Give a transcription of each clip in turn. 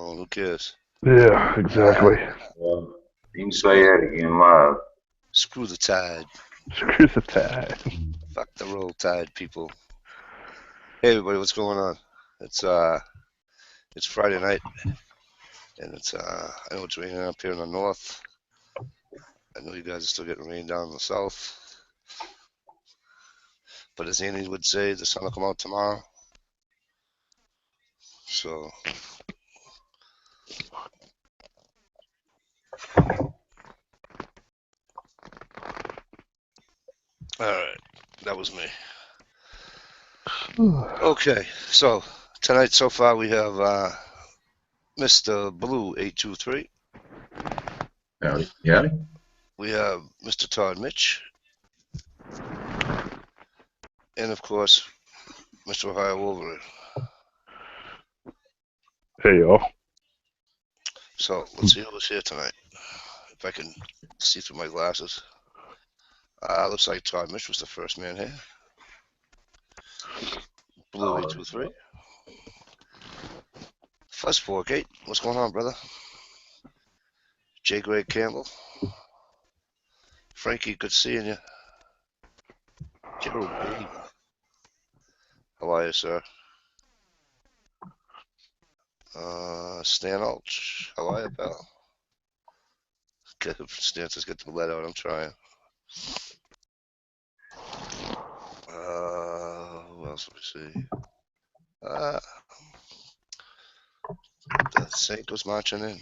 on. Who cares? Yeah, exactly. Well, you can say that again live. Screw the Tide. Screw the Tide. Fuck the roll Tide people. Hey everybody, what's going on? It's Friday night, and I know it's raining up here in the north. I know you guys are still getting rain down in the south. But as Andy would say, the sun will come out tomorrow. So, alright, that was me. Okay, so tonight so far we have Mr. Blue 823. Howdy. Howdy. We have Mr. Todd Mitch. And of course, Mr. Ohio Wolverine. Hey, y'all. So let's see who's here tonight. If I can see through my glasses. Looks like Todd Mitch was the first man here. Blue 823. Fuzz48, what's going on, brother? J. Greg Campbell. Frankie, good seeing you. Gerald B. How are you, sir? Stan Ulch. How are you, pal? Stan says get the lead out. I'm trying. Who else do we see? The Saint was marching in.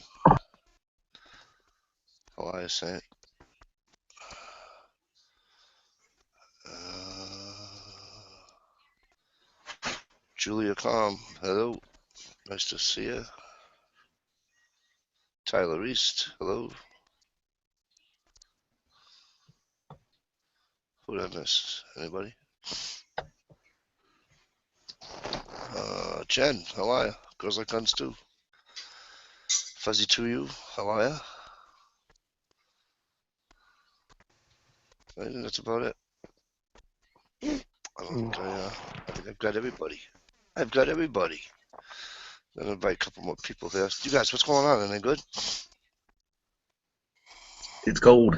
How are you, Saint? Julia Calm, hello. Nice to see you. Tyler East, hello. Who did I miss? Anybody? Jen, how are you? Girls Like Guns too. Fuzzy to you, how are you? I think that's about it. I think I've got everybody. I've got everybody. I'm gonna invite a couple more people here. You guys, what's going on? Anything good? It's cold.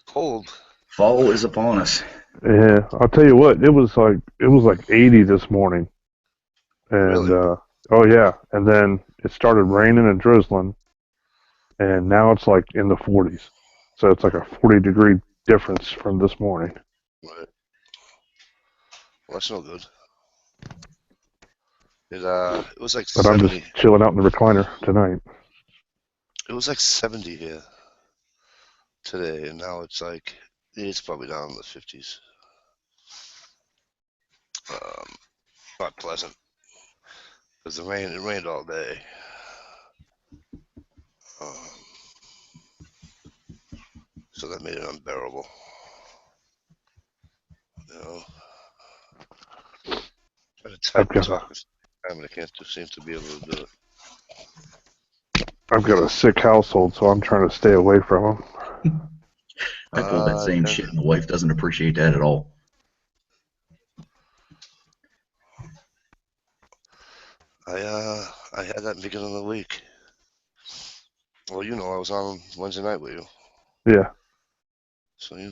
Cold. Fall is upon us. Yeah, I'll tell you what. It was like 80 this morning, and Really? oh yeah, and then it started raining and drizzling, and now it's like in the 40s. So it's like a 40-degree difference from this morning. Right. Well, that's no good. It was like But I'm 70. just chilling out in the recliner tonight. It was like 70 here today, and now it's probably down in the 50s. Not pleasant because it rained all day. So that made it unbearable. You know, trying to type and talk at the same time, and I can't seem to be able to do it. I've got a sick household, so I'm trying to stay away from them. I pulled that same shit, and the wife doesn't appreciate that at all. I had that beginning of the week. Well, you know, I was on Wednesday night with you. Yeah. So you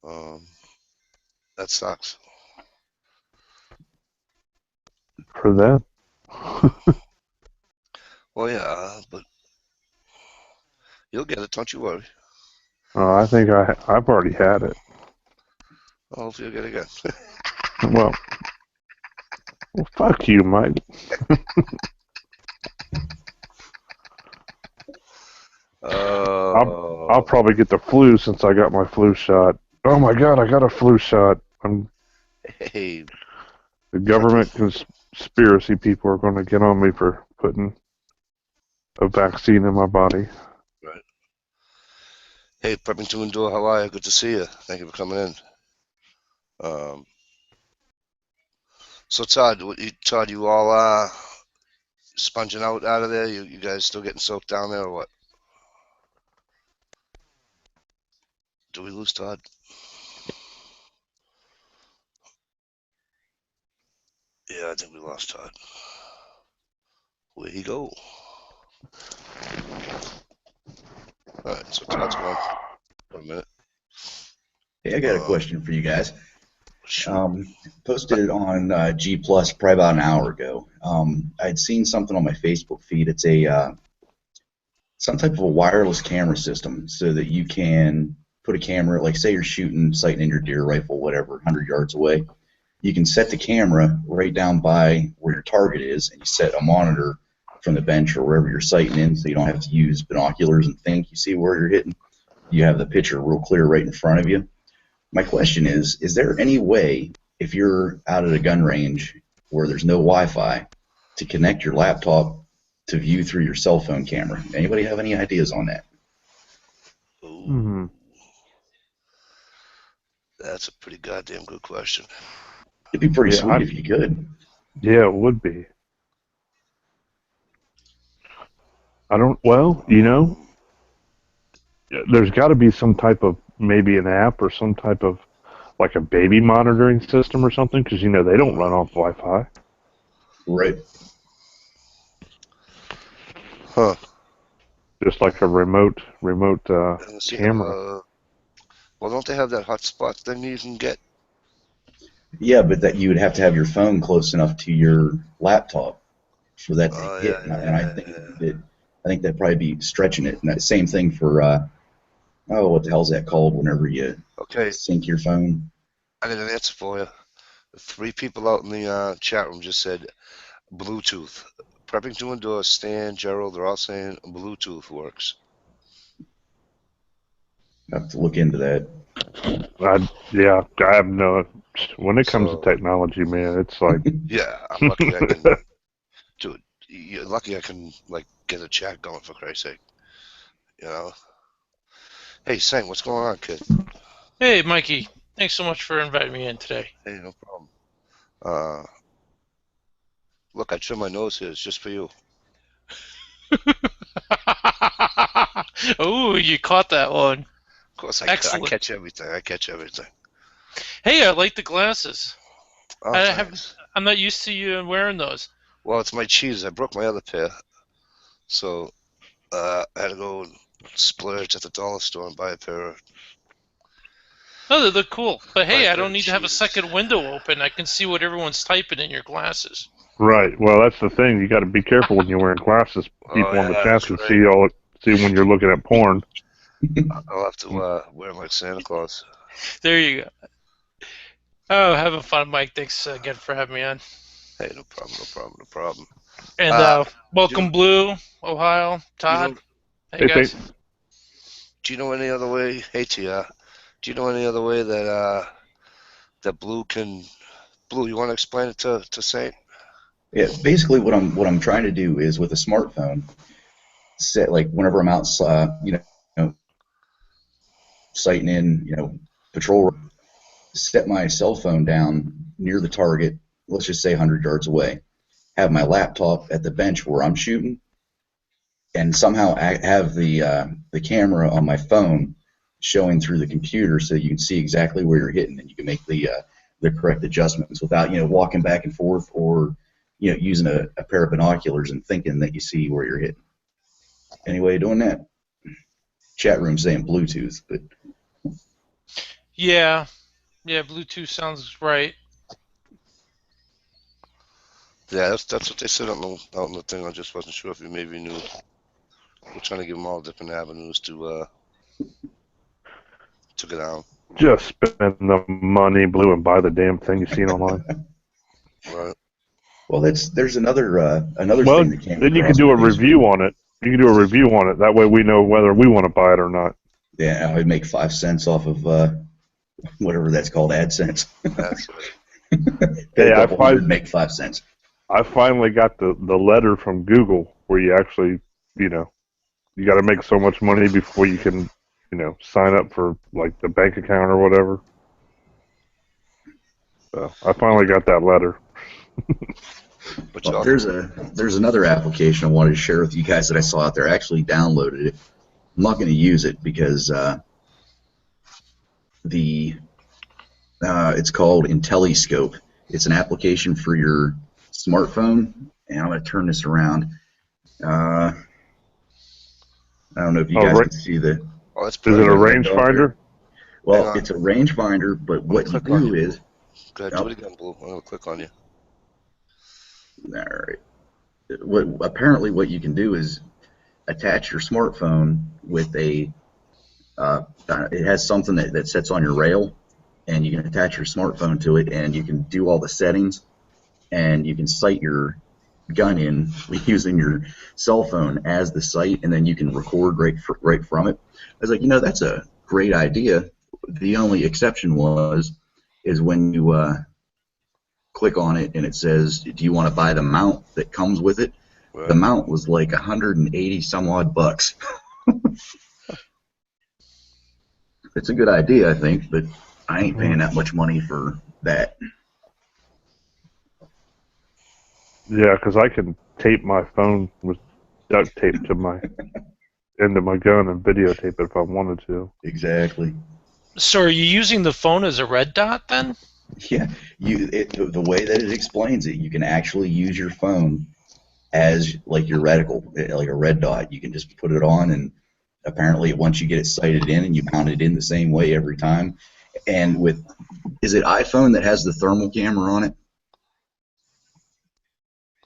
know, that sucks. For them. Well, yeah, but you'll get it. Don't you worry. I think I've already had it. Well, hopefully you'll get it again. Well, fuck you, Mike. I'll probably get the flu since I got my flu shot. Oh my god, I got a flu shot. Hey. The government conspiracy people are going to get on me for putting a vaccine in my body. Right. Hey, Prepping to Endure, how are you? Good to see you. Thank you for coming in. So Todd, you all sponging out of there? You guys still getting soaked down there or what? Do we lose Todd? Yeah, I think we lost Todd. Where'd he go? Alright, so Todd's gone. Wait a minute. Hey, I got a question for you guys. Shoot. Posted it on G Plus probably about an hour ago. I'd seen something on my Facebook feed. It's a some type of a wireless camera system, so that you can put a camera, like say you're shooting, sighting in your deer rifle, whatever, 100 yards away. You can set the camera right down by where your target is, and you set a monitor from the bench or wherever you're sighting in, so you don't have to use binoculars and think you see where you're hitting. You have the picture real clear right in front of you. My question is there any way, if you're out at a gun range where there's no Wi-Fi, to connect your laptop to view through your cell phone camera? Anybody have any ideas on that? Ooh, that's a pretty goddamn good question. It'd be pretty sweet if you could. Yeah, it would be. Well, you know, there's got to be some type of, maybe an app or some type of, like a baby monitoring system or something, because, you know, they don't run off Wi-Fi. Right. Huh. Just like a remote camera. Well, don't they have that hotspot thing you can get? Yeah, but that you would have to have your phone close enough to your laptop for that to hit. And I think that'd probably be stretching it. And that same thing for what the hell's that called whenever you sync your phone? I got an answer for you. 3 people out in the chat room just said Bluetooth. Prepping to endorse, Stan, Gerald, they're all saying Bluetooth works. I have to look into that. I have no. When it comes to technology, man, it's like. Yeah, I'm lucky I can. Dude, you're lucky I can, like, get a chat going, for Christ's sake. You know? Hey, Saint, what's going on, kid? Hey, Mikey. Thanks so much for inviting me in today. Hey, no problem. Look, I trim my nose here. It's just for you. Oh, you caught that one. Of course, I catch everything. Hey, I like the glasses. Oh, I'm not used to you wearing those. Well, it's my cheese. I broke my other pair. So I had to go and splurge at the dollar store and buy a pair of... No, they look cool. But hey, I don't need to have a second window open. I can see what everyone's typing in your glasses. Right. Well, that's the thing. You got to be careful when you're wearing glasses. People on the chat can see when you're looking at porn. I'll have to wear them like Santa Claus. There you go. Oh, having fun, Mike. Thanks again for having me on. Hey, no problem. And welcome, Blue, Ohio, Todd. Hey, guys. Do you know any other way? Hey, Tia. Do you know any other way that that Blue can... Blue, you want to explain it to Saint? Yeah, basically what I'm trying to do is with a smartphone, set, like, whenever I'm out, sighting in, patrol, set my cell phone down near the target, let's just say 100 yards away, have my laptop at the bench where I'm shooting, and somehow have the camera on my phone showing through the computer so you can see exactly where you're hitting, and you can make the correct adjustments without walking back and forth or using a pair of binoculars and thinking that you see where you're hitting. Anyway, doing that. Chat room saying Bluetooth, but yeah, Bluetooth sounds right. Yeah, that's what they said out in the thing. I just wasn't sure if you maybe knew. We're trying to give them all different avenues to get down. Just spend the money, Blue, and buy the damn thing you've seen online. Right. Well, there's another well, thing that came. Then you can do a review on it. You can do a review on it. That way we know whether we want to buy it or not. Yeah, I'd make 5 cents off of whatever that's called, AdSense. That's right. Hey, I make 5 cents. I finally got the letter from Google where you actually, you got to make so much money before you can, sign up for like the bank account or whatever. So I finally got that letter. Well, there's another application I wanted to share with you guys that I saw out there. I actually downloaded it. I'm not going to use it because it's called IntelliScope. It's an application for your smartphone, and I'm going to turn this around. I don't know if you Oh, guys right. can see the. Oh, that's Is it a brilliant. red dot there. rangefinder? Well, Hang on. it's a rangefinder, but I'm gonna what you click on do you. is. Go ahead, do it again, Blue. I'm gonna click on you. All right. Apparently what you can do is attach your smartphone with a. It has something that sits on your rail, and you can attach your smartphone to it, and you can do all the settings, and you can sight your gun in using your cell phone as the sight, and then you can record right from it. I was like, that's a great idea. The only exception is when you click on it and it says, do you want to buy the mount that comes with it? Right. The mount was like 180 some odd bucks. It's a good idea, I think, but I ain't paying that much money for that. Yeah, because I can tape my phone with duct tape to my end of my gun and videotape it if I wanted to. Exactly. So are you using the phone as a red dot then? Yeah, the way that it explains it, you can actually use your phone as like your reticle, like a red dot. You can just put it on, and apparently once you get it sighted in and you mount it in the same way every time. And is it iPhone that has the thermal camera on it?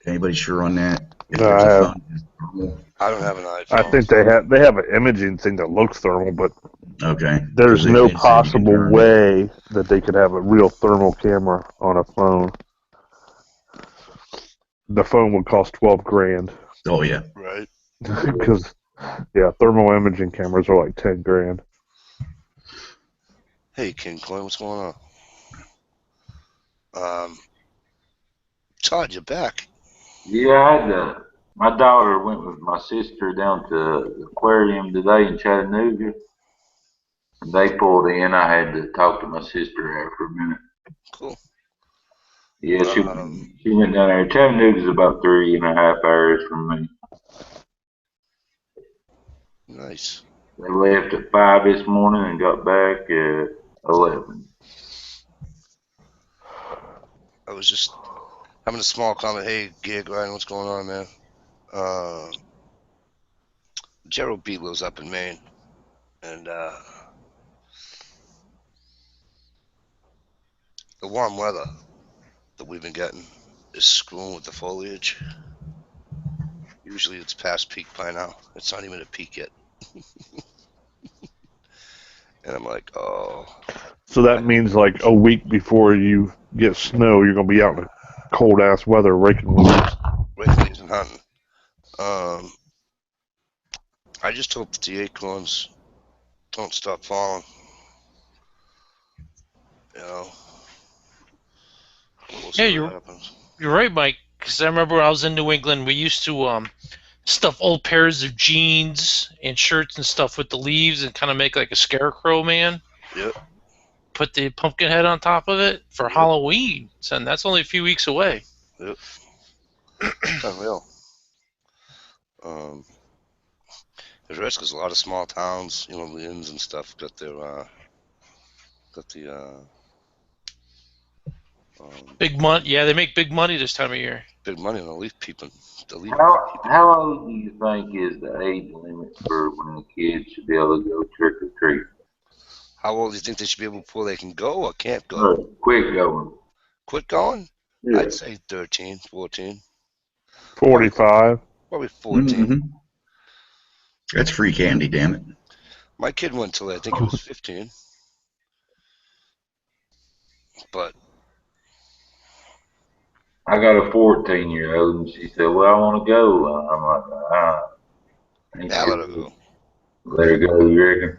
Anybody sure on that? If No, there's I a have. phone that has thermal? I don't have an iPhone. I think they have an imaging thing that looks thermal, but Okay. there's no It said you can possible turn it. way that they could have a real thermal camera on a phone. The phone would cost $12,000 Oh yeah. Right. because thermal imaging cameras are like $10,000. Hey, King Coin, what's going on? Todd, you're back. Yeah, my daughter went with my sister down to the aquarium today in Chattanooga. And they pulled in. I had to talk to my sister there for a minute. Cool. Yeah, she went down there. Chattanooga's about 3.5 hours from me. Nice. They left at 5 this morning and got back at 11. I was just having a small comment. Hey, Gig, Ryan, what's going on, man? Gerald B lives up in Maine, and the warm weather that we've been getting is screwing with the foliage. Usually it's past peak by now. It's not even at peak yet. And I'm like, oh. So that means like a week before you get snow, you're going to be out in the cold-ass weather raking leaves. Raking leaves and hunting. I just hope that the acorns don't stop falling. We'll see what happens. You're right, Mike. Because I remember when I was in New England, we used to stuff old pairs of jeans and shirts and stuff with the leaves and kind of make like a scarecrow man. Yep. Put the pumpkin head on top of it for Halloween. And that's only a few weeks away. Yep. It's unreal. There's risk because a lot of small towns, the inns and stuff, got the big money. Yeah, they make big money this time of year. Big money on the leaf peeping. How old do you think is the age limit for when the kids should be able to go trick or treat? How old do you think they should be able before they can go or can't go? Quit going. Quit going? Yeah. I'd say 13, 14. 45. Probably 14. Mm-hmm. That's free candy, damn it. My kid went till I think he was 15. But I got a 14-year-old, and she said, "Well, I want to go." I'm like, let her go. Let her go, you reckon?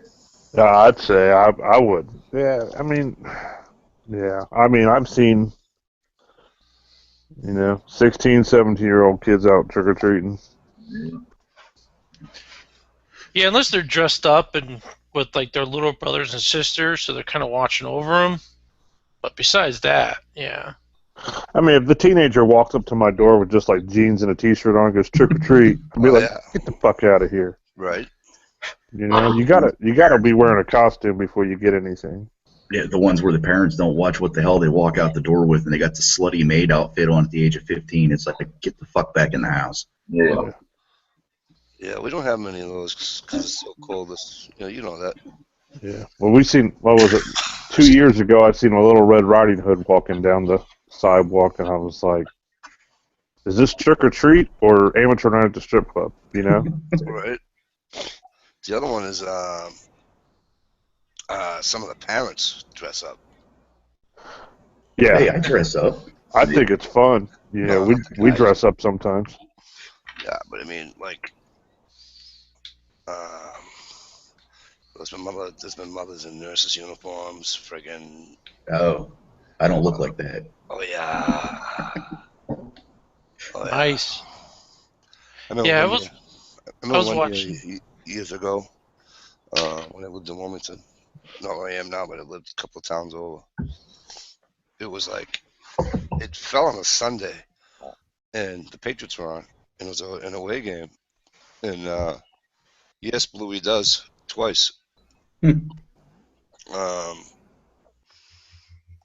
I'd say I would. Yeah, I mean, I've seen, 16, 17-year-old kids out trick-or-treating. Yeah, unless they're dressed up and with like their little brothers and sisters, so they're kind of watching over them. But besides that, yeah. I mean, if the teenager walks up to my door with just like jeans and a t-shirt on and goes trick-or-treat, I'd be get the fuck out of here. Right. You gotta be wearing a costume before you get anything. Yeah, the ones where the parents don't watch what the hell they walk out the door with, and they got the slutty maid outfit on at the age of 15. It's like, get the fuck back in the house. Yeah. Yeah, we don't have many of those because it's so cold. You know that. Yeah. Well, we seen, what was it, 2 years ago, I seen a little Red Riding Hood walking down the sidewalk, and I was like, is this trick or treat or amateur night at the strip club? You know? Right. The other one is some of the parents dress up. Yeah. Hey, I dress up. I think it's fun. You know, we dress up sometimes. Yeah, but I mean, like, um, there's been mothers in nurses' uniforms, friggin'. Oh, I don't look like that. Oh yeah. Oh yeah. Nice. I remember Yeah, I was one watching. year, years ago, when I lived in Wilmington. Not where I am now, but I lived a couple of towns over. It was like, it fell on a Sunday, and the Patriots were on, and it was an away game. And yes, Bluey does twice. Hmm.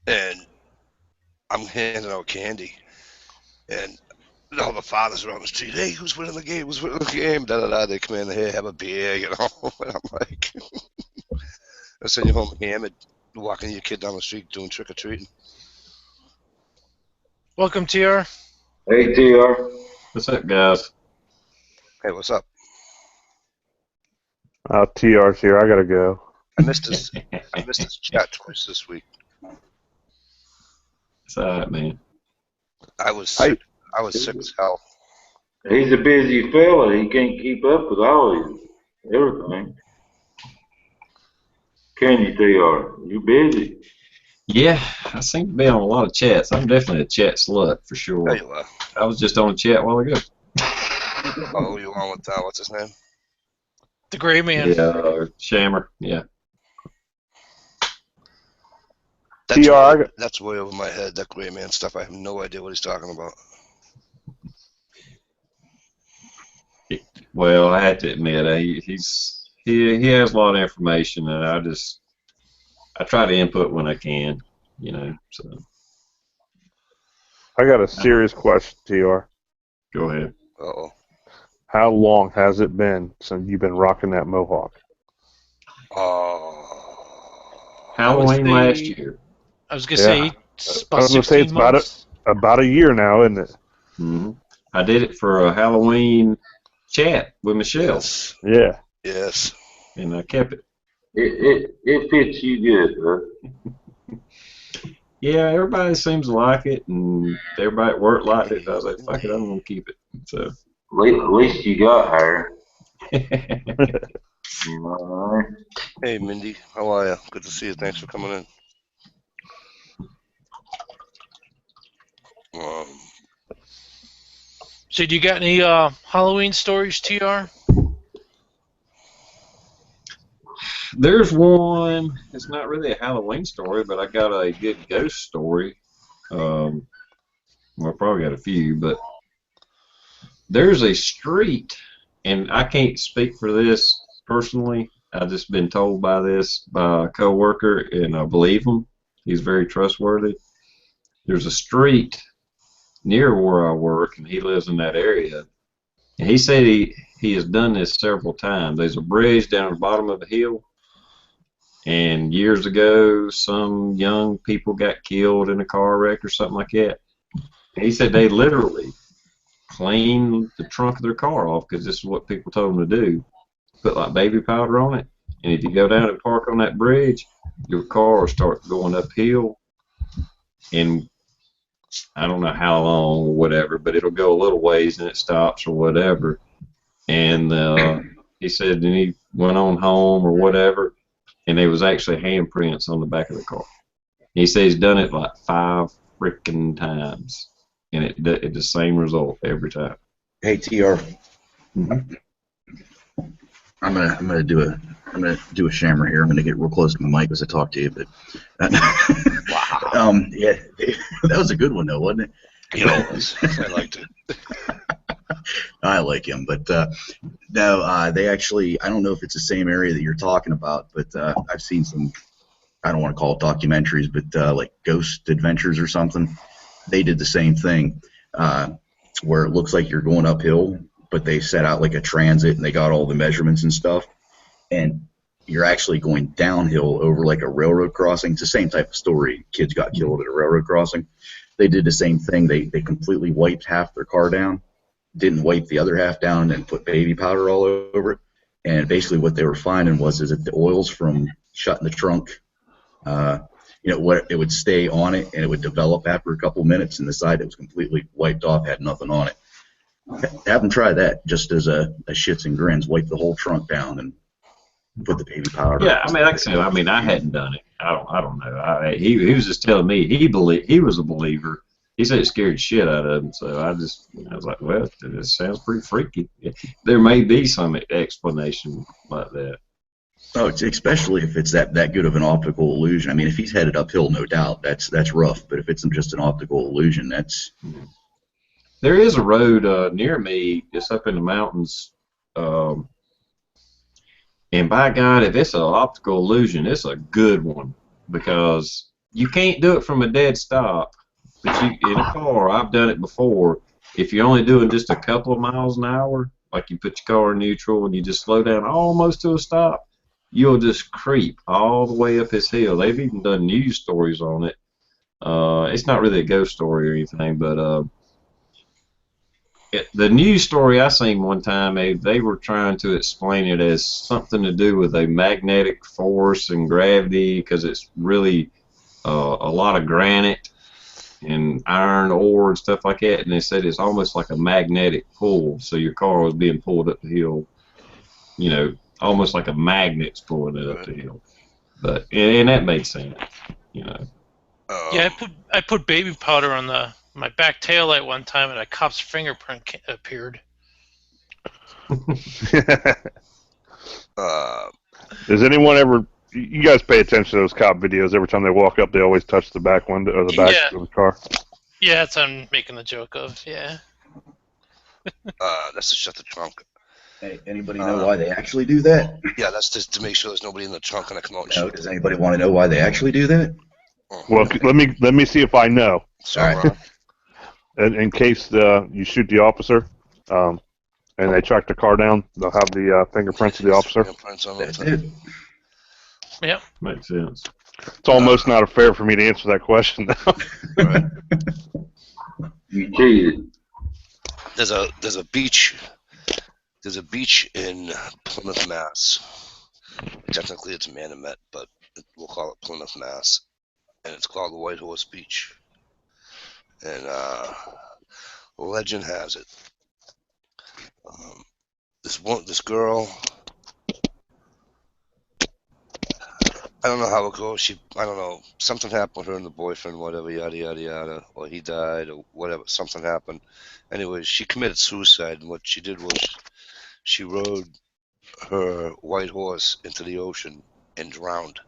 And I'm handing out candy, and all the fathers are on the street. Hey, who's winning the game? Who's winning the game? Da da da. They come in here, have a beer, you know. And I'm like, I send you home hammered, walking your kid down the street doing trick or treating. Welcome, TR. Hey, TR. What's up, guys? Hey, what's up? TR's here. I gotta go. I missed this chat twice this week. It's all right, man. I was sick. I was sick as hell. He's a busy fella. He can't keep up with all his everything. Can you, TR? You busy? Yeah, I seem to be on a lot of chats. I'm definitely a chat slut for There sure. you are. I was just on a chat a while ago. Oh, you on with what's his name? The Gray Man. Yeah, Shammer. Yeah. That's way over my head. That gray man stuff. I have no idea what he's talking about. Well, I have to admit, he has a lot of information, and I try to input when I can, you know. So I got a serious question, TR. go ahead. Uh-oh. How long has it been since you've been rocking that mohawk? Oh. Halloween last year. I was gonna say it's about 16 months. About a year now, isn't it? Mm-hmm. I did it for a Halloween chat with Michelle, Yes. Yeah. Yes. and I kept it. It fits you good, huh? Yeah, everybody seems to like it, and everybody at work liked it. I was like, fuck it, I'm gonna keep it. So. At least you got her. Alright. Hey, Mindy. How are you? Good to see you. Thanks for coming in. So, do you got any Halloween stories, TR? There's one. It's not really a Halloween story, but I got a good ghost story. Well, I probably got a few, but there's a street, and I can't speak for this personally. I've just been told by a coworker, and I believe him. He's very trustworthy. There's a street near where I work, and he lives in that area. And he said he has done this several times. There's a bridge down at the bottom of the hill, and years ago, some young people got killed in a car wreck or something like that. And he said they literally cleaned the trunk of their car off because this is what people told them to do. Put like baby powder on it, and if you go down and park on that bridge, your car will start going uphill, and I don't know how long or whatever, but it'll go a little ways and it stops or whatever. And he said then he went on home or whatever, and there was actually handprints on the back of the car. He said he's done it like 5 freaking times, and it's the same result every time. Hey, TR. Mm-hmm. I'm gonna do a shammer here. I'm gonna get real close to my mic as I talk to you, but Wow. yeah, that was a good one though, wasn't it? You know, I liked it. I like him, but no, they actually, I don't know if it's the same area that you're talking about, but I've seen some, I don't want to call it documentaries, but like Ghost Adventures or something. They did the same thing, where it looks like you're going uphill but they set out like a transit and they got all the measurements and stuff. And you're actually going downhill over like a railroad crossing. It's the same type of story. Kids got killed at a railroad crossing. They did the same thing. They completely wiped half their car down, didn't wipe the other half down, and put baby powder all over it. And basically what they were finding was that the oils from shutting the trunk, what it would stay on it and it would develop after a couple minutes, and the side that was completely wiped off had nothing on it. Have them try that just as a shits and grins. Wipe the whole trunk down and put the baby powder. Yeah, I mean, like I said, I hadn't done it. I don't know. He was just telling me he was a believer. He said it scared the shit out of him. So I was like, well, it sounds pretty freaky. There may be some explanation like that. Oh, especially if it's that good of an optical illusion. I mean, if he's headed uphill, no doubt, that's rough. But if it's just an optical illusion, that's. There is a road near me. It's up in the mountains. And by God, if it's an optical illusion, it's a good one, because you can't do it from a dead stop. But in a car, I've done it before. If you're only doing just a couple of miles an hour, like you put your car in neutral and you just slow down almost to a stop, you'll just creep all the way up this hill. They've even done news stories on it. It's not really a ghost story or anything, but the news story I seen one time, they were trying to explain it as something to do with a magnetic force and gravity, because it's really a lot of granite and iron ore and stuff like that, and they said it's almost like a magnetic pull, so your car was being pulled up the hill, almost like a magnet's pulling it up the hill. But and that made sense, Yeah, I put baby powder on my back tail light one time, and a cop's fingerprint appeared. Does anyone ever? You guys pay attention to those cop videos? Every time they walk up, they always touch the back window or the back of the car. Yeah, that's what I'm making the joke of. Yeah. That's to shut the trunk. Hey, anybody know why they actually do that? Yeah, that's just to make sure there's nobody in the trunk and I come out and shoot. Does anybody want to know why they actually do that? Well, let me see if I know. So, all right. In case you shoot the officer, and they track the car down, they'll have the fingerprints of the officer. That's it. Yep. Makes sense. It's almost not fair for me to answer that question now. Right. You cheated. There's a beach. There's a beach in Plymouth, Mass. Technically, it's Manomet, but we'll call it Plymouth, Mass. And it's called the White Horse Beach. And legend has it, this girl, I don't know how it goes. I don't know, something happened with her and the boyfriend, whatever, yada yada yada, or he died or whatever. Something happened. Anyways, she committed suicide, and what she did was she rode her white horse into the ocean and drowned.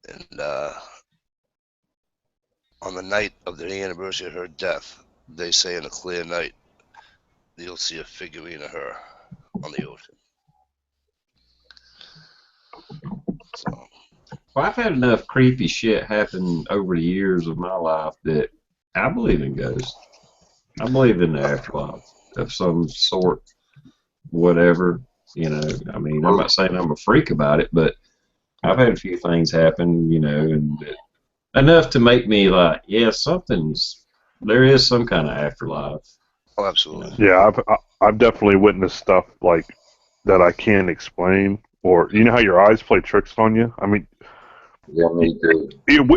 And on the night of the anniversary of her death, they say in a clear night, you'll see a figurine of her on the ocean. So. Well, I've had enough creepy shit happen over the years of my life that I believe in ghosts. I believe in the afterlife of some sort, whatever. I mean, I'm not saying I'm a freak about it, but I've had a few things happen, and enough to make me like, yeah, there is some kind of afterlife. Oh, absolutely. Yeah, I've definitely witnessed stuff like that I can't explain, or how your eyes play tricks on you. I mean, Yeah, me too.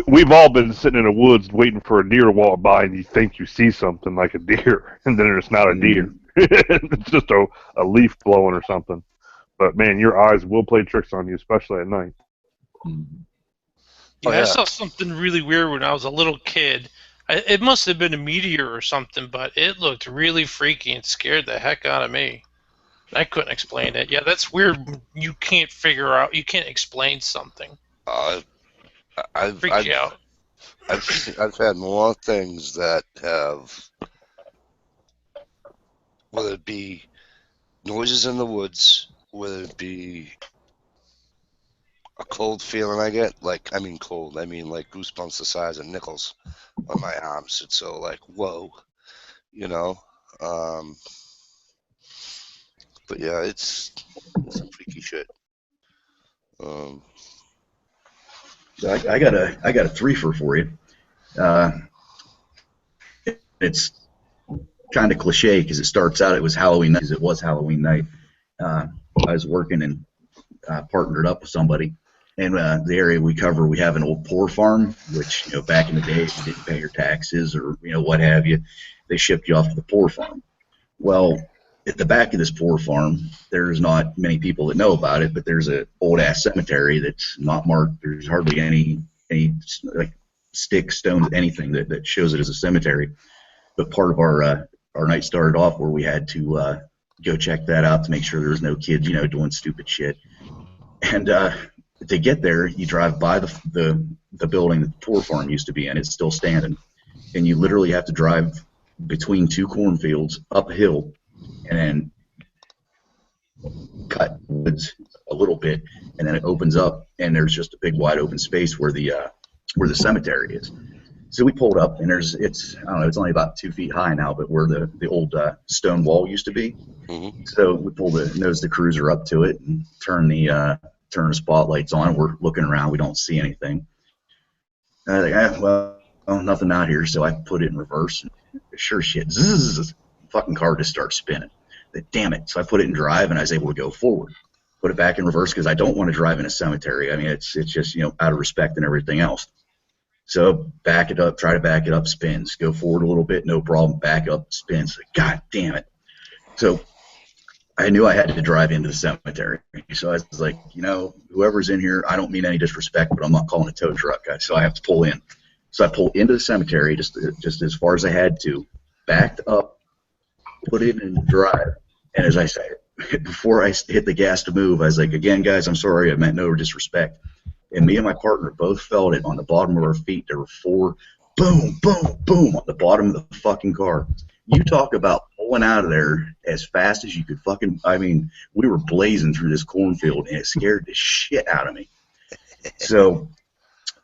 we've all been sitting in the woods waiting for a deer to walk by, and you think you see something like a deer, and then it's not a deer. It's just a leaf blowing or something. But man, your eyes will play tricks on you, especially at night. Yeah, I saw something really weird when I was a little kid. It must have been a meteor or something, but it looked really freaky and scared the heck out of me. I couldn't explain it. Yeah, that's weird. You can't explain something. Freak you out. I've had more things that have, whether it be noises in the woods, whether it be a cold feeling I get, like goosebumps the size of nickels on my arms. It's so like, whoa, But yeah, it's some freaky shit. So I got a threefer for you. It's kind of cliche because it starts out it was Halloween night. It was Halloween night. I was working and partnered up with somebody. And the area we cover, we have an old poor farm, which back in the day, if you didn't pay your taxes or what have you, they shipped you off to the poor farm. Well, at the back of this poor farm, there's not many people that know about it, but there's an old ass cemetery that's not marked. There's hardly any like sticks, stones, anything that shows it as a cemetery. But part of our night started off where we had to go check that out to make sure there was no kids, doing stupid shit. And to get there, you drive by the building that the poor farm used to be in. It's still standing, and you literally have to drive between two cornfields up a hill, and then cut woods a little bit, and then it opens up, and there's just a big wide open space where the cemetery is. So we pulled up, and it's I don't know, it's only about 2 feet high now, but where the old stone wall used to be. Mm-hmm. So we nosed the cruiser up to it and turn the spotlights on. We're looking around, we don't see anything. And I think, well, nothing out here. So I put it in reverse. Sure shit, zzz, fucking car just starts spinning. Damn it! So I put it in drive, and I was able to go forward. Put it back in reverse because I don't want to drive in a cemetery. I mean, it's just out of respect and everything else. So back it up, try to back it up, spins. Go forward a little bit, no problem. Back up, spins. God damn it! So I knew I had to drive into the cemetery. So I was like, whoever's in here, I don't mean any disrespect, but I'm not calling a tow truck. So I have to pull in. So I pulled into the cemetery just as far as I had to, backed up, put it in drive, and as I said, before I hit the gas to move, I was like, again, guys, I'm sorry, I meant no disrespect. And me and my partner both felt it on the bottom of our feet. There were 4 boom, boom, boom on the bottom of the fucking car. You talk about pulling out of there as fast as you could fucking, I mean, we were blazing through this cornfield, and it scared the shit out of me. So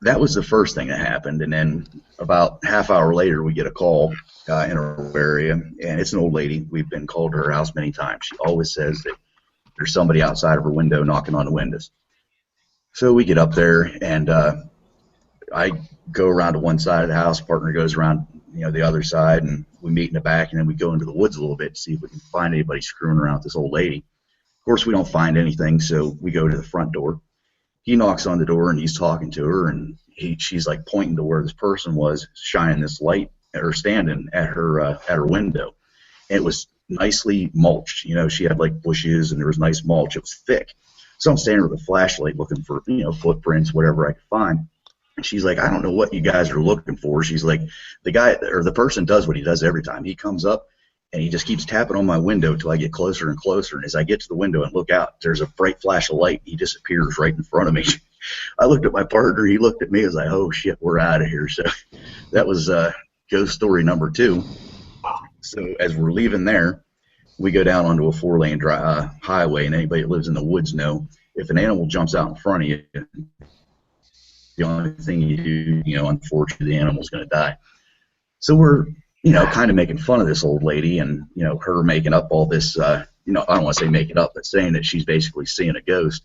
that was the first thing that happened. And then about half hour later, we get a call in our area, and it's an old lady. We've been called to her house many times. She always says that there's somebody outside of her window knocking on the windows. So we get up there, and I go around to one side of the house. Partner goes around, the other side, and we meet in the back, and then we go into the woods a little bit to see if we can find anybody screwing around with this old lady. Of course, we don't find anything, so we go to the front door. He knocks on the door, and he's talking to her, and she's like pointing to where this person was, shining this light at her, standing at her window. And it was nicely mulched. She had like bushes, and there was nice mulch. It was thick. So I'm standing with a flashlight looking for, footprints, whatever I could find. And she's like, I don't know what you guys are looking for. She's like, the guy or the person does what he does every time. He comes up, and he just keeps tapping on my window till I get closer and closer. And as I get to the window and look out, there's a bright flash of light. He disappears right in front of me. I looked at my partner. He looked at me. I was like, oh, shit, we're out of here. So that was ghost story number 2. So as we're leaving there, we go down onto a 4-lane highway, and anybody that lives in the woods know if an animal jumps out in front of you, the only thing you do, unfortunately, the animal's going to die. So we're, kind of making fun of this old lady, and, her making up all this, I don't want to say make it up, but saying that she's basically seeing a ghost.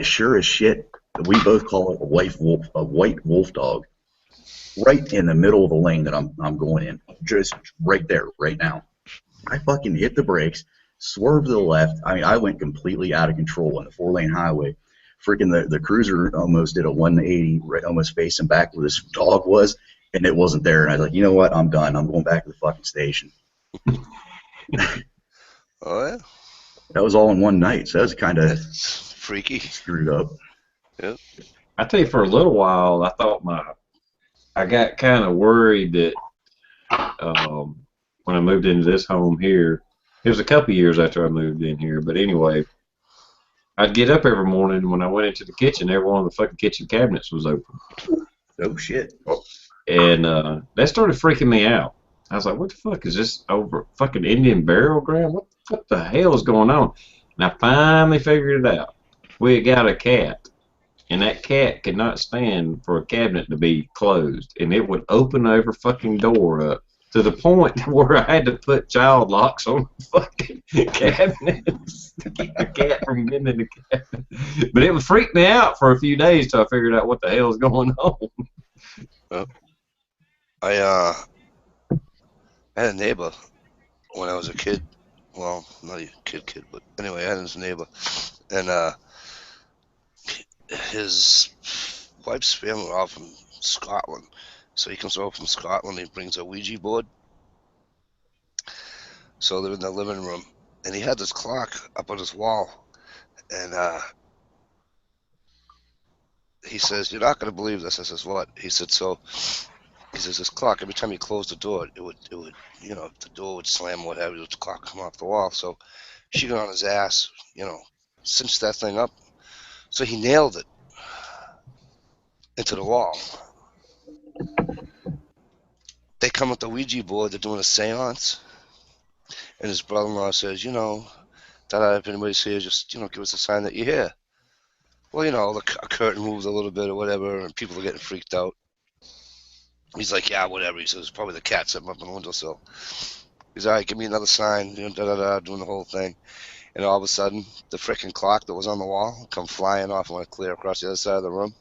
Sure as shit, we both call it a white wolf dog, right in the middle of the lane that I'm going in, just right there, right now. I fucking hit the brakes, swerved to the left. I mean, I went completely out of control on the 4-lane highway. Freaking the cruiser almost did a 180, right, almost facing back where this dog was, and it wasn't there. And I was like, you know what? I'm done. I'm going back to the fucking station. Oh, yeah? That was all in one night, so that was kind of freaky. Screwed up. Yep. I tell you, for a little while, I thought I got kind of worried that when I moved into this home here, it was a couple years after I moved in here, but anyway, I'd get up every morning, and when I went into the kitchen, every one of the fucking kitchen cabinets was open. Oh, shit. And that started freaking me out. I was like, what the fuck is this over fucking Indian burial ground? What the hell is going on? And I finally figured it out. We had got a cat, and that cat could not stand for a cabinet to be closed, and it would open every fucking door up to the point where I had to put child locks on the fucking cabinets to keep the cat from getting in the cabinet. But it would freak me out for a few days till I figured out what the hell's going on. I had a neighbor when I was a kid. Well, not a kid, but anyway, I had this neighbor, and his wife's family are all from Scotland. So he comes over from Scotland. He brings a Ouija board. So they're in the living room, and he had this clock up on his wall, and he says, "You're not going to believe this." I says, "What?" He said, "So." He says, "This clock, every time you close the door, it would, the door would slam or whatever, the clock come off the wall." So she got on his ass, cinched that thing up. So he nailed it into the wall. They come with the Ouija board, they're doing a seance. And his brother-in-law says, if anybody sees, just, give us a sign that you're here. Well, a curtain moves a little bit or whatever, and people are getting freaked out. He's like, yeah, whatever. He says, probably the cat sitting up on the windowsill. He's all right, give me another sign, doing the whole thing. And all of a sudden, the freaking clock that was on the wall come flying off and went clear across the other side of the room.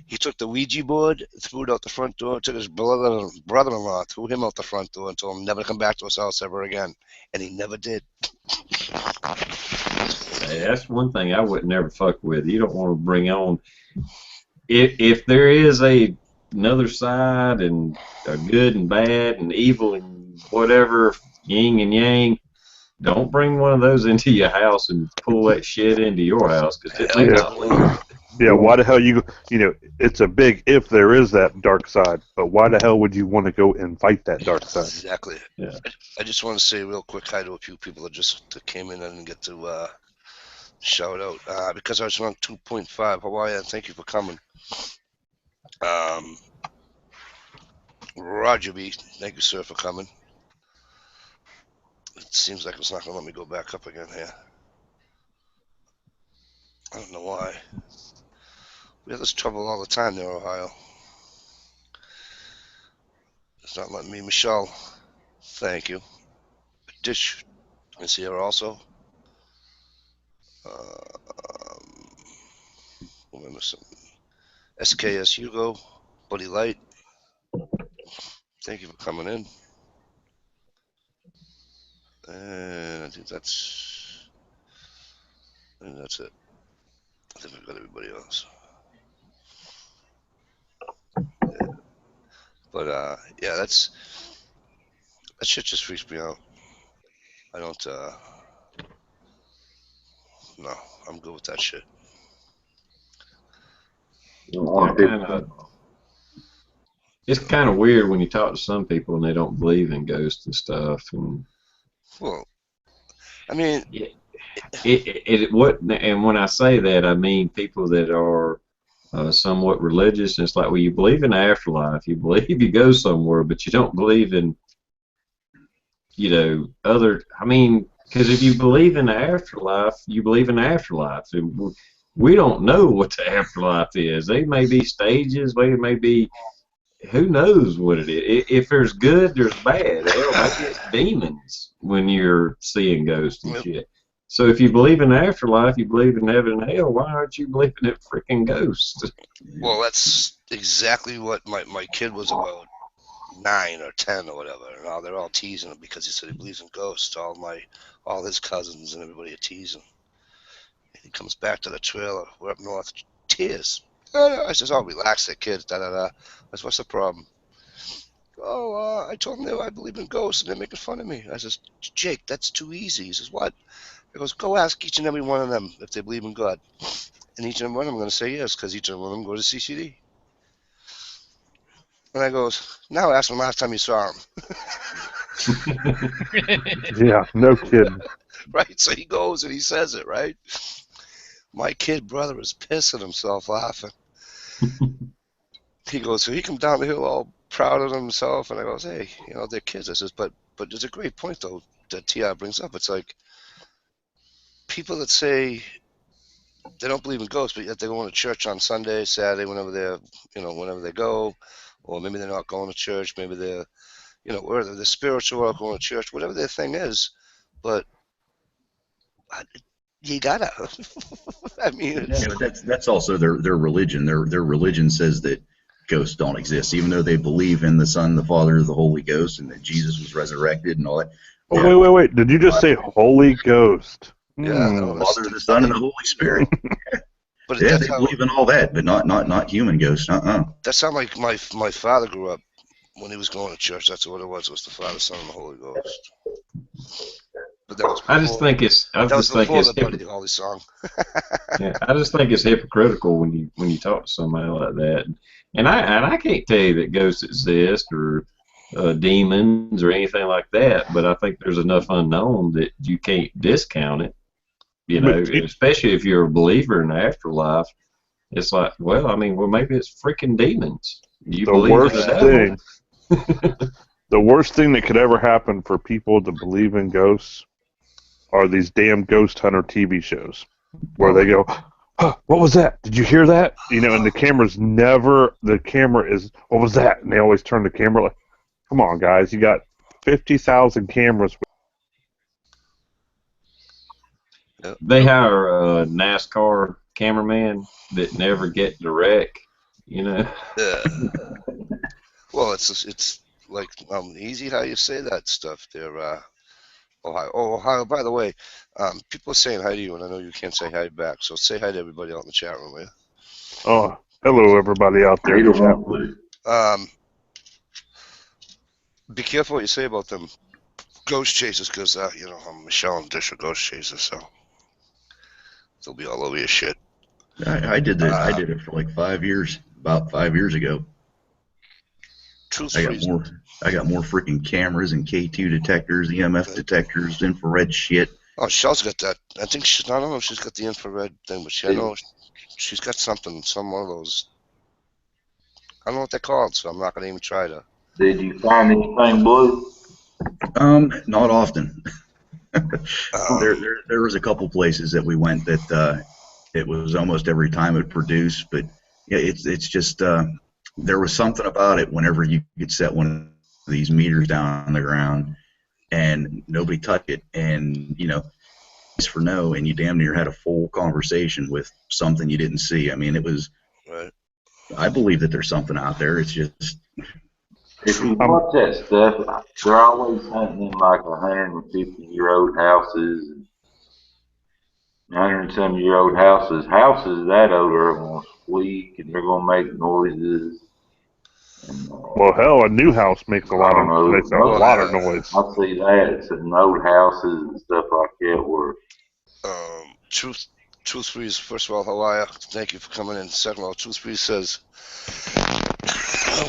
He took the Ouija board, threw it out the front door, took his brother-in-law, threw him out the front door and told him never to come back to his house ever again. And he never did. Hey, that's one thing I would never fuck with. You don't want to bring on. If there is another side and a good and bad and evil and whatever, yin and yang, don't bring one of those into your house and pull that shit into your house because it may not leave. Yeah, why the hell it's a big if there is that dark side, but why the hell would you want to go invite that dark side? Exactly. Yeah. I just want to say real quick hi to a few people that came in and get to shout out. Because I was on 2.5, Hawaii, and thank you for coming. Roger B, thank you, sir, for coming. It seems like it's not going to let me go back up again here. I don't know why. We have this trouble all the time there, Ohio. It's not letting me. Michelle, thank you. Dish, I see her also. What am I missing? SKS Hugo, Buddy Light. Thank you for coming in. And I think that's it. I think I've got everybody else. Yeah. But yeah, that shit just freaks me out. I don't no, I'm good with that shit. It's kind of weird when you talk to some people and they don't believe in ghosts and stuff. And well, I mean, and when I say that, I mean people that are somewhat religious. And it's like, well, you believe in the afterlife, you believe you go somewhere, but you don't believe in, other. I mean, because if you believe in the afterlife, you believe in the afterlife. And we don't know what the afterlife is. They may be stages. They may be. Who knows what it is? If there's good, there's bad. Hell, maybe it's demons when you're seeing ghosts and shit. So if you believe in the afterlife, you believe in heaven and hell, why aren't you believing in freaking ghosts? Well, that's exactly what my kid was about 9 or 10 or whatever. And now they're all teasing him because he said he believes in ghosts. All his cousins and everybody are teasing. And he comes back to the trailer. We're up north. Tears. I says, "Oh, relax there, kid." I says, "What's the problem?" "Oh, I told them I believe in ghosts and they're making fun of me." I says, "Jake, that's too easy." He says, "What?" He goes, "Go ask each and every one of them if they believe in God." And each and every one of them are going to say yes because each and every one of them go to CCD. And I goes, "Now ask him last time you saw him." Yeah, no kidding. Right? So he goes and he says it, right? My kid brother is pissing himself laughing. He goes, so he come down the hill all proud of himself, and I goes, "Hey, they're kids." I says, but there's a great point though that T.I. brings up. It's like people that say they don't believe in ghosts, but yet they're going to church on Sunday, Saturday, whenever they go, or maybe they're not going to church, maybe they're you know, whether they're spiritual or going to church, whatever their thing is, but you gotta. I mean, it's, Yeah, but that's also their religion. Their religion says that ghosts don't exist, even though they believe in the Son, the Father, the Holy Ghost, and that Jesus was resurrected and all that. Oh, wait. Did you just say Holy Ghost? yeah, Hmm. The Father, the Son, and the Holy Spirit. but Yeah, that's they how believe in all that, but not human ghosts. that's how my father grew up when he was going to church. That's what it was the Father, Son, and the Holy Ghost. But that was I just before, think it's. I that was just think before it's. the Buddy Holly song. Yeah, I just think it's hypocritical when you talk to somebody like that. And I can't tell you that ghosts exist or demons or anything like that. But I think there's enough unknown that you can't discount it. You know, But you- especially if you're a believer in the afterlife. It's like, well, I mean, well, maybe it's freaking demons. You the believe in the worst devil. thing, the worst thing that could ever happen for people to believe in ghosts are these damn ghost hunter TV shows where they go, huh, "What was that? Did you hear that?" You know, and the camera is, "What was that?" And they always turn the camera like, "Come on, guys, you got 50,000 cameras." They hire a NASCAR cameraman that never get the wreck. You know. Well, it's like easy how you say that stuff there. Ohio. Oh, Ohio. By the way, people are saying hi to you, and I know you can't say hi back. So say hi to everybody out in the chat room, will you? Oh, hello, everybody out there in the chat room. Be careful what you say about them ghost chasers, because you know I'm Michelle and Dish are ghost chasers, so they'll be all over your shit. I did that. I did it for like 5 years. About 5 years ago. Truth I free. got more freaking cameras and K2 detectors, EMF detectors, infrared shit. Oh, Shell's got that. I think I don't know if she's got the infrared thing, but I know she's got something, some one of those. I don't know what they're called, so I'm not gonna even try to. Did you find anything blue? Not often. There was a couple places that we went that it was almost every time it produced, but yeah, it's just there was something about it whenever you could set one of these meters down on the ground and nobody touched it, and you know, it's for no, and you damn near had a full conversation with something you didn't see. I mean, it was. Right. I believe that there's something out there. It's just. If you watch that stuff, they're always hunting in like 150-year-old houses, and 100-some-year-old houses. Houses that old are going to squeak and they're going to make noises. And, Well, hell, a new house makes a I lot don't know. of noise. I see that. It's in old houses and stuff like that where Truth Freeze, first of all, how are you? Thank you for coming in. Second of all, Truth Freeze says,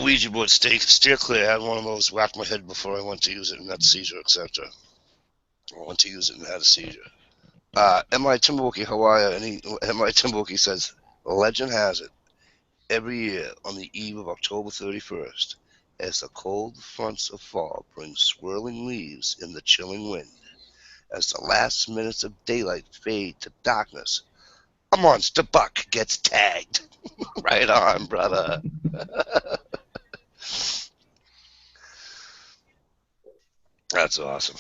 Ouija board, steer clear. I had one of those, whacked my head before I went to use it and had a seizure, etc. I went to use it and had a seizure. M.I. Timberwolkie, how are you? And M.I. Timberwolkie says, legend has it, every year on the eve of October 31st, as the cold fronts of fall bring swirling leaves in the chilling wind, as the last minutes of daylight fade to darkness, a monster buck gets tagged. Right on, brother. That's awesome.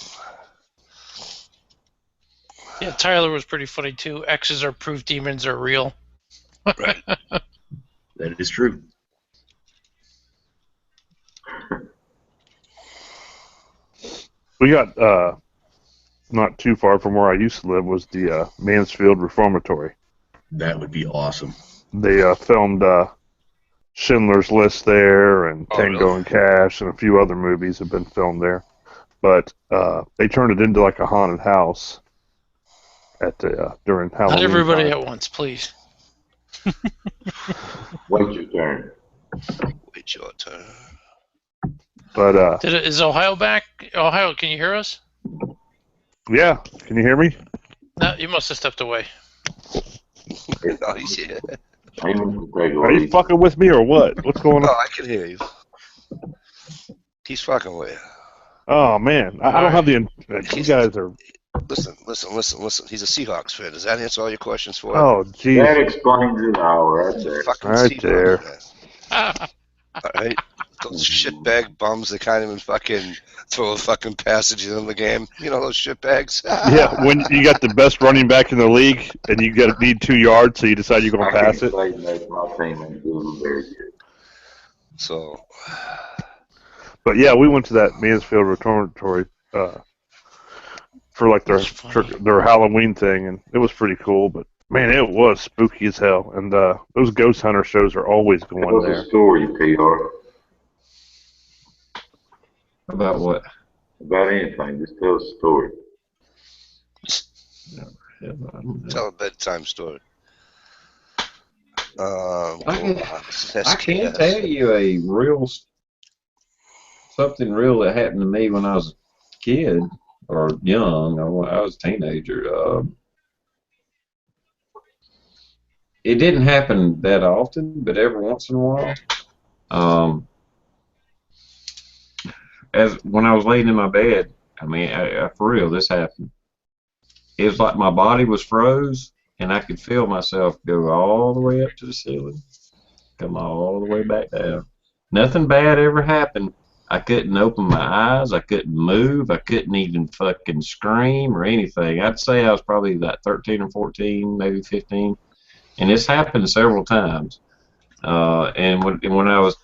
Yeah, Tyler was pretty funny too. X's are proof demons are real. Right. That is true. We got not too far from where I used to live was the Mansfield Reformatory. That would be awesome. They filmed Schindler's List there, and Tango really? and Cash, and a few other movies have been filmed there. But they turned it into like a haunted house at during Halloween. Not everybody time. at once, please. wait your turn. Wait your turn. But Is Ohio back? Ohio, can you hear us? yeah, can you hear me? No, you must have stepped away. Oh, yeah. Are you fucking with me or what? What's going on? Oh, I can hear you. He's fucking with you. Oh man, I don't have the. You guys are. Listen. He's a Seahawks fan. Does that answer all your questions for you? Oh, That jeez. explains it all right there. Fucking Right Seahawks, there. man. All right. those shitbag bums that can't even fucking throw a fucking passage in the game. You know those shitbags? Yeah, when you got the best running back in the league and you need 2 yards, so you decide you're going I to can't pass it. say that my team ain't doing very good. So, But yeah, we went to that Mansfield Reformatory for like That's funny. their Halloween thing, and it was pretty cool. But man, it was spooky as hell. And those ghost hunter shows are always going What's there. the story, TR? About what? About anything, just tell us a story. Yeah, I don't know. tell a bedtime story. I can tell you a something real that happened to me when I was a kid or young. I was a teenager. It didn't happen that often, but every once in a while. As when I was laying in my bed, I mean, for real, this happened. It was like my body was froze, and I could feel myself go all the way up to the ceiling, come all the way back down. Nothing bad ever happened. I couldn't open my eyes. I couldn't move. I couldn't even fucking scream or anything. I'd say I was probably like 13 or 14, maybe 15. And this happened several times. And when I was,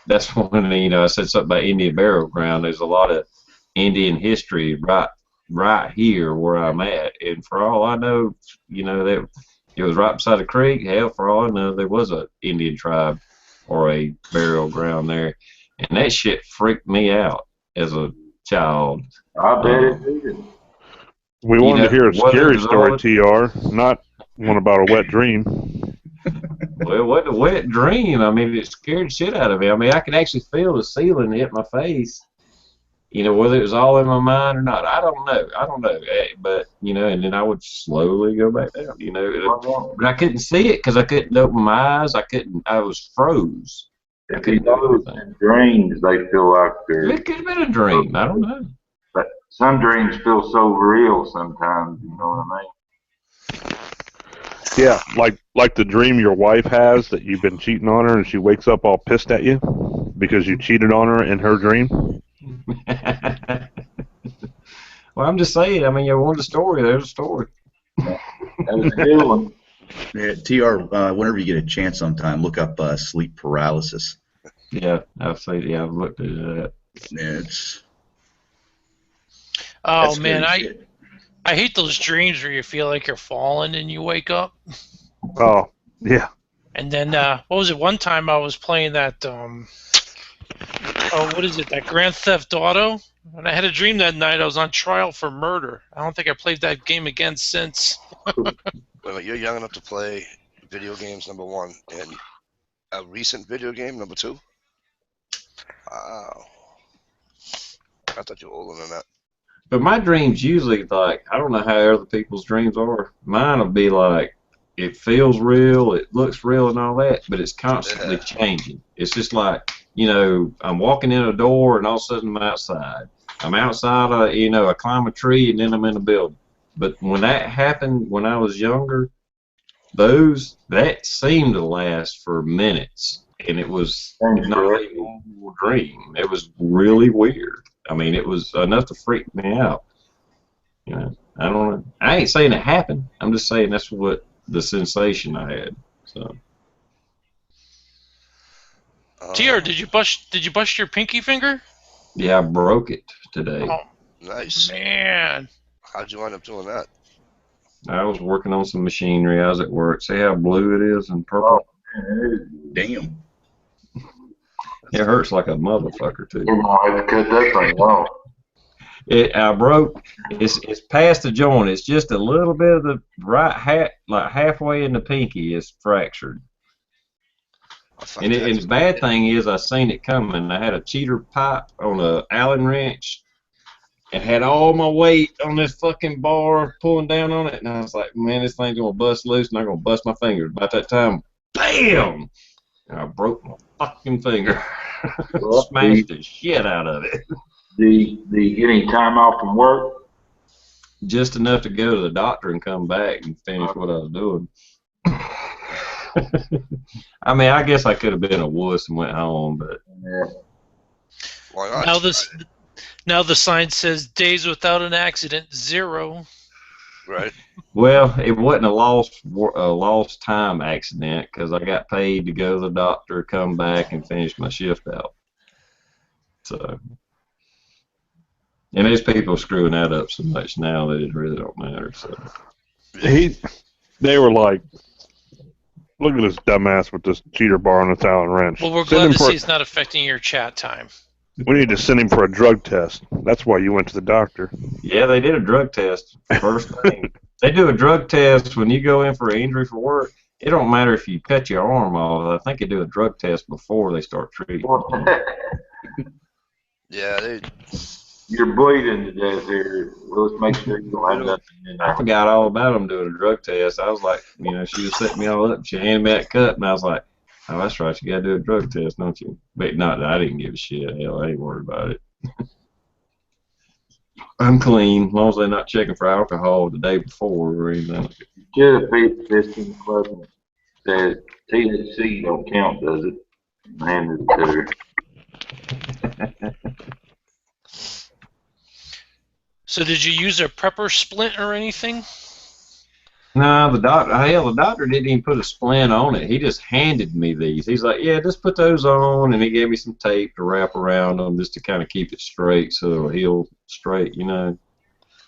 that's when, I said something about Indian burial ground. There's a lot of Indian history right here where I'm at. And for all I know, that it was right beside a creek. Hell, for all I know, there was a Indian tribe or a burial ground there. And that shit freaked me out as a child. I bet it did. We wanted to hear a scary story, all... TR, not one about a wet dream. Well, what a wet dream. I mean, it scared shit out of me. I mean, I could actually feel the ceiling hit my face. Whether it was all in my mind or not, I don't know. But, and then I would slowly go back down, But I couldn't see it because I couldn't open my eyes. I was froze. If you know in dreams, they feel like they're... It could have been a dream. I don't know. But some dreams feel so real sometimes, you know what I mean? Yeah, like the dream your wife has that you've been cheating on her and she wakes up all pissed at you because you cheated on her in her dream. Well, I'm just saying. I mean, you want a story? There's a story. That was a good one. Yeah, TR, whenever you get a chance sometime, look up sleep paralysis. Yeah, I've looked at that. Yeah, Oh man, I hate those dreams where you feel like you're falling and you wake up. Oh, yeah. And then what was it? One time I was playing that what is it? That Grand Theft Auto, and I had a dream that night I was on trial for murder. I don't think I played that game again since. Well, you're young enough to play video games, number one, and a recent video game, number two? Wow. I thought you were older than that. But my dreams usually, like, I don't know how other people's dreams are. Mine will be like, it feels real, it looks real and all that, but it's constantly changing. It's just like, I'm walking in a door and all of a sudden I'm outside. I'm outside, I climb a tree and then I'm in a building. But when that happened when I was younger, that seemed to last for minutes. And it was not a normal dream. It was really weird. I mean, it was enough to freak me out. I don't know. I ain't saying it happened. I'm just saying that's what the sensation I had. So. TR, did you bust your pinky finger? Yeah, I broke it today. Oh, nice. Man. How'd you wind up doing that? I was working on some machinery. I was at work. See how blue it is and purple? Oh, damn. It hurts like a motherfucker, too. You're going to have to cut that thing off. I broke. It's past the joint. It's just a little bit of the right like halfway in the pinky is fractured. And the bad thing is I seen it coming. I had a cheater pipe on a Allen wrench and had all my weight on this fucking bar pulling down on it. And I was like, man, this thing's going to bust loose and I'm going to bust my fingers. About that time, bam! And I broke my fucking finger. Smashed the shit out of it. Do you get any time off from work? Just enough to go to the doctor and come back and finish what I was doing. I mean, I guess I could have been a wuss and went home, but Yeah. Why not? Now the sign says days without an accident, 0. Right. Well, it wasn't a lost time accident because I got paid to go to the doctor, come back, and finish my shift out. So, and there's people screwing that up so much now that it really don't matter. So, they were like, look at this dumbass with this cheater bar and a Allen wrench. Well, we're glad to see it's not affecting your chat time. We need to send him for a drug test. That's why you went to the doctor. yeah, they did a drug test. First thing. They do a drug test when you go in for an injury for work. It don't matter if you cut your arm off. I think they do a drug test before they start treating. Yeah, You're bleeding to death here. Let's make sure you don't have nothing in there. I forgot all about them doing a drug test. I was like, she was setting me all up. She handed me that cut, and I was like, oh, that's right. You got to do a drug test, don't you? But not that I didn't give a shit. Hell, I ain't worried about it. I'm clean, as long as they're not checking for alcohol the day before or anything. Should have paid this in the club and said THC don't count, does it? And handed it to her. So did you use a prepper splint or anything? No, the doctor didn't even put a splint on it. He just handed me these. He's like, yeah, just put those on, and he gave me some tape to wrap around them just to kind of keep it straight so it'll heal straight,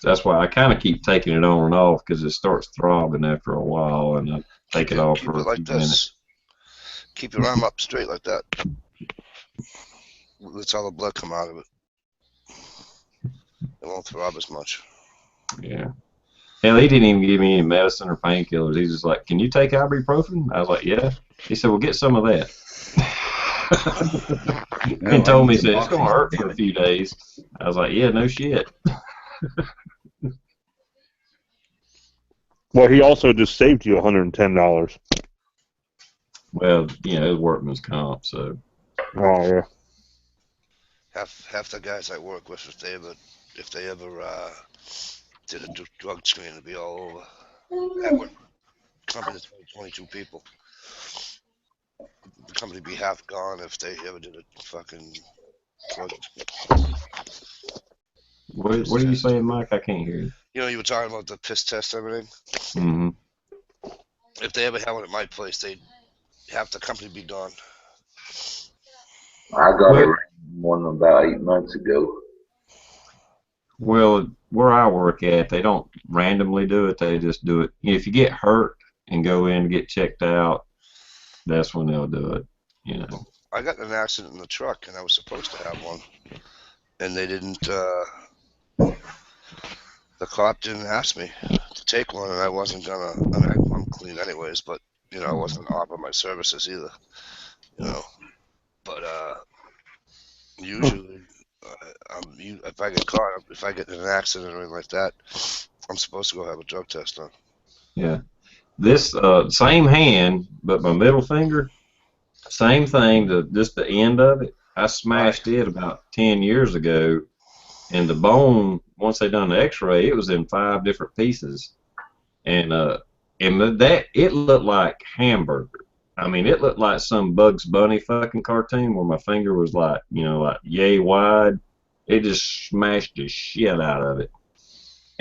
That's why I kind of keep taking it on and off because it starts throbbing after a while, and I take it off for a few minutes. Keep your arm up straight like that. Let's all the blood come out of it. It won't throb as much. Yeah. Hell, he didn't even give me any medicine or painkillers. He's just like, can you take ibuprofen? I was like, yeah. He said, well, get some of that. And told me, he said, it's going to hurt for a few days. I was like, yeah, no shit. Well, he also just saved you $110. Well, it's workman's comp, so. Oh, yeah. Half the guys I work with, if they ever did a drug screen, it'd be all over. That would company 22 people. The company would be half gone if they ever did a fucking drug. What are you saying, Mike? I can't hear you. You were talking about the piss test and everything. Mm-hmm. If they ever had one at my place, they'd have the company be gone. I got one about 8 months ago. Well, where I work at, they don't randomly do it. They just do it. If you get hurt and go in and get checked out, that's when they'll do it. I got in an accident in the truck, and I was supposed to have one, and they didn't. The cop didn't ask me to take one, and I wasn't gonna. I'm clean anyways, but I wasn't offering my services either. But usually. If I get caught, if I get in an accident or anything like that, I'm supposed to go have a drug test done. Yeah. This same hand, but my middle finger, same thing, just the end of it. I smashed it about 10 years ago, and the bone, once they done the x-ray, it was in 5 different pieces. And that, it looked like hamburger. I mean, it looked like some Bugs Bunny fucking cartoon where my finger was like, like yay wide. It just smashed the shit out of it.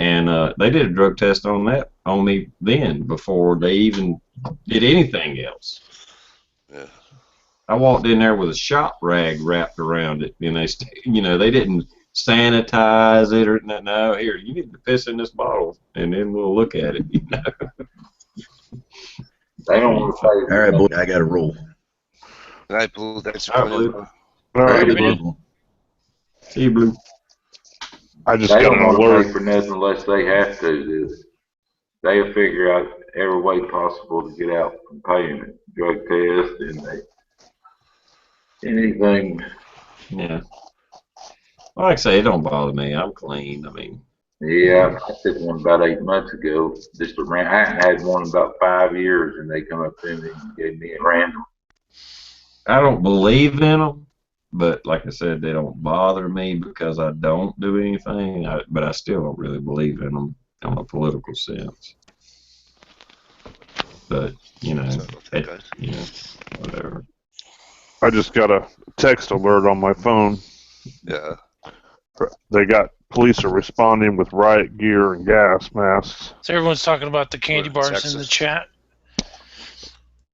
And they did a drug test on me then before they even did anything else. Yeah. I walked in there with a shop rag wrapped around it, and they didn't sanitize it or no. Here, you need to piss in this bottle, and then we'll look at it. They don't want to say. All right, boy, I got a roll. Good night, Blue. Thanks for All coming right, in. All right, Blue. See you, Blue. I just They got don't an want to alert. pay for nothing unless they have to. They'll figure out every way possible to get out from paying it. Drug test and anything. Yeah. Well, like I say, it don't bother me. I'm clean. I mean. Yeah, I took one about 8 months ago. Just around, I hadn't had one in about 5 years, and they come up to me and gave me a random. I don't believe in them, but like I said, they don't bother me because I don't do anything. But I still don't really believe in them on a political sense. But whatever. I just got a text alert on my phone. Yeah. They got police are responding with riot gear and gas masks. So everyone's talking about the candy We're in bars in the Texas. chat.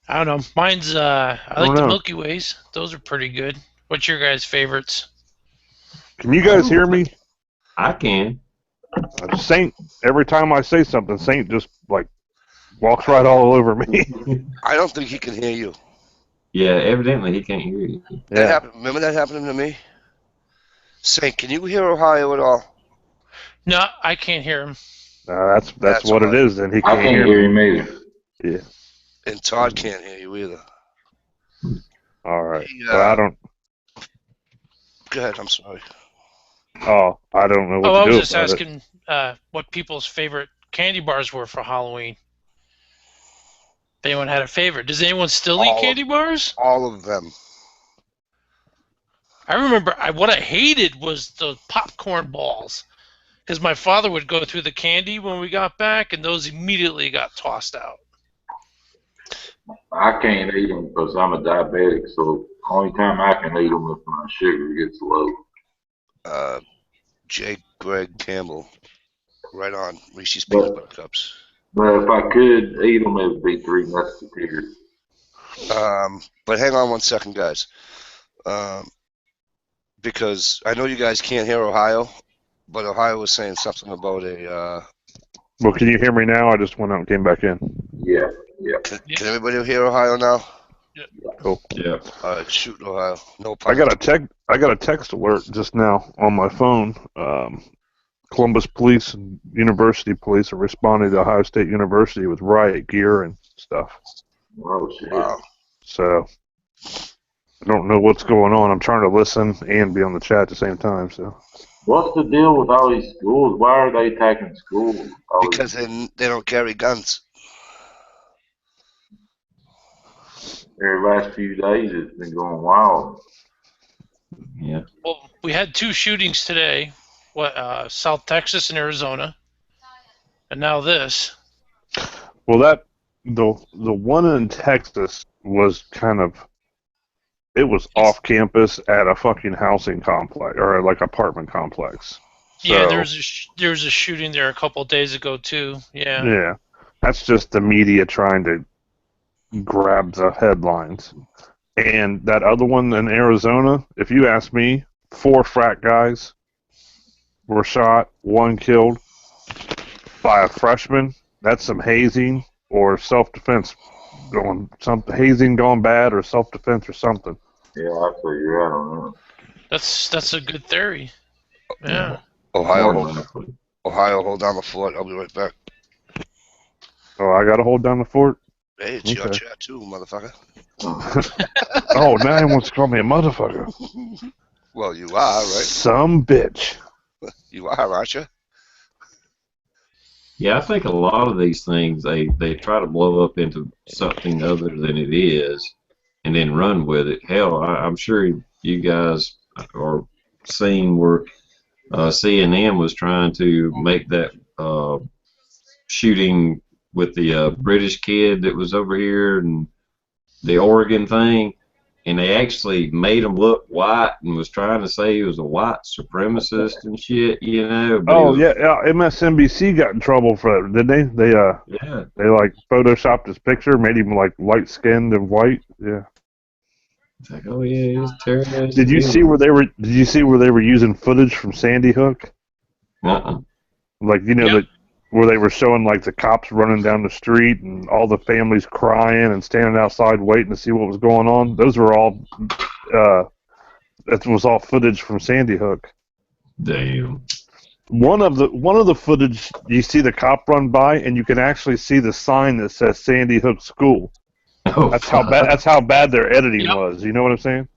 I don't know. Mine's I like don't the know. Milky Ways. Those are pretty good. What's your guys' favorites? Can you guys hear me? I can. Saint, every time I say something, Saint just like walks right all over me. I don't think he can hear you. Yeah, evidently he can't hear you. That Yeah. happened. Remember that happening to me? Saint, can you hear Ohio at all? No, I can't hear him. That's what it is, and he I can't can't hear hear me. him either. Yeah. And Todd can't hear you either. All right. He, But I don't. Go ahead. I'm sorry. Oh, I don't know what Oh, I to was do just about it. asking what people's favorite candy bars were for Halloween. If anyone had a favorite. Does anyone still eat candy bars? All of them. I remember what I hated was the popcorn balls. Because my father would go through the candy when we got back, and those immediately got tossed out. I can't eat them because I'm a diabetic, so only time I can eat them if my sugar gets low. Jake, Greg, Campbell. Right on. Reese's Peanut Butter Cups. But if I could eat them, it would be Three Musketeers. But hang on one second, guys. Because I know you guys can't hear Ohio, but Ohio was saying something about a... Well, can you hear me now? I just went out and came back in. Yeah. Can everybody hear Ohio now? Cool. Yeah. All right, shoot, Ohio. No I problem. got a text alert just now on my phone. Columbus Police and University Police are responding to Ohio State University with riot gear and stuff. Oh, shit. Wow. So I don't know what's going on. I'm trying to listen and be on the chat at the same time. So What's the deal with all these schools? Why are they attacking schools? Because they don't carry guns. Every last few days it's been going wild. Yeah. Well, we had 2 shootings today. South Texas and Arizona. And now this. well, the one in Texas was kind of, it was off campus at a fucking housing complex or like apartment complex. So, Yeah, there was a shooting there a couple of days ago too. Yeah. Yeah, that's just the media trying to grab the headlines. And that other one in Arizona, if you ask me, 4 frat guys were shot, 1 killed by a freshman. That's some hazing or self-defense hazing gone bad or self-defense or something. Yeah, I figure I don't know. That's a good theory. Yeah. Ohio, More than likely. hold down the fort. I'll be right back. Oh, I got to hold down the fort? Hey, it's your Okay. chat too, motherfucker. Oh, now he wants to call me a motherfucker. Well, you are, right? Some bitch. You are, aren't you? Yeah, I think a lot of these things they try to blow up into something other than it is, and then run with it. Hell, I'm sure you guys are seeing where CNN was trying to make that shooting with the British kid that was over here and the Oregon thing, and they actually made him look white and was trying to say he was a white supremacist and shit, you know. But Oh, yeah, MSNBC got in trouble for that, didn't they? yeah. They like photoshopped his picture, made him like light-skinned and white. Yeah. It's like, oh yeah, he's terrorist. Did you see where they were using footage from Sandy Hook? Uh-uh. Like, you know, Yep. where they were showing like the cops running down the street and all the families crying and standing outside waiting to see what was going on. Those were all that was all footage from Sandy Hook. Damn. One of the footage, you see the cop run by and you can actually see the sign that says Sandy Hook School. Oh, That's how bad their editing Yep. was. You know what I'm saying?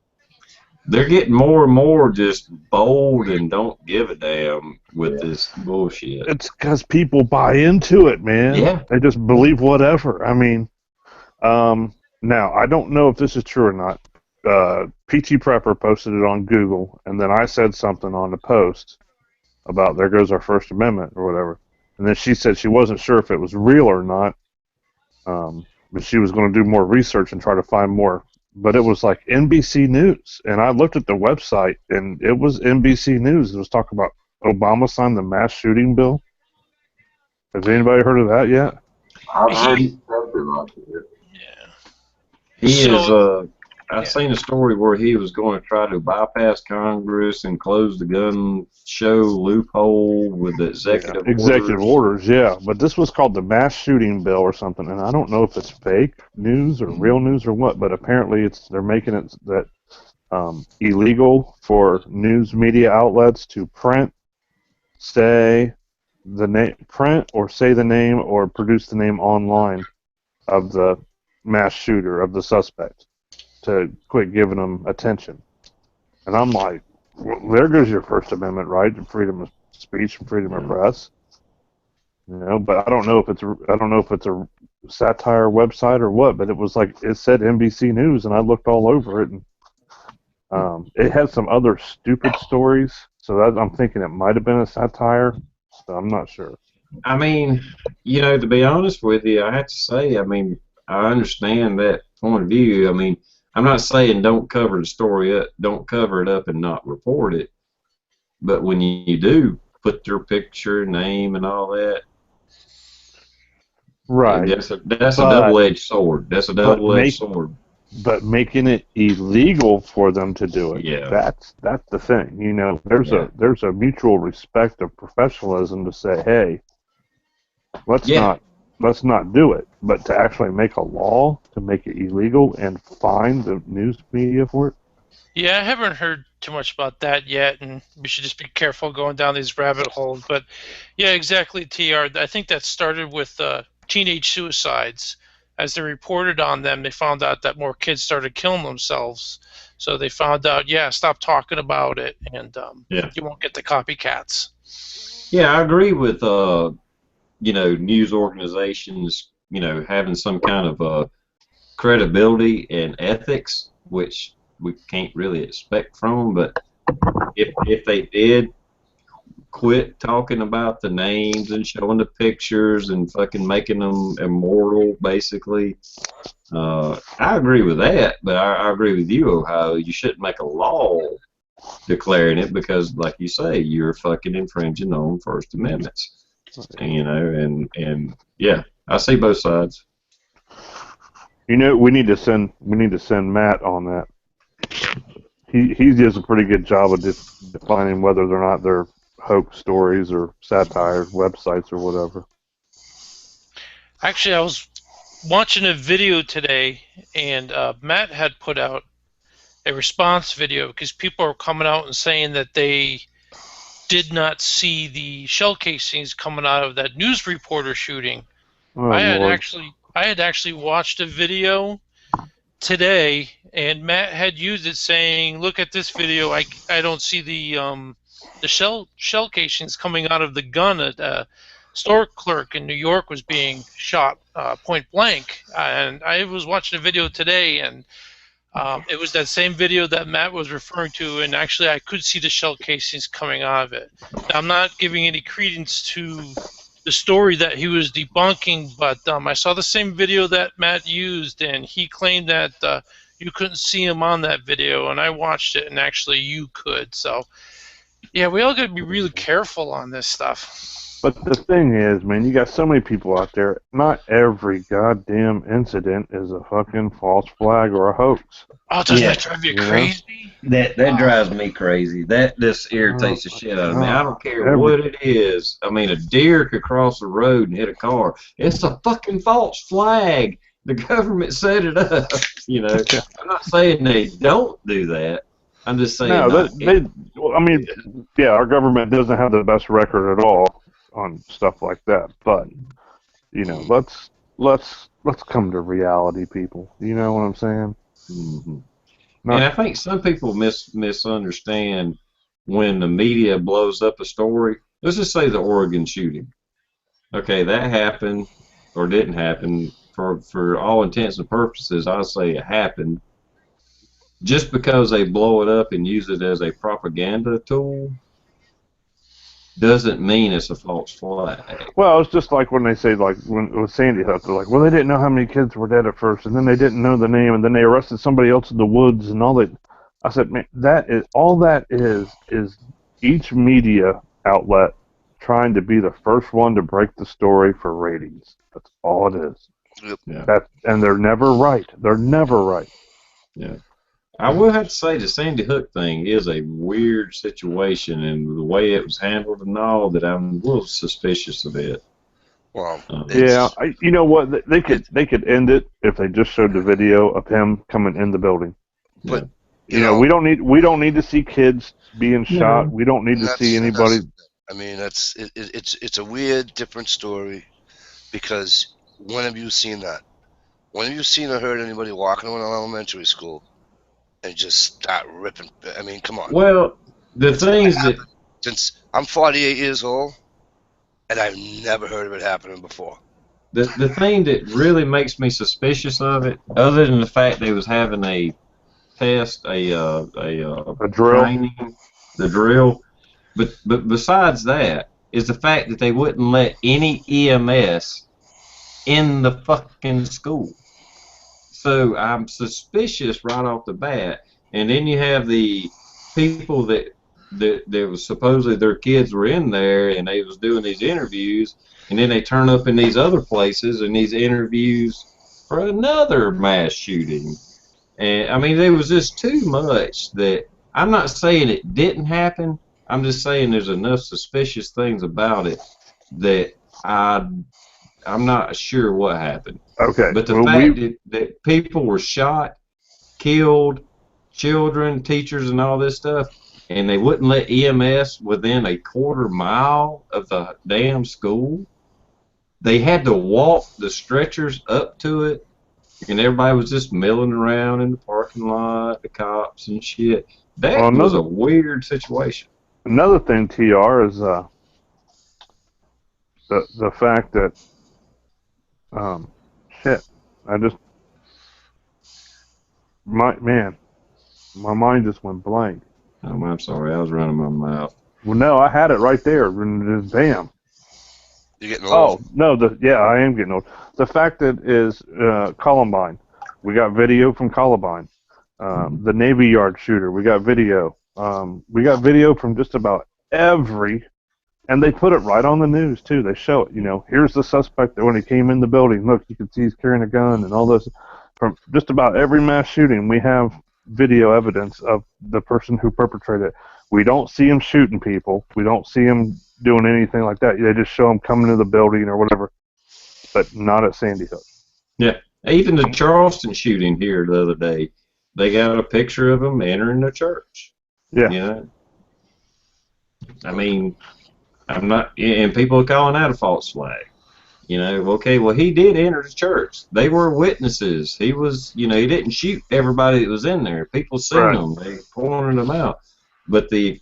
They're getting more and more just bold and don't give a damn with this bullshit. It's because people buy into it, man. Yeah. They just believe whatever. I mean, now, I don't know if this is true or not. PT Prepper posted it on Google, and then I said something on the post about there goes our First Amendment or whatever. And then she said she wasn't sure if it was real or not, but she was going to do more research and try to find more but it was like NBC News, and I looked at the website, and it was NBC News. It was talking about Obama signed the mass shooting bill. Has anybody heard of that yet? I've heard something like that. Yeah. He is. So, I've yeah. seen a story where he was going to try to bypass Congress and close the gun show loophole with the executive Executive orders. orders, yeah. But this was called the mass shooting bill or something, and I don't know if it's fake news or real news or what. But apparently, they're making it that illegal for news media outlets to print, say the name, print or say the name or produce the name online of the mass shooter, of the suspect, to quit giving them attention. And I'm like, well, there goes your First Amendment right to freedom of speech and freedom of press. But I don't know if it's a satire website or what. But it was like it said NBC News, and I looked all over it, and it had some other stupid stories. So I'm thinking it might have been a satire. So I'm not sure. I mean, to be honest with you, I have to say, I mean, I understand that point of view. I mean, I'm not saying don't cover the story up, don't cover it up and not report it. But when you do, put your picture, name, and all that. Right. That's a double-edged sword. That's a double-edged sword. But making it illegal for them to do it, yeah, that's the thing. There's a mutual respect of professionalism to say, hey, let's not do it. But to actually make a law to make it illegal and fine the news media for it. Yeah, I haven't heard too much about that yet, and we should just be careful going down these rabbit holes. But yeah, exactly, TR. I think that started with teenage suicides. As they reported on them, they found out that more kids started killing themselves. So they found out, stop talking about it, and you won't get the copycats. Yeah, I agree with news organizations, having some kind of credibility and ethics, which we can't really expect from them. But if they did quit talking about the names and showing the pictures and fucking making them immortal, basically, I agree with that. But I agree with you, Ohio. You shouldn't make a law declaring it because, like you say, you're fucking infringing on First Amendments. And yeah, I see both sides. We need to send Matt on that. He does a pretty good job of defining whether or not they're hoax stories or satire websites or whatever. Actually, I was watching a video today, and Matt had put out a response video because people are coming out and saying that they did not see the shell casings coming out of that news reporter shooting. Oh, I had Lord. actually watched a video today, and Matt had used it saying, "Look at this video. I don't see the shell casings coming out of the gun." A store clerk in New York was being shot point blank, and I was watching a video today, and it was that same video that Matt was referring to, and actually I could see the shell casings coming out of it. Now, I'm not giving any credence to the story that he was debunking, but I saw the same video that Matt used, and he claimed that you couldn't see him on that video, and I watched it, and actually you could. So, yeah, we all got to be really careful on this stuff. But the thing is, man, you got so many people out there. Not every goddamn incident is a fucking false flag or a hoax. Oh, doesn't that drive you crazy? That drives me crazy. That just irritates the shit out of me. I don't care what it is. I mean, a deer could cross the road and hit a car. It's a fucking false flag. The government set it up. I'm not saying they don't do that. I'm just saying. Our government doesn't have the best record at all on stuff like that. But let's come to reality, people. You know what I'm saying? Mm-hmm. And I think some people misunderstand when the media blows up a story. Let's just say the Oregon shooting. Okay, that happened or didn't happen. For all intents and purposes, I say it happened. Just because they blow it up and use it as a propaganda tool doesn't mean it's a false flag. Well, it's just like when they say, like, when with Sandy Hook, they're like, well, they didn't know how many kids were dead at first, and then they didn't know the name, and then they arrested somebody else in the woods, and all that. I said, man, all that is each media outlet trying to be the first one to break the story for ratings. That's all it is. Yep. Yeah. And they're never right. They're never right. Yeah. I will have to say the Sandy Hook thing is a weird situation, and the way it was handled and all, that I'm a little suspicious of it. Well, Yeah, you know what? They could end it if they just showed the video of him coming in the building. but You know, we don't need to see kids being shot. We don't need to see anybody. I mean, it's a weird, different story, because when have you seen that? When have you seen or heard anybody walking around an elementary school and just start ripping? I mean, come on. Well, the things that Since I'm 48 years old, and I've never heard of it happening before. the thing that really makes me suspicious of it, other than the fact they was having a test, a drill, training, the drill, but besides that, is the fact that they wouldn't let any EMS in the fucking school. So I'm suspicious right off the bat. And then you have the people that was supposedly their kids were in there, and they was doing these interviews, and then they turn up in these other places and these interviews for another mass shooting. And I mean, there was just too much. That I'm not saying it didn't happen. I'm just saying there's enough suspicious things about it that I'm not sure what happened. Okay. But the fact that people were shot, killed, children, teachers, and all this stuff, and they wouldn't let EMS within a quarter mile of the damn school. They had to walk the stretchers up to it, and everybody was just milling around in the parking lot, the cops and shit. That was a weird situation. Another thing, TR, is the fact that my mind just went blank. Oh, I'm sorry, I was running my mouth. Well, no, I had it right there, and just bam. You're getting old. Oh no, I am getting old. The fact that is Columbine, we got video from Columbine. The Navy Yard shooter, we got video. We got video from just about every, and they put it right on the news too. They show it. You know, here's the suspect that when he came in the building, look, you can see he's carrying a gun and all this. From just about every mass shooting, we have video evidence of the person who perpetrated it. We don't see him shooting people. We don't see him doing anything like that. They just show him coming to the building or whatever, but not at Sandy Hook. Yeah, even the Charleston shooting here the other day, they got a picture of him entering the church. Yeah. You know? I mean, I'm not, and people are calling that a false flag. You know, okay, well, he did enter the church. They were witnesses. He was, you know, he didn't shoot everybody that was in there. People seen him. They pointed him out. But the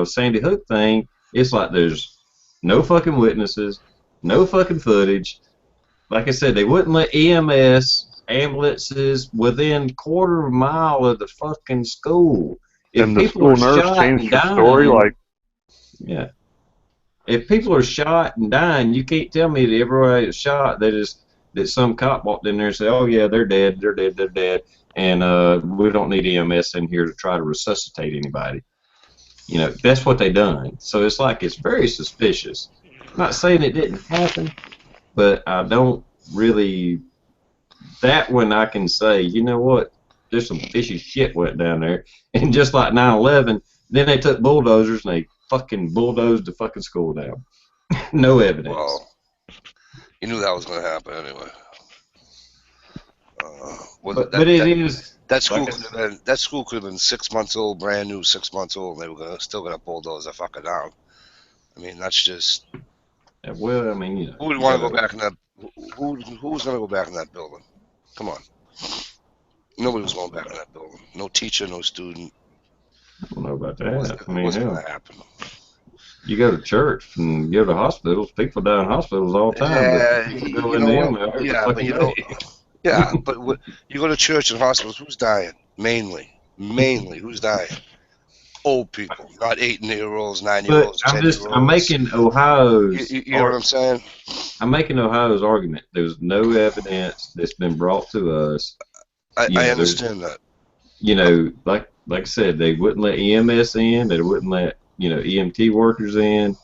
Sandy Hook thing, it's like there's no fucking witnesses, no fucking footage. Like I said, they wouldn't let EMS, ambulances within quarter of a mile of the fucking school. If and the school nurse changed the story, like, yeah. If people are shot and dying, you can't tell me that everybody that's shot, that some cop walked in there and said, oh, yeah, they're dead, and we don't need EMS in here to try to resuscitate anybody. You know, that's what they done. So it's like it's very suspicious. I'm not saying it didn't happen, but I don't really, that one I can say, you know what, there's some fishy shit went down there. And just like 9/11, then they took bulldozers and they fucking bulldozed the fucking school down. No evidence. Well, you knew that was going to happen anyway. But it is. That school could have been 6 months old, brand new, 6 months old, and they were still going to bulldoze that fucker down. I mean, that's just. Well, I mean, you know. Who would want to go back in that? Who was going to go back in that building? Come on. Nobody was going back in that building. No teacher, no student. I don't know about that. I mean, what's going to happen? You go to church and go to hospitals. People die in hospitals all the time. But you go to church and hospitals. Who's dying? Mainly, who's dying? Old people, not 8-year-olds, But 9-year-olds, I'm 10-year-olds. making You know what I'm saying? I'm making Ohio's argument. There's no evidence that's been brought to us. I understand that. Like I said, they wouldn't let EMS in. They wouldn't let EMT workers in.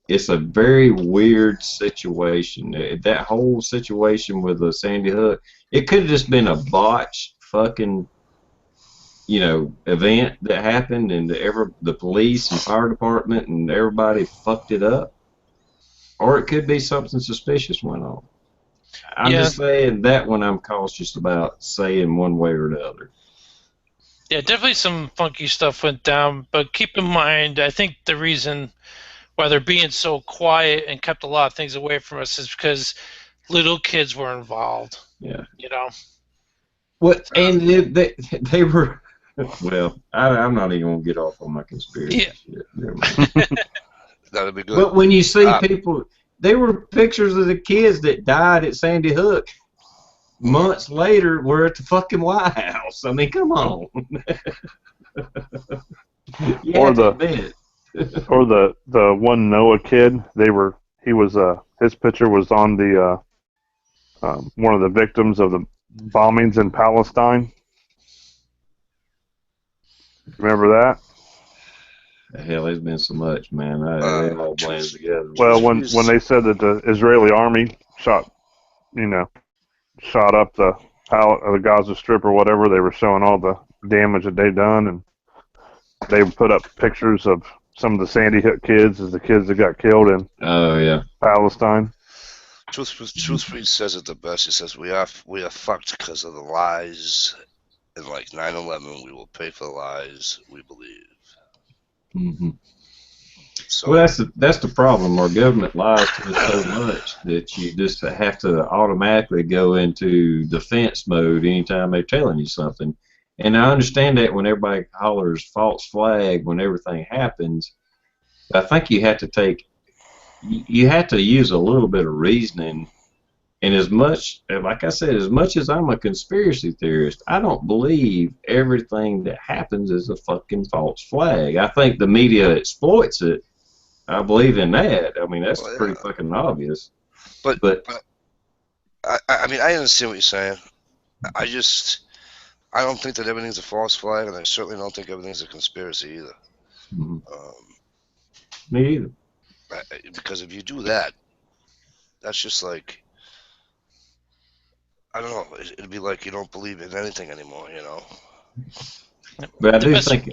It's a very weird situation. That whole situation with the Sandy Hook, it could have just been a botched fucking event that happened, and the police and fire department and everybody fucked it up, or it could be something suspicious went on. I'm Yeah, just saying that one I'm cautious about saying one way or the other. yeah, definitely some funky stuff went down. But keep in mind, I think the reason why they're being so quiet and kept a lot of things away from us is because little kids were involved. Yeah. What? And they were. Well, I'm not even gonna get off on my conspiracy shit. Never mind. That'd be good. But when you see people, they were pictures of the kids that died at Sandy Hook. Months later, we're at the fucking White House. I mean, come on. Or the one Noah kid. His picture was on the one of the victims of the bombings in Palestine. Remember that? Hell, there's been so much, man. They all blend together. Well, when they said that the Israeli army shot up the Gaza Strip or whatever, they were showing all the damage that they've done, and they put up pictures of some of the Sandy Hook kids as the kids that got killed in Palestine. Truthfully says it the best. He says we are fucked because of the lies, and like 9/11, we will pay for the lies we believe. Mm-hmm. So, well, that's the problem. Our government lies to us so much that you just have to automatically go into defense mode anytime they're telling you something. And I understand that when everybody hollers false flag when everything happens, I think you have to use a little bit of reasoning. And like I said, as much as I'm a conspiracy theorist, I don't believe everything that happens is a fucking false flag. I think the media exploits it. I believe in that. I mean, that's pretty fucking obvious. But I mean, I understand what you're saying. I don't think that everything's a false flag, and I certainly don't think everything's a conspiracy either. Mm-hmm. Me either. Because if you do that, that's just like, I don't know. It'd be like you don't believe in anything anymore, But I do think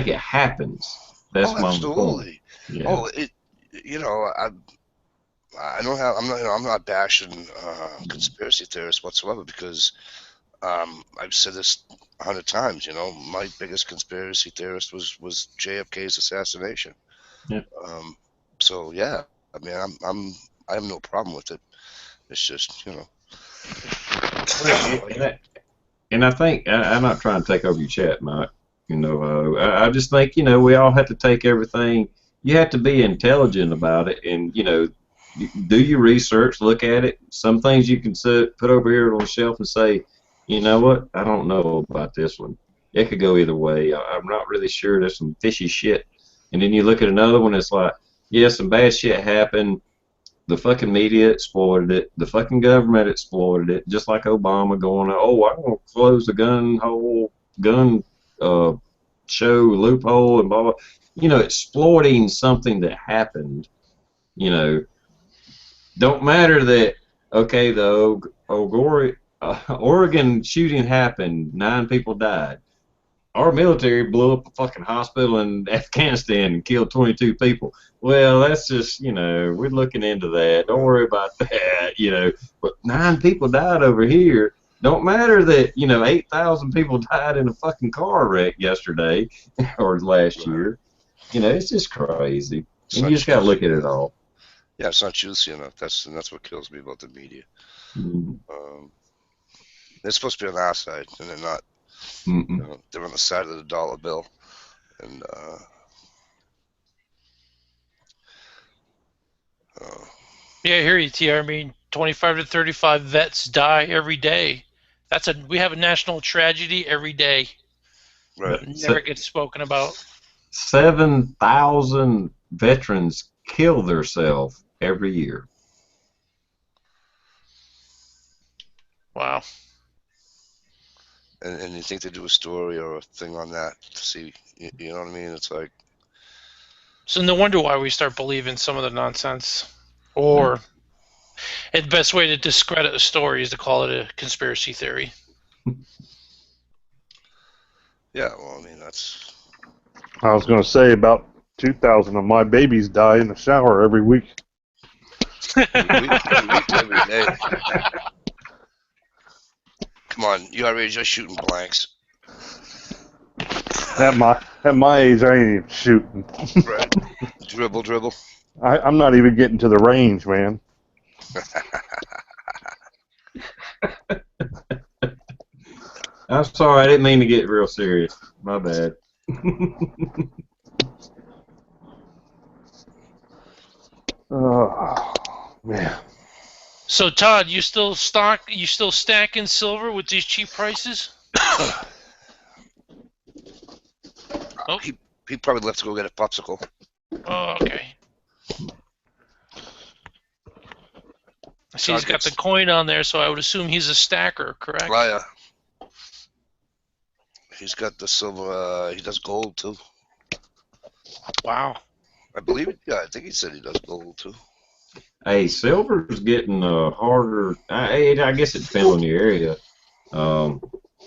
it happens. That's my absolutely. Point. Yeah. Oh, I'm not bashing conspiracy theorists whatsoever, because I've said this 100 times. My biggest conspiracy theorist was JFK's assassination. Yeah. So yeah, I mean, I have no problem with it. It's just And I think I'm not trying to take over your chat, Mike. I just think we all have to take everything. You have to be intelligent about it, and do your research, look at it. Some things you can put over here on the shelf and say, you know what, I don't know about this one. It could go either way. I'm not really sure. There's some fishy shit. And then you look at another one, it's like, yeah, some bad shit happened. The fucking media exploited it. The fucking government exploited it. Just like Obama going, oh, I'm going to close the gun show loophole and blah, blah. Exploiting something that happened. Don't matter that, okay, the Oregon shooting happened. 9 people died. Our military blew up a fucking hospital in Afghanistan and killed 22 people. Well, that's just, we're looking into that. Don't worry about that, But 9 people died over here. Don't matter that, 8,000 people died in a fucking car wreck yesterday or last year. It's just crazy. And you just got to look at it all. Yeah, it's not juicy enough. That's what kills me about the media. Mm-hmm. They're supposed to be on our side, and they're not. They're on the side of the dollar bill, and yeah, I hear you, TR. I mean, 25 to 35 vets die every day. We have a national tragedy every day. Right. But never gets spoken about. 7,000 veterans kill themselves every year. Wow. And you think they do a story or a thing on that to see, you know what I mean? It's like, So no wonder why we start believing some of the nonsense. Or the best way to discredit a story is to call it a conspiracy theory. yeah, well, I mean, that's, I was going to say about 2,000 of my babies die in the shower every week. every day. Come on, you already just shooting blanks. At my age, I ain't even shooting. Right. Dribble. I'm not even getting to the range, man. I'm sorry, I didn't mean to get real serious. My bad. Oh, man. So Todd, you still stacking silver with these cheap prices? Oh. He probably left to go get a popsicle. Oh, okay. I see he's got the coin on there, so I would assume he's a stacker, correct? Oh, yeah. He's got the silver, he does gold too. Wow. I believe it, yeah, I think he said he does gold too. Hey, silver's getting harder. I guess it depends on the area.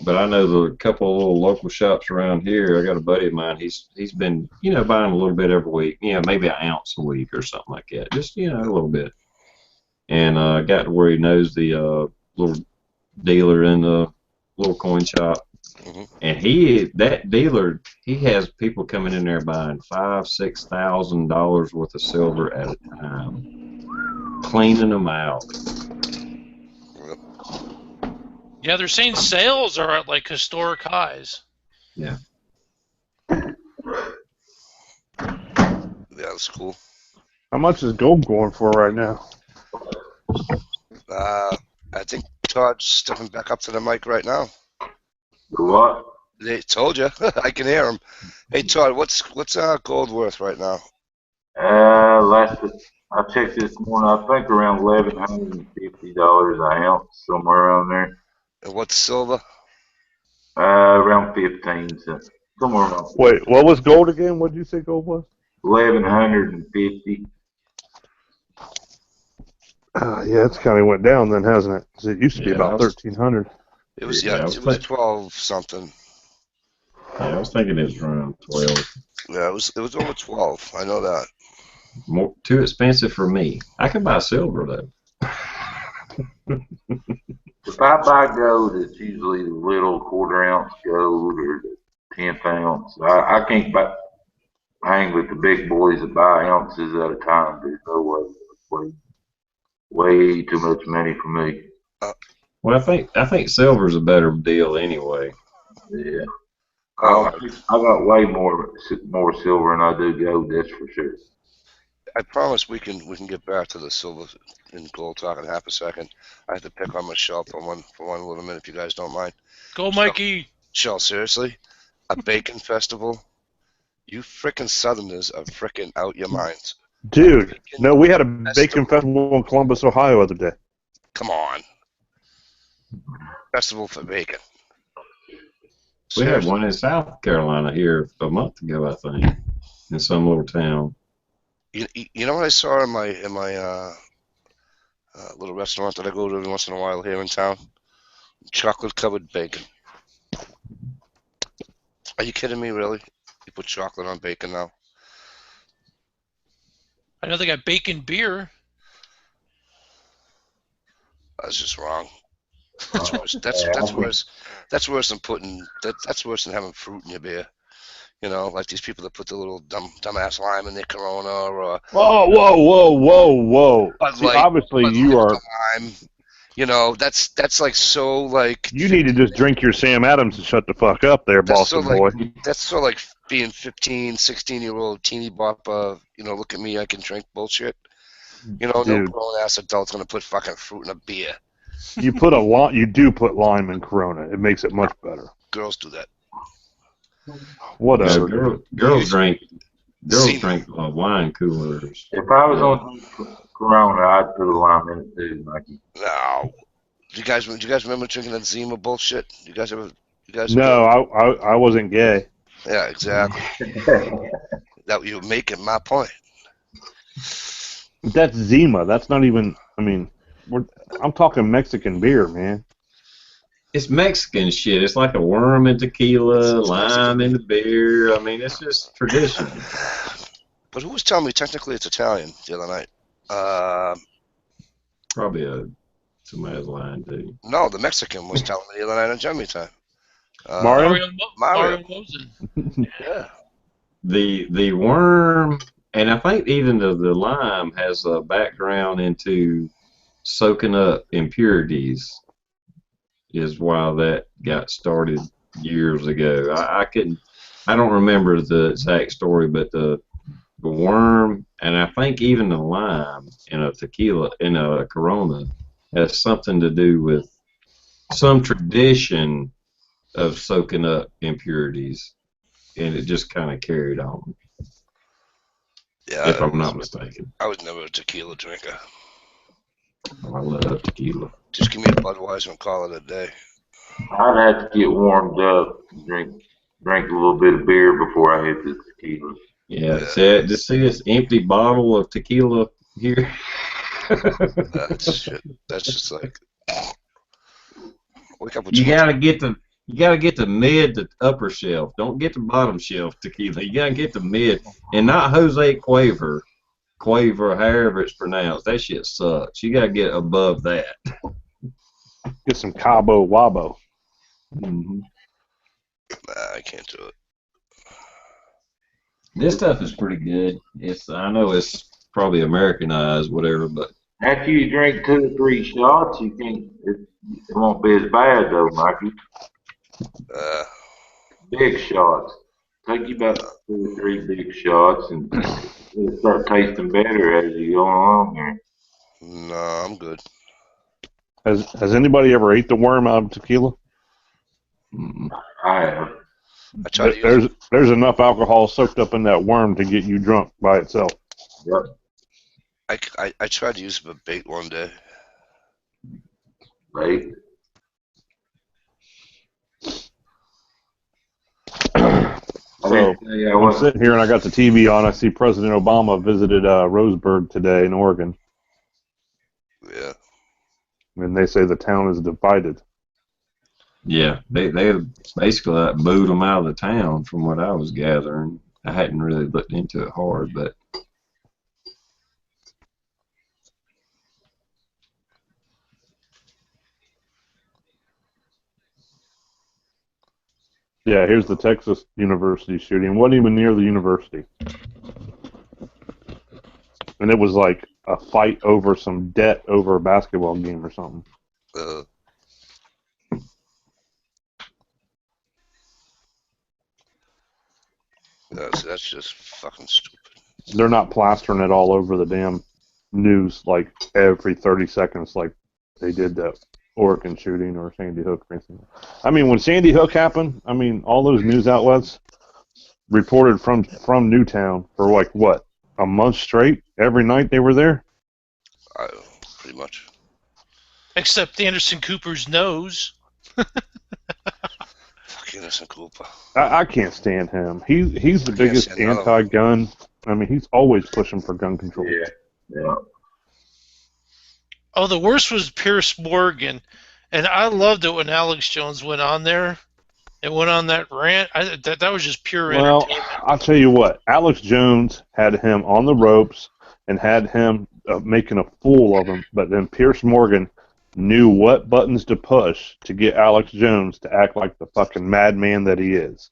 But I know the couple of little local shops around here. I got a buddy of mine. He's been buying a little bit every week. Maybe an ounce a week or something like that. Just a little bit. And got to where he knows the little dealer in the little coin shop. Mm-hmm. And that dealer, he has people coming in there buying $5,000-$6,000 worth of silver at a time, cleaning them out. Yeah, they're saying sales are at like historic highs. Yeah. Yeah, that's cool. How much is gold going for right now? I think Todd's stepping back up to the mic right now. What? They told you. I can hear him. Hey, Todd, what's gold worth right now? I checked this morning. I think around $1,150 an ounce, somewhere around there. And what's silver? Around 15, so somewhere around. 15. Wait, what was gold again? What did you say gold was? 1,150. Yeah, it's kind of went down then, hasn't it? 'Cause it used to be about 1,300. It was it was 12 something. Yeah, I was thinking it was around 12. Yeah, it was over 12. I know that. Too expensive for me. I can buy silver though. If I buy gold, it's usually the little quarter-ounce gold or the 10th ounce. I can't hang with the big boys that buy ounces at a time. There's no way. Way too much money for me. Well, I think silver's a better deal anyway. Yeah. I got way more silver than I do gold. That's for sure. I promise we can get back to the silver and gold talk in half a second. I have to pick on my shell for one little minute, if you guys don't mind. Go, Mikey. Shell, seriously, a bacon festival? You frickin' Southerners are frickin' out your minds. Dude, no, we had a bacon festival in Columbus, Ohio, the other day. Come on. Festival for bacon. We had one in South Carolina here a month ago, I think, in some little town. You know what I saw in my little restaurant that I go to every once in a while here in town? Chocolate covered bacon. Are you kidding me, really? You put chocolate on bacon now? I know they got bacon beer. That's just wrong. That's worse. That's worse. That's worse than that's worse than having fruit in your beer. Like these people that put the little dumbass lime in their Corona or. Whoa! See, Light, obviously, you are. Lime. That's like so like. You need to just drink your Sam Adams and shut the fuck up, there, Boston boy. That's so like being 15, 16-year-old teeny bopper. Look at me, I can drink bullshit. No grown-ass adult's gonna put fucking fruit in a beer. You do put lime in Corona. It makes it much better. Girls do that. Whatever. Girls drink Zima. wine coolers. If I was on Corona, I'd put a lime in it too, Mikey. No. Do you guys remember drinking that Zima bullshit? You guys ever? You guys? No, I wasn't gay. Yeah, exactly. That you were making my point. That's Zima. That's not even. I mean, I'm talking Mexican beer, man. It's Mexican shit. It's like a worm in tequila, It's lime Mexican. in the beer. I mean, it's just tradition. But who was telling me technically it's Italian the other night? Probably somebody's lying too. No, the Mexican was telling me the other night on Jimmy Time. Mario? Mario. Mosen. Yeah. The worm, and I think even the lime has a background into soaking up impurities. Is why that got started years ago. I don't remember the exact story, but the worm, and I think even the lime in a tequila, in a Corona, has something to do with some tradition of soaking up impurities, and it just kind of carried on, Yeah. if I'm not mistaken. I was never a tequila drinker. I love tequila. Just give me a Budweiser and call it a day. I'd have to get warmed up, drink a little bit of beer before I hit the tequila. Yeah, just see this empty bottle of tequila here. That's just like wake up with You gotta get the mid to upper shelf. Don't get the bottom shelf tequila. You gotta get the mid, and not Jose Quaver, however it's pronounced. That shit sucks. You gotta get above that. Get some Cabo Wabo. Mm-hmm. Nah, I can't do it. This stuff is pretty good. I know it's probably Americanized, whatever, but After you drink 2 or 3 shots, you think it won't be as bad though, Mikey. Big shots. Take you about 2 or 3 big shots, and it'll start tasting better as you go along here. No, I'm good. Has anybody ever ate the worm out of tequila? I have. I try to use There's enough alcohol soaked up in that worm to get you drunk by itself. Yep. I tried to use it for bait one day. Right. So I'm sitting here and I got the TV on. I see President Obama visited Roseburg today in Oregon. Yeah. And they say the town is divided. yeah, they basically booed them out of the town, from what I was gathering. I hadn't really looked into it hard, but Yeah, here's the Texas University shooting. Wasn't even near the university. And it was like a fight over some debt over a basketball game or something. That's just fucking stupid. They're not plastering it all over the damn news like every 30 seconds like they did that Oregon shooting or Sandy Hook. I mean, when Sandy Hook happened, I mean, all those news outlets reported from Newtown for like, what, a month straight? Every night they were there? Pretty much. Except Anderson Cooper's nose. Fuck Anderson Cooper. I can't stand him. He's the biggest anti-gun. I mean, he's always pushing for gun control. Yeah. Oh, the worst was Pierce Morgan, and I loved it when Alex Jones went on there and went on that rant. That was just pure entertainment. I'll tell you what. Alex Jones had him on the ropes and had him making a fool of him, but then Pierce Morgan knew what buttons to push to get Alex Jones to act like the fucking madman that he is.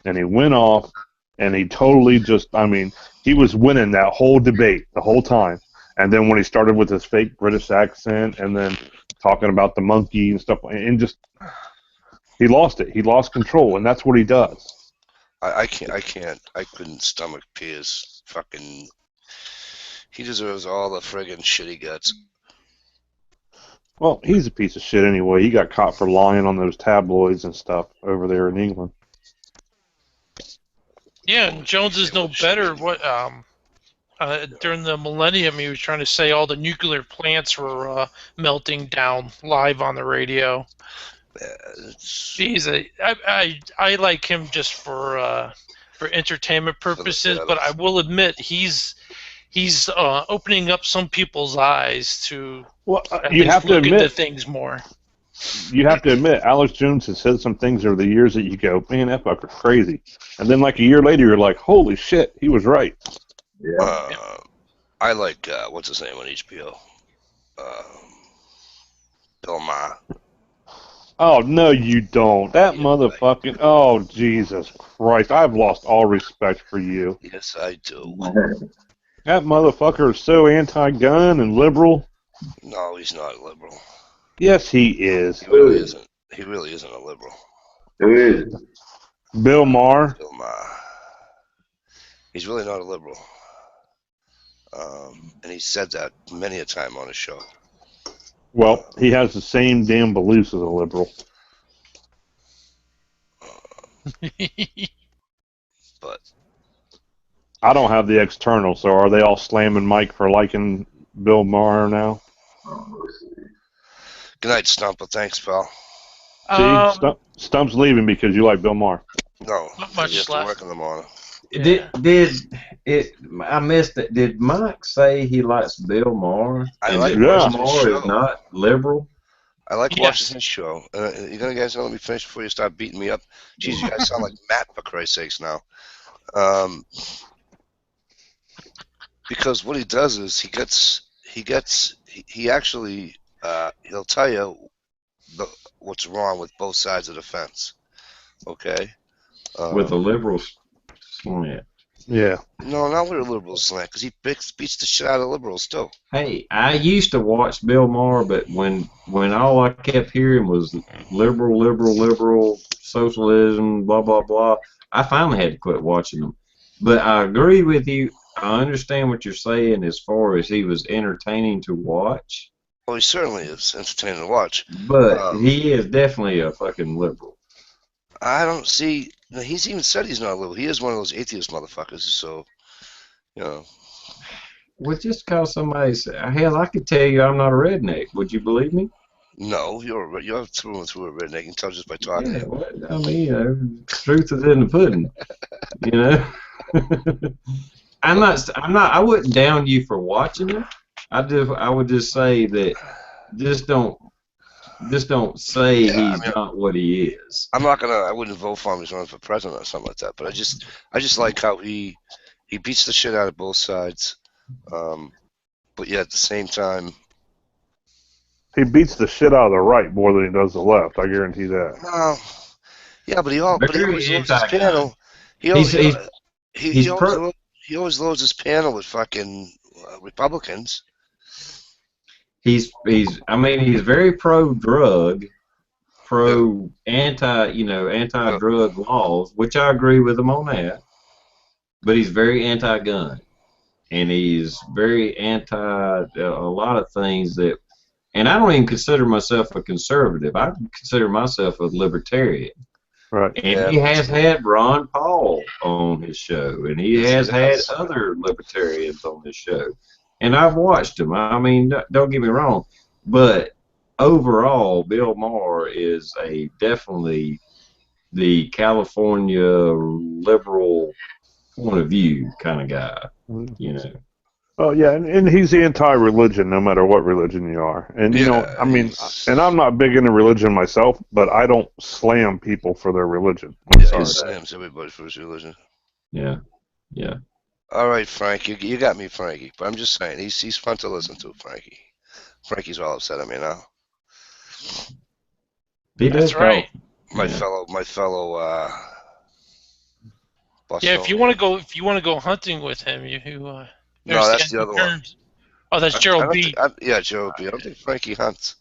And he went off, and he totally just, I mean, he was winning that whole debate the whole time. And then when he started with his fake British accent and then talking about the monkey and stuff, and just, he lost it. He lost control, and that's what he does. I couldn't stomach Pierce. Fucking, he deserves all the friggin' shit he gets. Well, he's a piece of shit anyway. He got caught for lying on those tabloids and stuff over there in England. Yeah, and Jones is no better. What during the millennium, he was trying to say all the nuclear plants were melting down live on the radio. I like him just for entertainment purposes, but I will admit he's opening up some people's eyes to at you least have to look into admit, things more. Alex Jones has said some things over the years that you go, man, that fucker's crazy. And then like a year later, you're like, holy shit, he was right. Yeah. I like what's his name on HBO? Bill Maher. Oh, no, you don't. That motherfucking... Oh, Jesus Christ. I've lost all respect for you. Yes, I do. That motherfucker is so anti-gun and liberal. No, he's not a liberal. Yes, he is. He really isn't. He really isn't a liberal. Who is? Bill Maher. Bill Maher. He's really not a liberal. And he said that many a time on his show. Well, he has the same damn beliefs as a liberal. But I don't have the external, so are they all slamming Mike for liking Bill Maher now? good night, Stumper. Thanks, pal. See, Stump's leaving because you like Bill Maher. No, Not much you have to left. work in the morning. Yeah. Did it? I missed it. Did Mike say he likes Bill Maher? I And like that Bill watching his Maher show. is not liberal. I like Yes. watching his show. You guys gonna let me finish before you start beating me up? Jeez, you guys sound like Matt, for Christ's sakes, now. Because what he does is he actually he'll tell you what's wrong with both sides of the fence. Okay. With a liberal slant. Yeah. No, not with a liberal slant, because he beats the shit out of liberals too. Hey, I used to watch Bill Maher, but when all I kept hearing was liberal, socialism, blah blah blah, I finally had to quit watching them. But I agree with you. I understand what you're saying as far as he was entertaining to watch. Well, he certainly is entertaining to watch. But he is definitely a fucking liberal. I don't see. He's even said he's not a liberal. He is one of those atheist motherfuckers. So, you know. Well, just because somebody said, hell, I could tell you I'm not a redneck. Would you believe me? No, you're through and through a redneck. You can tell just by talking. Yeah, well, I mean, truth is in the pudding. You know. I wouldn't down you for watching it. I would just say that just don't say he's not what he is. I wouldn't vote for him if he's running for president or something like that. But I just like how he beats the shit out of both sides. But yet at the same time, He beats the shit out of the right more than he does the left. I guarantee that. yeah, but he always loads his panel. He always loads his panel with fucking Republicans. He's very pro-drug, anti-drug laws, which I agree with him on that. But he's very anti-gun, and he's very anti a lot of things that. And I don't even consider myself a conservative. I consider myself a libertarian. Right. And he has had Ron Paul on his show, and he has had other libertarians on his show. And I've watched them. I mean, don't get me wrong, but overall, Bill Maher is definitely the California liberal point of view kind of guy, you know. Oh yeah, and he's anti-religion, no matter what religion you are. And you know, I mean, and I'm not big into religion myself, but I don't slam people for their religion. He slams everybody for his religion. Yeah. All right, Frank, you got me, Frankie. But I'm just saying, he's fun to listen to, Frankie. Frankie's all upset at me now. That's right. My fellow. Yeah, if you want to go hunting with him, no, that's the other one. Oh, that's Gerald B. Gerald B. I don't think Frankie hunts,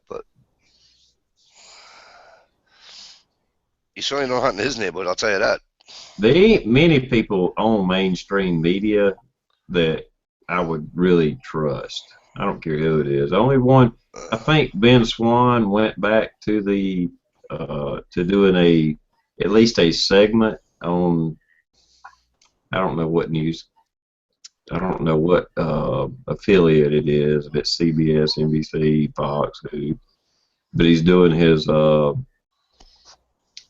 but he certainly don't hunt in his neighborhood. I'll tell you that. There ain't many people on mainstream media that I would really trust. I don't care who it is. The only one, I think Ben Swan went back to the to doing at least a segment on, I don't know what news, I don't know what affiliate it is, if it's CBS, NBC, Fox, who, but he's doing his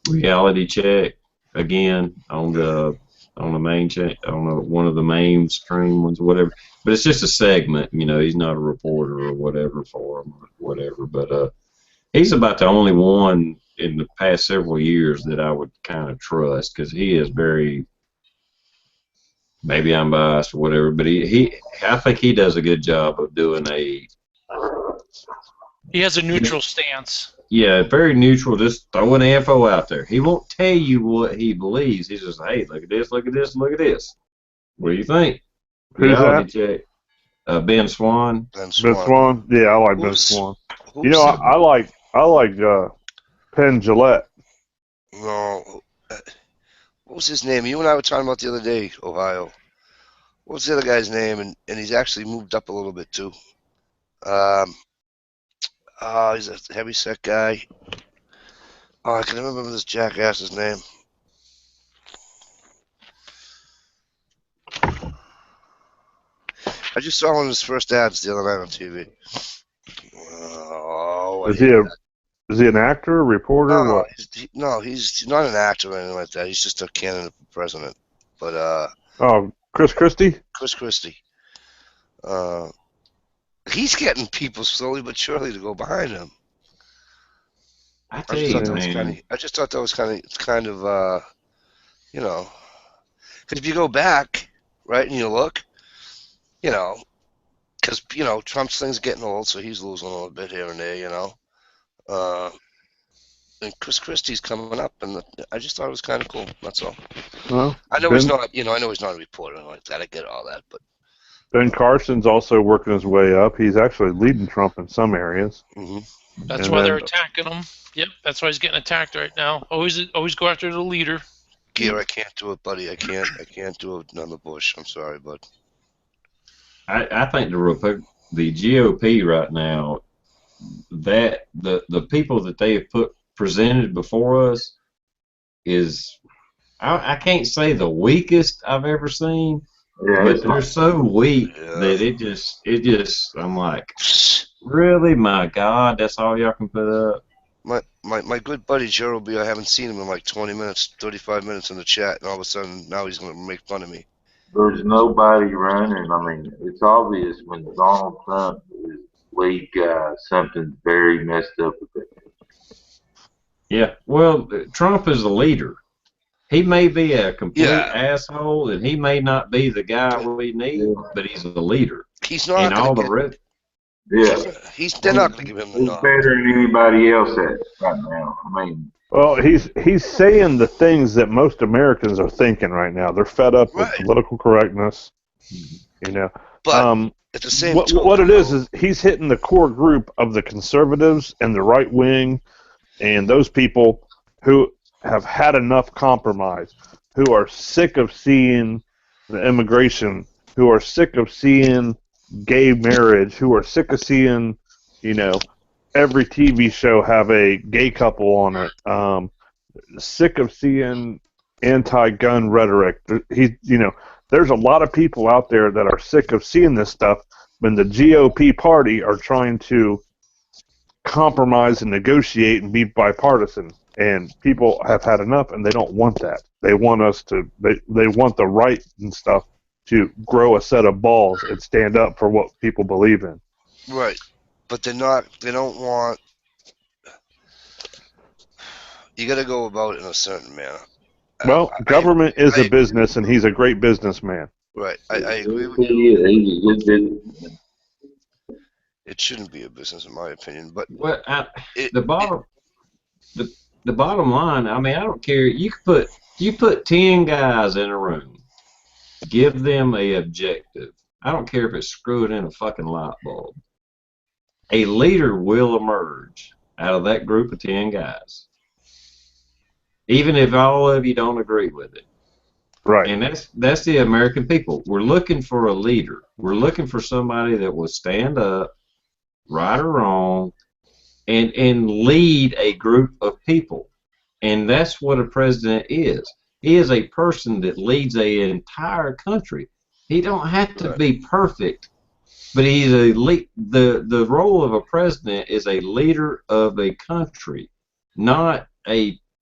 reality check again on the main check, on one of the mainstream ones or whatever. But it's just a segment, you know. He's not a reporter or whatever for him or whatever. But he's about the only one in the past several years that I would kind of trust, because he is very. Maybe I'm biased or whatever, but I think he does a good job of doing a. He has a neutral stance. Yeah, very neutral, just throwing the info out there. He won't tell you what he believes. He's just, hey, look at this, look at this, look at this. What do you think? Who's Reality that? check. Ben Swan. Ben Ben Swan. Swan. Yeah, I like Ben Who's- Swan. who's You know, the- I like Penn Jillette. No. What was his name? You and I were talking about the other day, Ohio. What was the other guy's name? And he's actually moved up a little bit too. He's a heavy set guy. Oh, I can remember this jackass's name. I just saw one of his first ads the other night on TV. Oh, Is he an actor, reporter, no, what? he's not an actor or anything like that. He's just a candidate for president. But Oh, Chris Christie? Chris Christie. He's getting people slowly but surely to go behind him. I I tell just you, thought that was man. I just thought that was kind of you know, because if you go back, right, and you look, you know, because Trump's thing's getting old, so he's losing a little bit here and there, and Chris Christie's coming up, and I just thought it was kind of cool. That's all. Well, I know he's not, I know he's not a reporter like that. I get all that, but Ben Carson's also working his way up. He's actually leading Trump in some areas. That's And why then- they're attacking him. Yep, that's why he's getting attacked right now. Always go after the leader. Gear, I can't do it, buddy. I can't do another Bush. I'm sorry, bud. I think the GOP right now, that the people that they have presented before us is, I can't say the weakest I've ever seen, Yeah, but it's they're so weak Yeah. that it just I'm like, really, my God, that's all y'all can put up. My good buddy Gerald B. I haven't seen him in like 20 minutes, 35 minutes in the chat, and all of a sudden now he's going to make fun of me. there's nobody running. I mean, it's obvious when Donald Trump is lead guy, something's very messed up with it. Yeah, well, Trump is a leader. He may be a complete Yeah. asshole, and he may not be the guy we need, but he's a leader. He's not And all going the to rest. Yeah, they're not going to give him the he's nod. better than anybody else at right now. I mean, Well, he's saying the things that most Americans are thinking right now. They're fed up with Right. political correctness. But at the same token, what it is he's hitting the core group of the conservatives and the right wing, and those people who have had enough compromise, who are sick of seeing the immigration, who are sick of seeing gay marriage, who are sick of seeing, every TV show have a gay couple on it. Sick of seeing anti-gun rhetoric. There's a lot of people out there that are sick of seeing this stuff when the GOP party are trying to compromise and negotiate and be bipartisan. And people have had enough, and they don't want that. They want us to. They want the right and stuff to grow a set of balls and stand up for what people believe in. right, but they're not. They don't want. You got to go about it in a certain manner. Well, I- government is I- a business, and he's a great businessman. Right, I agree with you. he's a good businessman. It shouldn't be a business, in my opinion, but Well, it, the bottom line. I mean, I don't care. You put 10 guys in a room, give them a objective. I don't care if it's screwing in a fucking light bulb. A leader will emerge out of that group of 10 guys, even if all of you don't agree with it. Right. And that's the American people. We're looking for a leader. We're looking for somebody that will stand up, right or wrong, and lead a group of people. And that's what a president is. He is a person that leads an entire country. He don't have to be perfect, but he's the role of a president is a leader of a country, not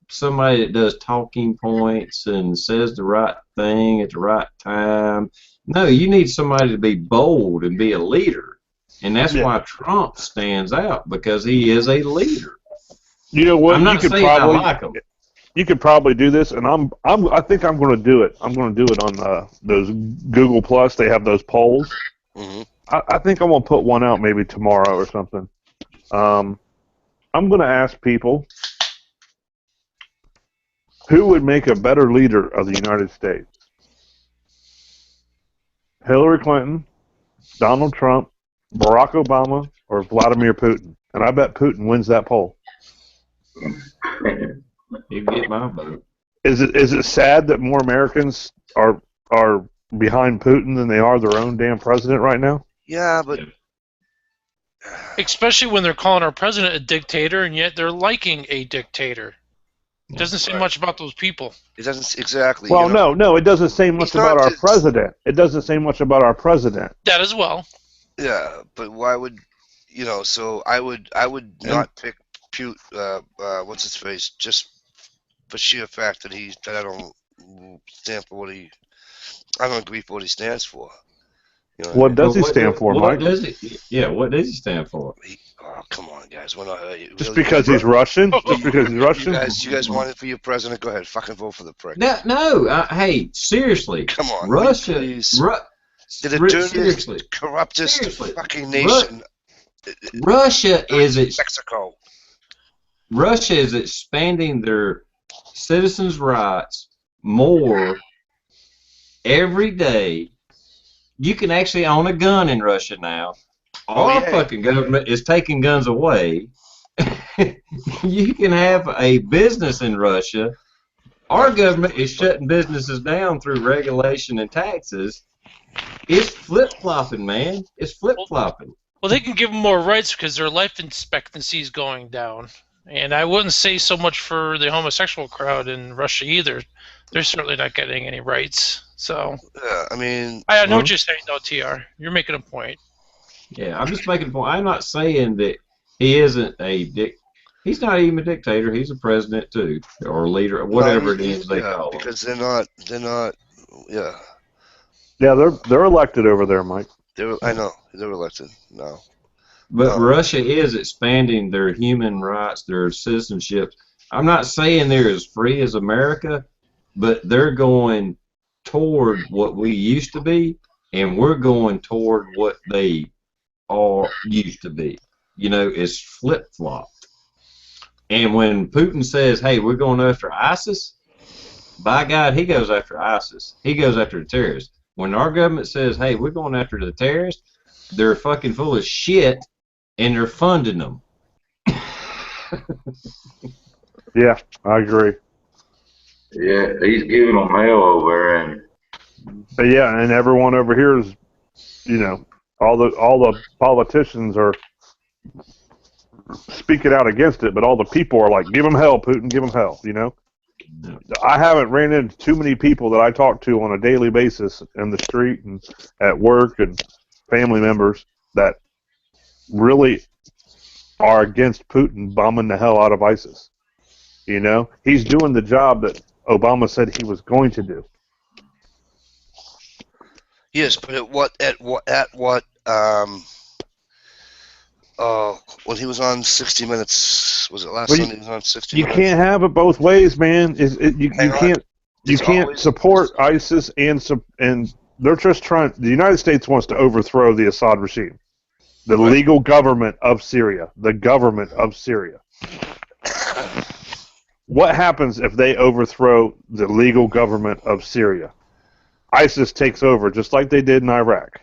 somebody that does talking points and says the right thing at the right time. No, you need somebody to be bold and be a leader. And that's why Trump stands out, because he is a leader. You know what? I'm not saying I like him. You could probably do this, and I think I'm going to do it. I'm going to do it on those Google Plus. They have those polls. Mm-hmm. I think I'm going to put one out maybe tomorrow or something. I'm going to ask people who would make a better leader of the United States. Hillary Clinton, Donald Trump, Barack Obama, or Vladimir Putin. And I bet Putin wins that poll. You get my vote. Is it sad that more Americans are behind Putin than they are their own damn president right now? Yeah, but especially when they're calling our president a dictator, and yet they're liking a dictator. It doesn't say much about those people. It doesn't exactly. Well, no, it doesn't say much about our president. It doesn't say much about our president. That as well. Yeah, but why would So I would not pick what's his face, just for sheer fact that I don't stand for I don't agree for what he stands for. You know what does he stand for, Mike? What does he stand for? Oh, come on, guys. We're not, just because he's Russian? Just because he's Russian? You guys want it for your president? Go ahead. Fucking vote for the prick. No. Hey, seriously. Come on. Russia. Did it turn this corruptest fucking nation? Russia is Mexico. Russia is expanding their citizens' rights more every day. You can actually own a gun in Russia now. Our fucking government is taking guns away. You can have a business in Russia. Our government is shutting businesses down through regulation and taxes. It's flip-flopping, man. It's flip-flopping. Well, they can give them more rights because their life expectancy is going down. And I wouldn't say so much for the homosexual crowd in Russia either. They're certainly not getting any rights. So, I mean, I know what you're saying, though, TR. You're making a point. Yeah, I'm just making a point. I'm not saying that he isn't a He's not even a dictator. He's a president too, or a leader, whatever it is they call him. Because they're not. Yeah. Yeah, they're elected over there, Mike. I know they're elected now. But Russia is expanding their human rights, their citizenship. I'm not saying they're as free as America, but they're going toward what we used to be, and we're going toward what they used to be. It's flip-flopped. And when Putin says, hey, we're going after ISIS, by God, he goes after ISIS. He goes after the terrorists. When our government says, hey, we're going after the terrorists, they're fucking full of shit, and they're funding them. Yeah, I agree. Yeah, he's giving them hell over there. Yeah, and everyone over here is, all the politicians are speaking out against it, but all the people are like, give them hell, Putin, give them hell, I haven't ran into too many people that I talk to on a daily basis in the street and at work and family members that really are against Putin bombing the hell out of ISIS. He's doing the job that Obama said he was going to do. Yes, but when he was on 60 Minutes, was it last Sunday? He was on 60 Minutes. You can't have it both ways, man. You can't support ISIS and they're just trying. The United States wants to overthrow the Assad regime, the legal government of Syria, the government of Syria. What happens if they overthrow the legal government of Syria? ISIS takes over, just like they did in Iraq.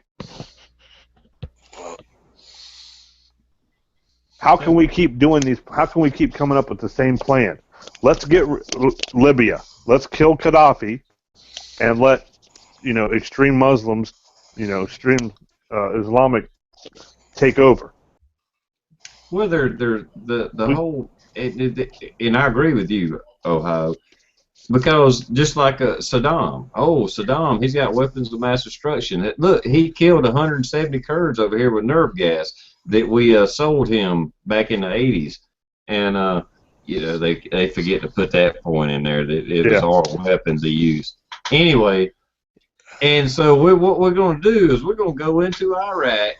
How can we keep doing these? How can we keep coming up with the same plan? Let's get Libya. Let's kill Gaddafi, and let extreme Muslims, extreme Islamic take over. Well, they're the whole, and I agree with you, Ohio. Because just like Saddam, Saddam, he's got weapons of mass destruction. Look, he killed 170 Kurds over here with nerve gas that we sold him back in the 80s, and you know they forget to put that point in there that it was our weapons he used. Anyway, and so what we're going to do is we're going to go into Iraq,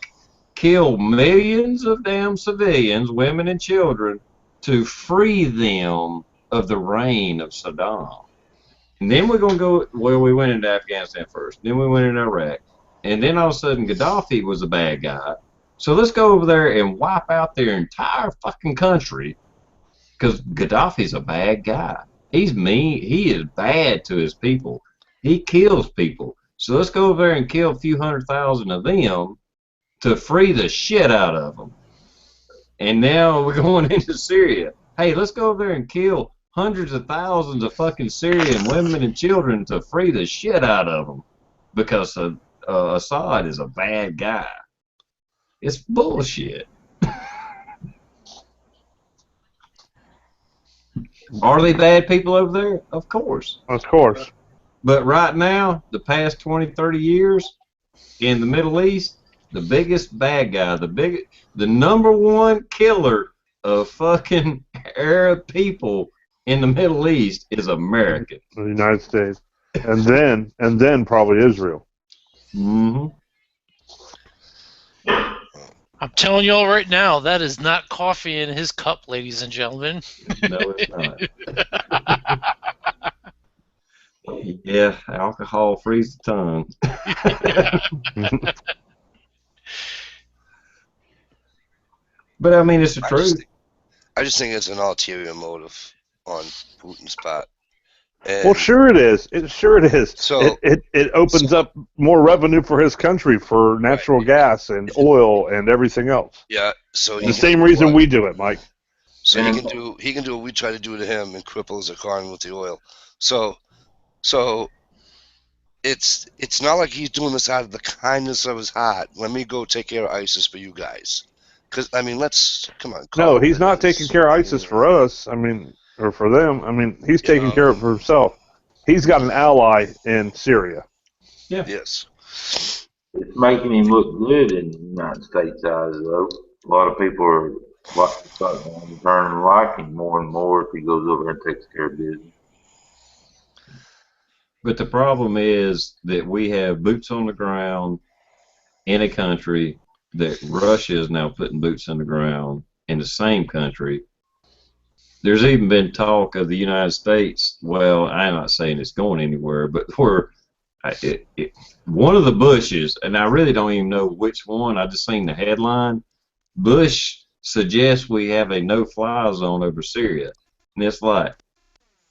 kill millions of damn civilians, women and children, to free them of the reign of Saddam. And then we're going to go, well, we went into Afghanistan first. Then we went into Iraq. And then all of a sudden, Gaddafi was a bad guy. So let's go over there and wipe out their entire fucking country, because Gaddafi's a bad guy. He's mean. He is bad to his people. He kills people. So let's go over there and kill a few 100,000 of them to free the shit out of them. And now we're going into Syria. Hey, let's go over there and kill hundreds of thousands of fucking Syrian women and children to free the shit out of them, because Assad is a bad guy. It's bullshit. Are they bad people over there? Of course. Of course. But right now, the past 20, 30 years in the Middle East, the biggest bad guy, the number one killer of fucking Arab people in the Middle East is America. The United States. And then probably Israel. Mm-hmm. I'm telling y'all right now, that is not coffee in his cup, ladies and gentlemen. No, it's not. Yeah, alcohol frees the tongue. But I mean, it's the truth. I just think it's an ulterior motive on Putin's part. And well, sure it is. Sure it is. So it opens up more revenue for his country for natural gas and oil and everything else. Yeah. So the same reason we do it, Mike. So he can do what we try to do to him and cripple his economy with the oil. So it's not like he's doing this out of the kindness of his heart. Let me go take care of ISIS for you guys. Because I mean, come on. No, he's not taking care of ISIS for us. I mean, or for them. I mean, he's taking care of it for himself. He's got an ally in Syria. Yeah. Yes. It's making him look good in the United States eyes, though. A lot of people are starting to turn and like him more and more if he goes over there and takes care of business. But the problem is that we have boots on the ground in a country that Russia is now putting boots on the ground in the same country. There's even been talk of the United States. Well, I'm not saying it's going anywhere, but one of the Bushes, and I really don't even know which one. I just seen the headline. Bush suggests we have a no-fly zone over Syria, and it's like,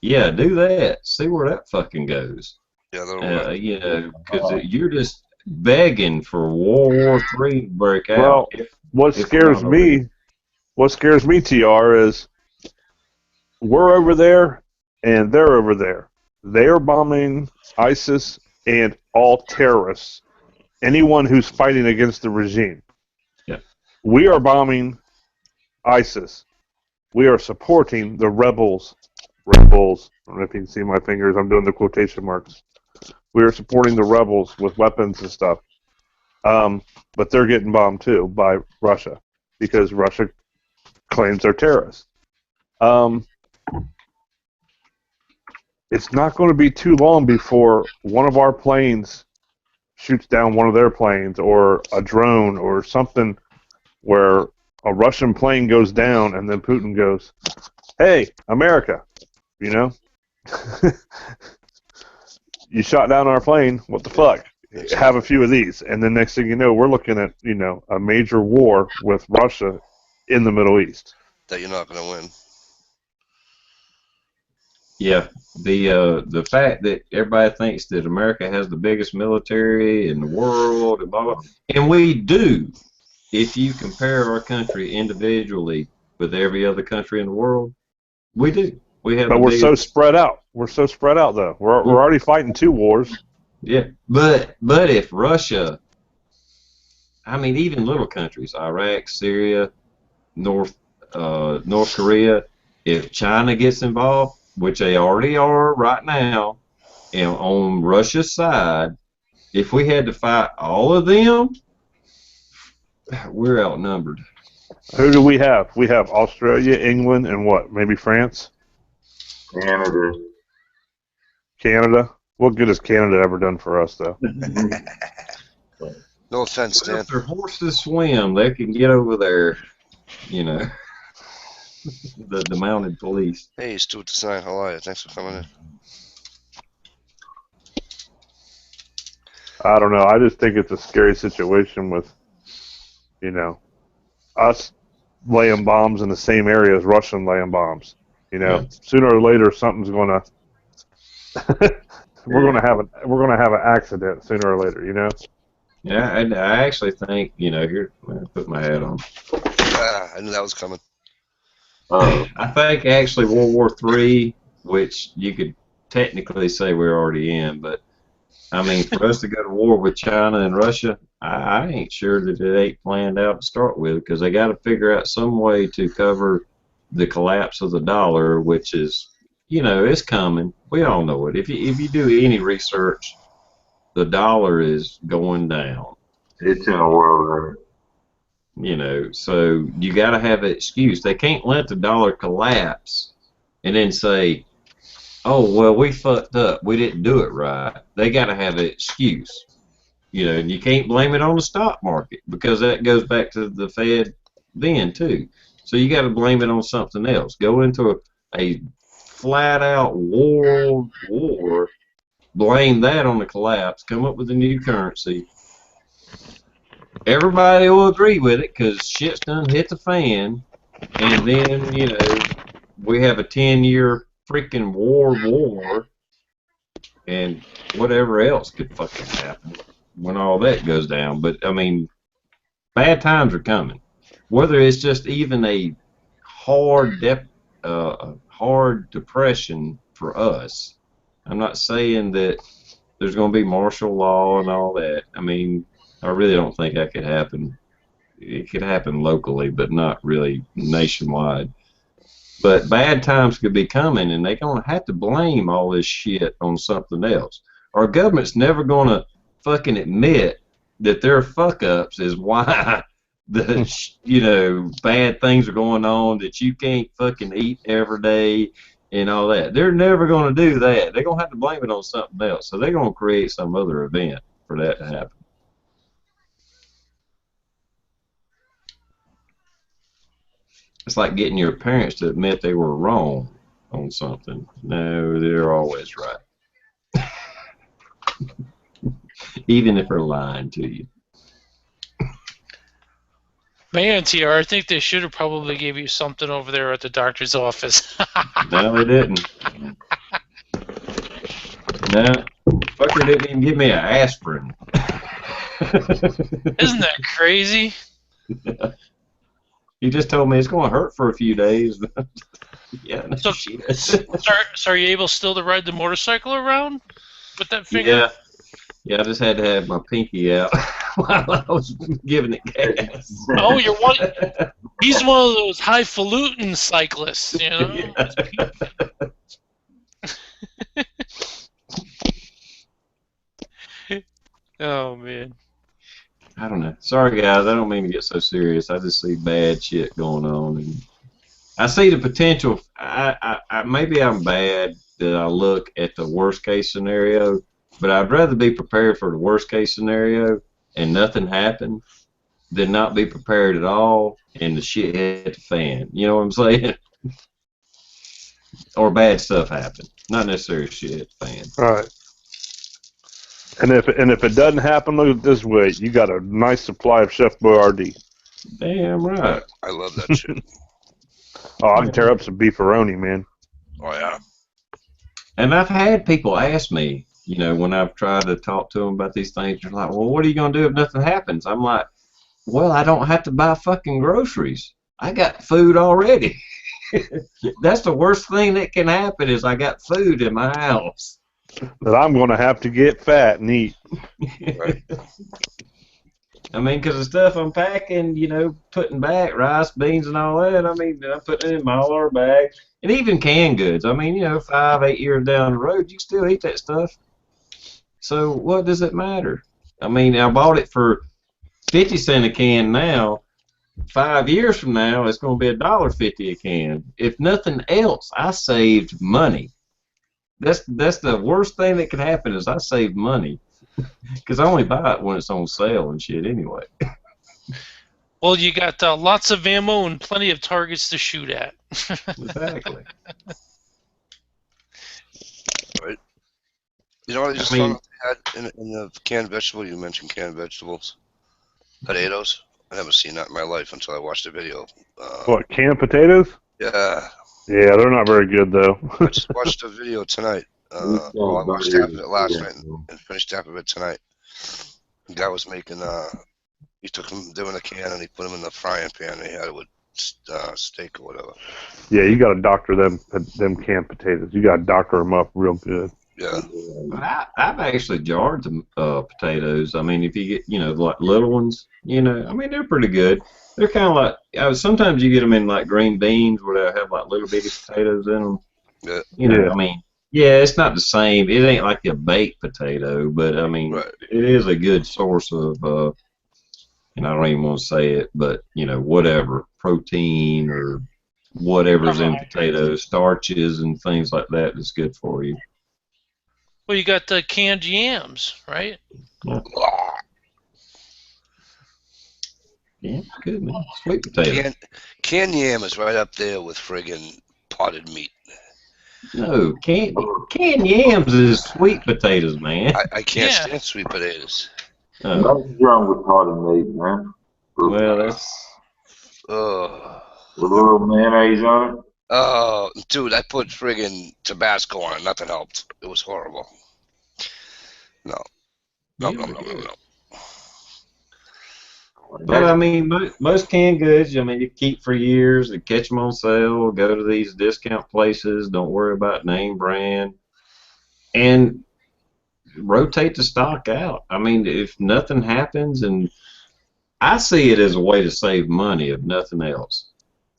yeah, do that. See where that fucking goes. Yeah, you know, because you're just begging for World War III to break out. Well, what scares me, TR, is we're over there and they're over there. They are bombing ISIS and all terrorists, anyone who's fighting against the regime. Yeah. We are bombing ISIS. We are supporting the rebels. I don't know if you can see my fingers. I'm doing the quotation marks. We are supporting the rebels with weapons and stuff. But they're getting bombed too by Russia because Russia claims they're terrorists. It's not going to be too long before one of our planes shoots down one of their planes, or a drone or something, where a Russian plane goes down and then Putin goes, "Hey, America, you know, you shot down our plane. What the fuck? Have a few of these." And then next thing you know, we're looking at, you know, a major war with Russia in the Middle East. That you're not going to win. Yeah, the fact that everybody thinks that America has the biggest military in the world and blah blah, and we do. If you compare our country individually with every other country in the world, we do. We have. But we're so spread out. We're so spread out, though. We're already fighting 2 wars. Yeah, but if Russia, I mean, even little countries, Iraq, Syria, North Korea, if China gets involved, which they already are right now, and on Russia's side, if we had to fight all of them, we're outnumbered. Who do we have? We have Australia, England, and what? Maybe France? Canada. Canada? What good has Canada ever done for us, though? No offense, Well, Dan. if their horses swim, they can get over there, you know, the mounted police. Hey, Stuart the Sign, how are you? Thanks for coming in. I don't know. I just think it's a scary situation with, you know, us laying bombs in the same area as Russian laying bombs. You know, Yeah. sooner or later something's gonna we're gonna have an accident sooner or later. You know. Yeah, I actually think, you know, here, let me put my hat on. I knew that was coming. I think actually World War III, which you could technically say we're already in, but I mean, for us to go to war with China and Russia, I ain't sure that it ain't planned out to start with, because they got to figure out some way to cover the collapse of the dollar, which is, you know, it's coming. We all know it. If you do any research, the dollar is going down. It's in a world of You know, so you got to have an excuse. They can't let the dollar collapse and then say, "Oh, well, we fucked up. We didn't do it right." They got to have an excuse. You know, and you can't blame it on the stock market, because that goes back to the Fed then too. So you got to blame it on something else. Go into a flat-out war, blame that on the collapse, come up with a new currency. Everybody will agree with it because shit's done hit the fan, and then, you know, we have a 10-year freaking war, and whatever else could fucking happen when all that goes down. But, I mean, bad times are coming. Whether it's just even a hard depression for us, I'm not saying that there's going to be martial law and all that. I mean, I really don't think that could happen. It could happen locally, but not really nationwide. But bad times could be coming, and they're going to have to blame all this shit on something else. Our government's never going to fucking admit that their fuck-ups is why the, you know, bad things are going on, that you can't fucking eat every day and all that. They're never going to do that. They're going to have to blame it on something else. So they're going to create some other event for that to happen. It's like getting your parents to admit they were wrong on something. No, they're always right. Even if they're lying to you. Man, TR, I think they should have probably gave you something over there at the doctor's office. No, they didn't. No, fucker didn't even give me an aspirin. Isn't that crazy? He just told me it's going to hurt for a few days. Yeah, no So, shit. so are you able still to ride the motorcycle around with that finger? Yeah, I just had to have my pinky out while I was giving it gas. Oh, you're one. He's one of those highfalutin cyclists, you know. Yeah. Oh man. I don't know. Sorry, guys. I don't mean to get so serious. I just see bad shit going on, and I see the potential. Maybe I'm bad that I look at the worst case scenario, but I'd rather be prepared for the worst case scenario and nothing happen than not be prepared at all and the shit hit the fan. You know what I'm saying? Or bad stuff happen. Not necessarily shit hit the fan. All right. And if it doesn't happen, look at it this way: you got a nice supply of Chef Boyardee. Damn right. I love that shit. Oh, I can tear up some beefaroni, man. Oh, yeah. And I've had people ask me, you know, when I've tried to talk to them about these things, they're like, well, what are you going to do if nothing happens? I'm like, well, I don't have to buy fucking groceries. I got food already. That's the worst thing that can happen is I got food in my house. That I'm going to have to get fat and eat. Right. I mean, because the stuff I'm packing, putting back rice, beans, and all that. I mean, I'm putting it in Mylar bags, and even canned goods. I mean, 5, 8 years down the road, you can still eat that stuff. So what does it matter? I mean, I bought it for 50 cents a can now. 5 years from now, it's going to be $1.50 a can. If nothing else, I saved money. That's the worst thing that could happen is I saved money because I only buy it when it's on sale and shit anyway. Well, you got lots of ammo and plenty of targets to shoot at. Exactly. Right. You know what I just I found mean, out they had in the canned vegetable? You mentioned canned vegetables. Potatoes. I never seen that in my life until I watched the video. What, canned potatoes? Yeah. Yeah, they're not very good though. I just watched a video tonight. Well, I watched half of it last night and finished half of it tonight. The guy was making, he took them, they were in a can, and he put them in the frying pan, and he had it with steak or whatever. Yeah, you got to doctor them canned potatoes. You got to doctor them up real good. Yeah. but I've actually jarred the potatoes. I mean, if you get, like little ones, I mean, they're pretty good. They're kind of like, sometimes you get them in like green beans where they have like little bitty potatoes in them. Yeah. Yeah. I mean, yeah, it's not the same. It ain't like a baked potato, but I mean, Right. it is a good source of, and I don't even want to say it, but whatever protein or whatever's in potatoes, starches and things like that is good for you. Well, you got the canned yams, right? Yeah, it's good, man. Sweet potato. Canned yam is right up there with friggin' potted meat. No, canned yams is sweet potatoes, man. I can't Yeah. stand sweet potatoes. Oh, Nothing's wrong with potted meat, man. well, that's Oh. With a little mayonnaise on it. Oh, dude, I put friggin' Tabasco on it. Nothing helped. It was horrible. No. No, no, yeah, no, no, no. but I mean, most canned goods, I mean, you keep for years, you catch them on sale, go to these discount places, don't worry about name brand, and rotate the stock out. I mean, if nothing happens, and I see it as a way to save money, if nothing else.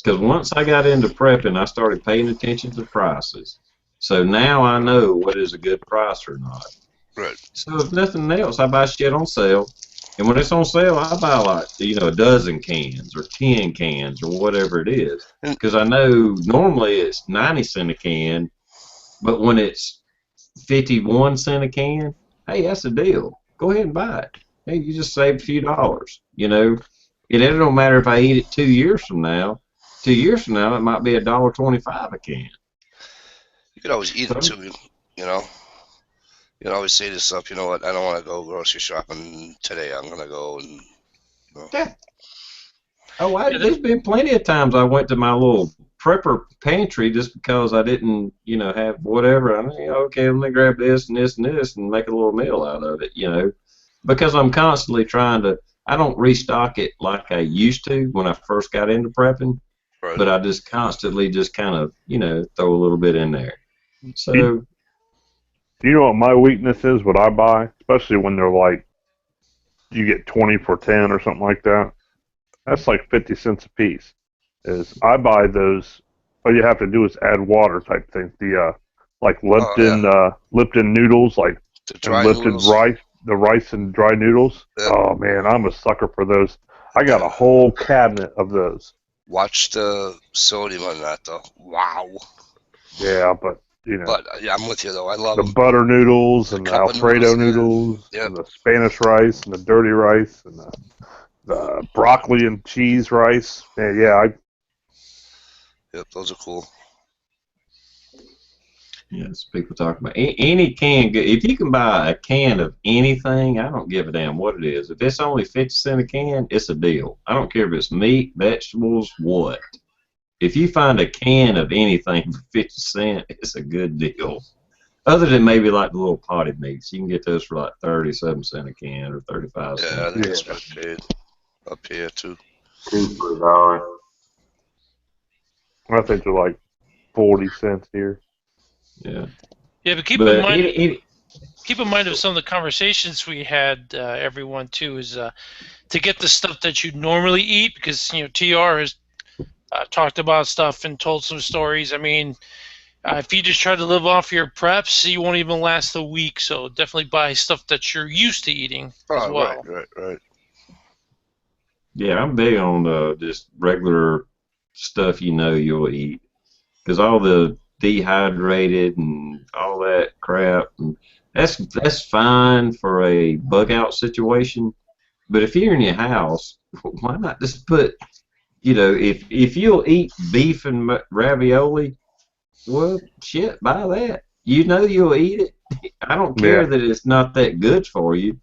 Because once I got into prepping, I started paying attention to prices. So now I know what is a good price or not. Right. So if nothing else, I buy shit on sale. And when it's on sale, I buy like, a dozen cans or 10 cans or whatever it is. Because I know normally it's 90 cents a can, but when it's 51 cents a can, hey, that's a deal. Go ahead and buy it. Hey, you just saved a few dollars. It don't matter if I eat it 2 years from now. 2 years from now, it might be $1.25 a can. You could always eat it too, you know. You can always say to yourself, you know what, I don't want to go grocery shopping today. I'm going to go and... Yeah. Oh, there's been plenty of times I went to my little prepper pantry just because I didn't, have whatever. I mean, okay, let me grab this and this and this and make a little meal out of it, because I'm constantly trying to. I don't restock it like I used to when I first got into prepping, Right. but I just constantly just kind of, throw a little bit in there. So. You know what my weakness is? What I buy, especially when they're like, you get 20 for 10 or something like that. That's like 50 cents a piece. Is I buy those. All you have to do is add water type thing. The like Lipton noodles, like The and dry Lipton noodles. rice, the rice and dry noodles. Yeah. Oh man, I'm a sucker for those. I got a whole cabinet of those. Watch the sodium on that, though. Wow. Yeah, but But yeah, I'm with you, though. I love the them. butter noodles and the cup of Alfredo noodles, noodles, yeah. and the Spanish rice and the dirty rice and the broccoli and cheese rice. Yeah, Yep, those are cool. Yes, people talk about any can. If you can buy a can of anything, I don't give a damn what it is. If it's only 50 cents a can, it's a deal. I don't care if it's meat, vegetables, what. If you find a can of anything for 50 cents, it's a good deal. Other than maybe like the little potted meats, you can get those for like 37 cents a can or 35 cents. Yeah, I think that's what I paid up here, too. $2 for $1. I think they're like 40 cents here. Yeah. Yeah, but keep in mind, keep in mind of some of the conversations we had, everyone too, is to get the stuff that you normally eat, because TR has talked about stuff and told some stories. I mean, if you just try to live off your preps, you won't even last a week. So definitely buy stuff that you're used to eating as well. Right. Yeah, I'm big on just regular stuff you'll eat. Because all the dehydrated and all that crap, and that's fine for a bug out situation. But if you're in your house, why not just put, if you'll eat beef and ravioli, well, shit, buy that. You'll eat it. I don't care that it's not that good for you.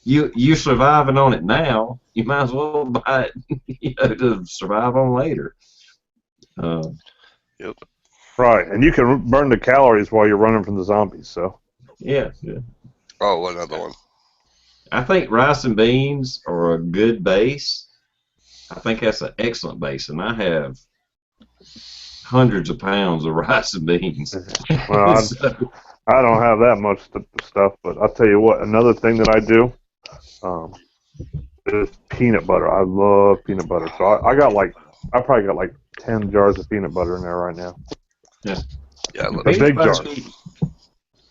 You're surviving on it now. You might as well buy it, to survive on later. Yep. Right, and you can burn the calories while you're running from the zombies. So. Yeah. Oh, another one. I think rice and beans are a good base. I think that's an excellent base, and I have hundreds of pounds of rice and beans. Well, I don't have that much stuff, but I'll tell you what. Another thing that I do is peanut butter. I love peanut butter, so I probably got like 10 jars of peanut butter in there right now. Yeah, I love a big jar.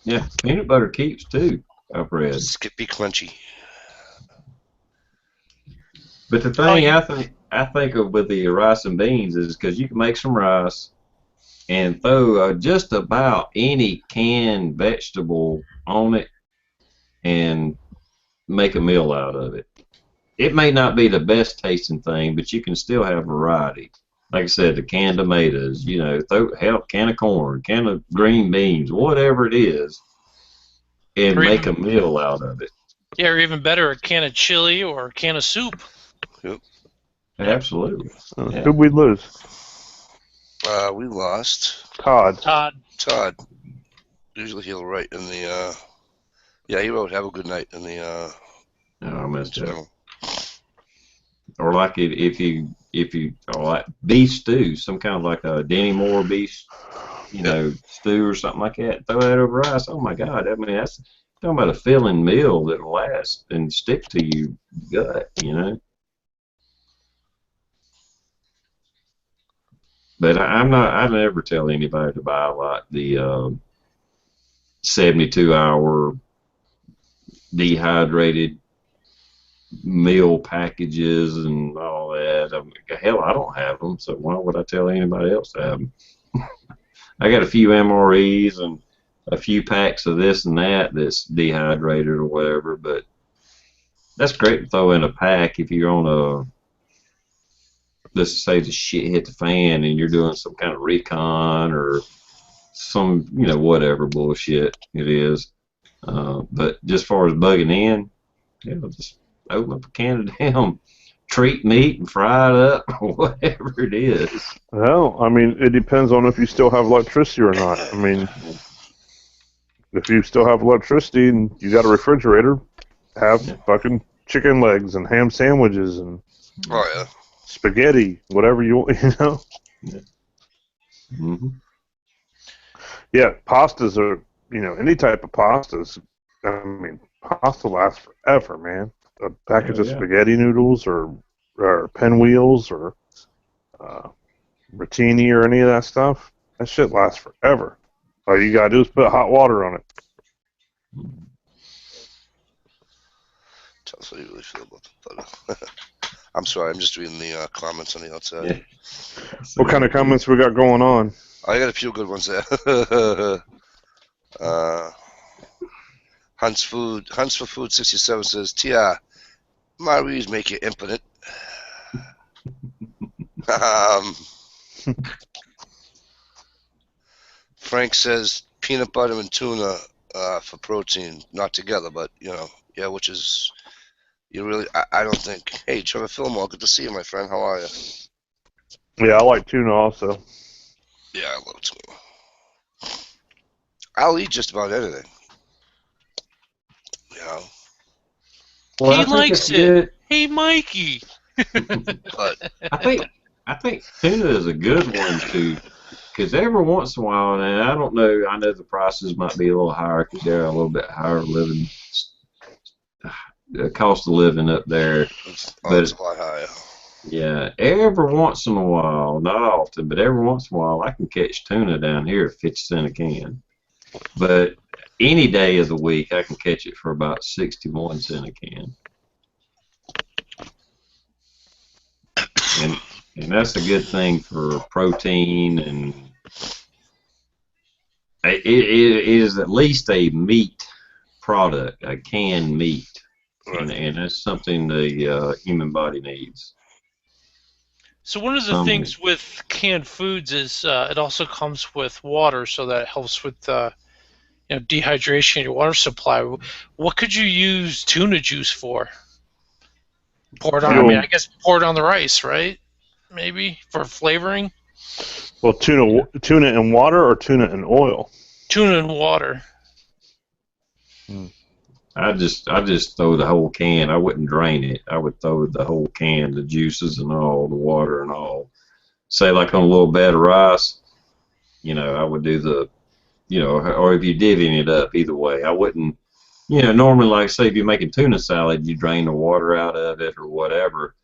Yeah, peanut butter keeps too. I've read. Skippy crunchy. But the thing I think of with the rice and beans is because you can make some rice and throw just about any canned vegetable on it and make a meal out of it. It may not be the best tasting thing, but you can still have variety. Like I said, the canned tomatoes, throw can of corn, can of green beans, whatever it is, and make a meal out of it. Yeah, or even better, a can of chili or a can of soup. Yep. Absolutely. Yeah. Who'd we lose? We lost Todd. Usually he'll write in the. He wrote "Have a good night" in the. I missed it. Or like if you like beef stew, some kind of like a Denny Moore beef, stew or something like that. Throw that over rice. Oh my God! I mean, that's talking about a filling meal that'll last and stick to your gut. But I never tell anybody to buy like the 72-hour dehydrated meal packages and all that. Hell, I don't have them, so why would I tell anybody else to have them? I got a few MREs and a few packs of this and that's dehydrated or whatever, but that's great to throw in a pack if you're on let's say the shit hit the fan and you're doing some kind of recon or some, whatever bullshit it is. But just as far as bugging in, just open up a can of damn treat meat and fry it up, or whatever it is. Well, I mean, it depends on if you still have electricity or not. I mean, if you still have electricity and you got a refrigerator, have fucking chicken legs and ham sandwiches and spaghetti, whatever you want, Yeah. Mm-hmm. Yeah, pastas are, any type of pastas. I mean, pasta lasts forever, man. A package of spaghetti noodles or pinwheels or rotini or any of that stuff, that shit lasts forever. All you gotta do is put hot water on it. Tell us how you really feel about the butter. I'm sorry, I'm just reading the comments on the outside. Yeah. What kind of comments we got going on? I got a few good ones there. Hunts for Food 67 says, "Tia, Marie's make you impotent." Frank says peanut butter and tuna for protein, not together, but which is I don't think. Hey, Trevor Fillmore, good to see you, my friend. How are you? Yeah, I like tuna also. Yeah, I love tuna. I'll eat just about anything. Well, he likes it. Good. Hey, Mikey. But I think tuna is a good one to Because every once in a while, and I don't know, I know the prices might be a little higher because they're a little bit higher living, cost of living up there. It's But quite high. yeah, every once in a while, not often, but every once in a while, I can catch tuna down here at 50 cents a can. But any day of the week, I can catch it for about 61 cents a can. And that's a good thing for protein, and it is at least a meat product, a canned meat, Right. and that's something the human body needs. So one of the things with canned foods is it also comes with water, so that helps with dehydration in your water supply. What could you use tuna juice for? Pour it on. I mean, I guess pour it on the rice, right? Maybe for flavoring. Well, tuna in water or tuna in oil? Tuna in water. I just throw the whole can. I wouldn't drain it. I would throw the whole can, the juices and all, the water and all. Say like on a little bed of rice, I would do the, or if you're divvying it up, either way. I wouldn't, normally like say if you're making tuna salad, you drain the water out of it or whatever.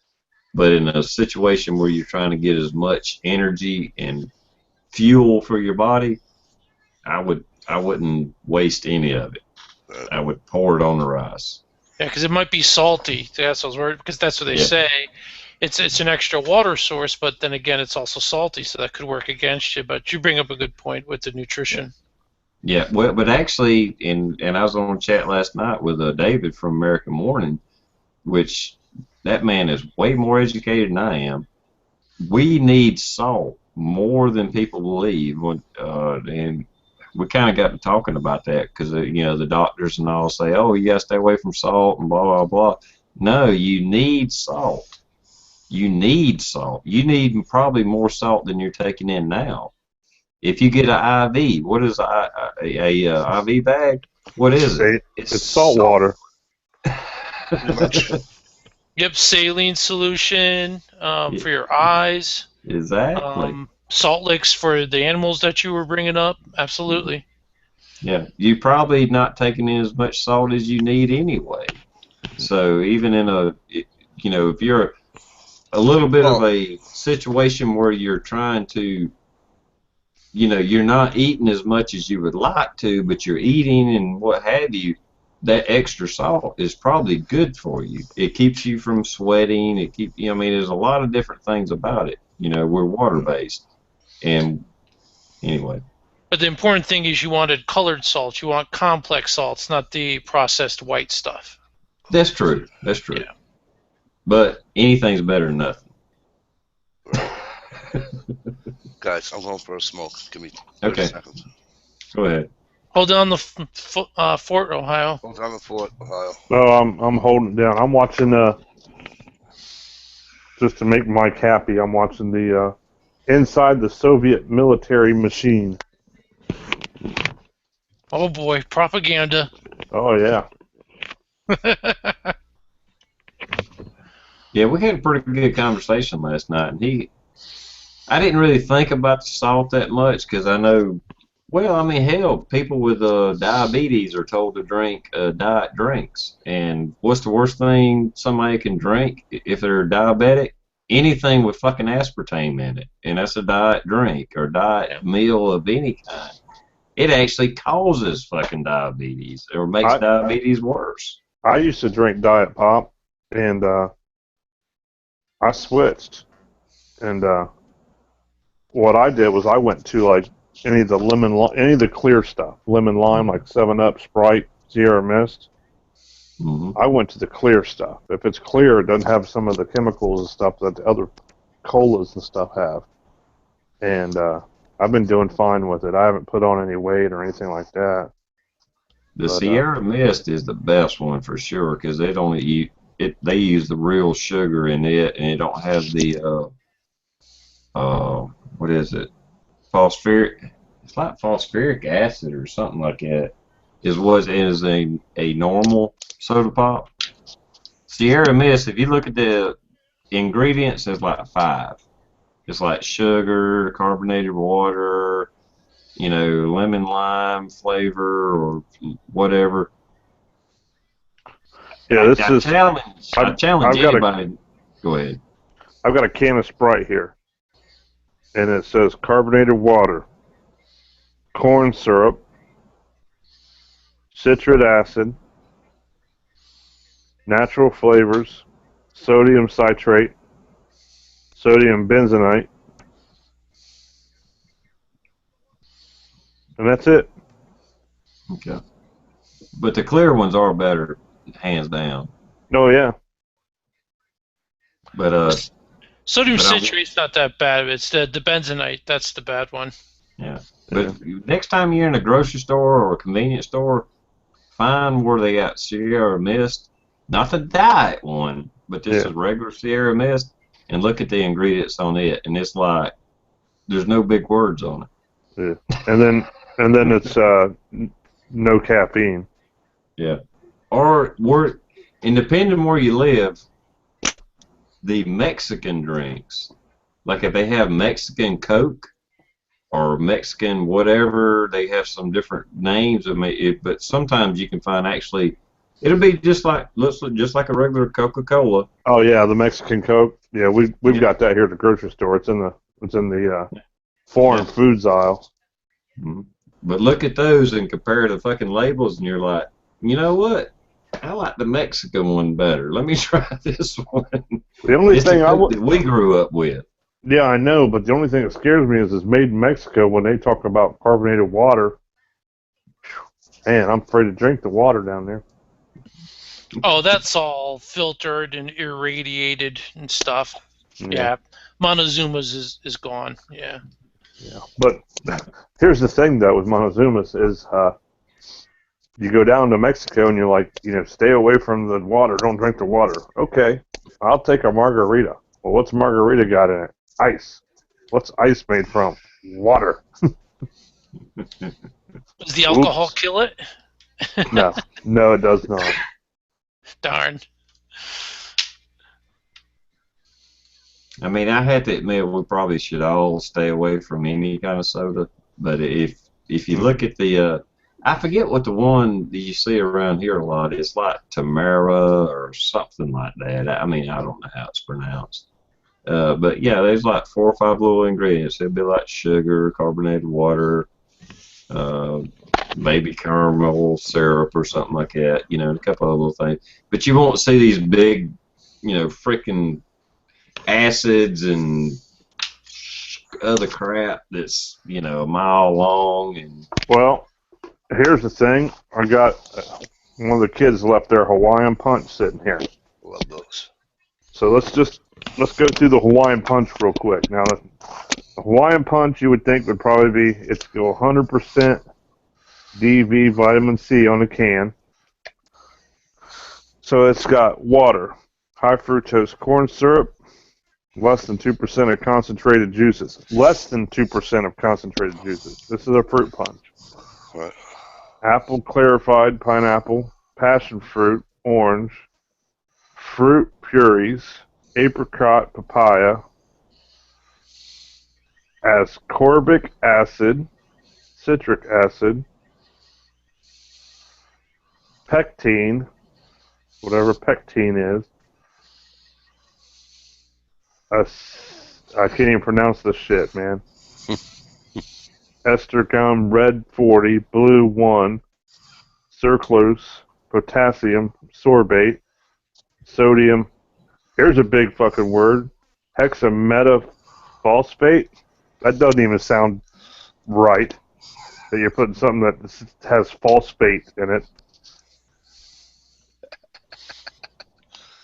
But in a situation where you're trying to get as much energy and fuel for your body, I wouldn't waste any of it. I would pour it on the rice. Yeah, because it might be salty. That's what I was worried, because that's what they say. It's an extra water source, but then again, it's also salty, so that could work against you. But you bring up a good point with the nutrition. Yeah, well, but actually, and I was on a chat last night with David from American Morning, which that man is way more educated than I am. We need salt more than people believe, and we kind of got to talking about that because the doctors and all say, oh, you got to stay away from salt and blah blah blah. No, you need salt. You need salt. You need probably more salt than you're taking in now. If you get an IV, what is a IV bag? What is it? It's salt water. Pretty much. Yep, saline solution for your eyes. Exactly. Salt licks for the animals that you were bringing up. Absolutely. Yeah, you're probably not taking in as much salt as you need anyway. So even in if you're a little bit of a situation where you're trying to, you're not eating as much as you would like to, but you're eating and what have you, that extra salt is probably good for you. It keeps you from sweating. There's a lot of different things about it. We're water-based. And anyway. But the important thing is you wanted colored salt. You want complex salts, not the processed white stuff. That's true. That's true. Yeah. But anything's better than nothing. Guys, I'm going for a smoke. Give me 30 seconds. Go ahead. Hold down the Fort, Ohio. Hold down the Fort, Ohio. No, I'm holding it down. I'm watching just to make Mike happy. I'm watching the Inside the Soviet Military Machine. Oh boy, propaganda. Oh yeah. Yeah, we had a pretty good conversation last night, and I didn't really think about the salt that much because I know, hell, people with diabetes are told to drink diet drinks, and what's the worst thing somebody can drink if they're diabetic? Anything with fucking aspartame in it, and that's a diet drink or diet meal of any kind. It actually causes fucking diabetes or makes diabetes worse. I used to drink Diet Pop, and I switched. And what I did was I went to like any of the clear stuff, lemon lime, like 7-Up, Sprite, Sierra Mist. Mm-hmm. I went to the clear stuff. If it's clear, it doesn't have some of the chemicals and stuff that the other colas and stuff have. And I've been doing fine with it. I haven't put on any weight or anything like that. The Sierra Mist is the best one for sure because they use the real sugar in it, and it don't have the what is it? Phosphoric. It's like phosphoric acid or something like that. Is a normal soda pop. Sierra Mist, if you look at the ingredients, there's like 5. It's like sugar, carbonated water, lemon lime flavor or whatever. Yeah, this is. I challenge I've got anybody. Go ahead. I've got a can of Sprite here, and it says carbonated water, corn syrup, citric acid, natural flavors, sodium citrate, sodium benzenite, and that's it. Okay. But the clear ones are better, hands down. Oh yeah. But Sodium but citrate's not that bad. It's the benzenite. That's the bad one. yeah. But next time you're in a grocery store or a convenience store, find where they got Sierra Mist, not the diet one, but this is regular Sierra Mist, and look at the ingredients on it, and it's like there's no big words on it. Yeah. And then it's no caffeine. Yeah. Or and depending on where you live, the Mexican drinks, like if they have Mexican Coke or Mexican whatever, they have some different names of it, but sometimes you can find actually it'll be just like a regular Coca-Cola. Oh yeah, the Mexican Coke. Yeah, we've got that here at the grocery store. It's in the foreign foods aisle. Mm-hmm. But look at those and compare the fucking labels, and you're like, you know what? I like the Mexican one better. Let me try this one. The only thing that we grew up with. Yeah, I know, but the only thing that scares me is it's made in Mexico. When they talk about carbonated water, man, I'm afraid to drink the water down there. Oh, that's all filtered and irradiated and stuff. Yeah. Montezuma's is gone. Yeah. Yeah, but here's the thing though with Montezuma's is you go down to Mexico and you're like, stay away from the water, don't drink the water. Okay, I'll take a margarita. Well, what's margarita got in it? Ice. What's ice made from? Water. Does the alcohol kill it? No, it does not. Darn. I mean, I have to admit we probably should all stay away from any kind of soda. But if you look at the, I forget what the one that you see around here a lot. It's like Tamara or something like that. I mean, I don't know how it's pronounced. But yeah, there's like 4 or 5 little ingredients. It'd be like sugar, carbonated water, maybe caramel syrup or something like that. And a couple of little things. But you won't see these big, freaking acids and other crap that's a mile long. And well, here's the thing. I got one of the kids left their Hawaiian Punch sitting here. Love those. So let's go through the Hawaiian Punch real quick. Now, the Hawaiian Punch you would think would probably be 100% DV vitamin C on the can. So it's got water, high fructose corn syrup, less than 2% of concentrated juices. Less than 2% of concentrated juices. This is a fruit punch. Right. Apple clarified pineapple, passion fruit, orange, fruit purees, apricot, papaya, ascorbic acid, citric acid, pectin, whatever pectin is. I can't even pronounce this shit, man. Ester gum, red 40, blue 1, sucralose, potassium, sorbate, sodium. Here's a big fucking word. Hexametaphosphate. That doesn't even sound right. That you're putting something that has phosphate in it.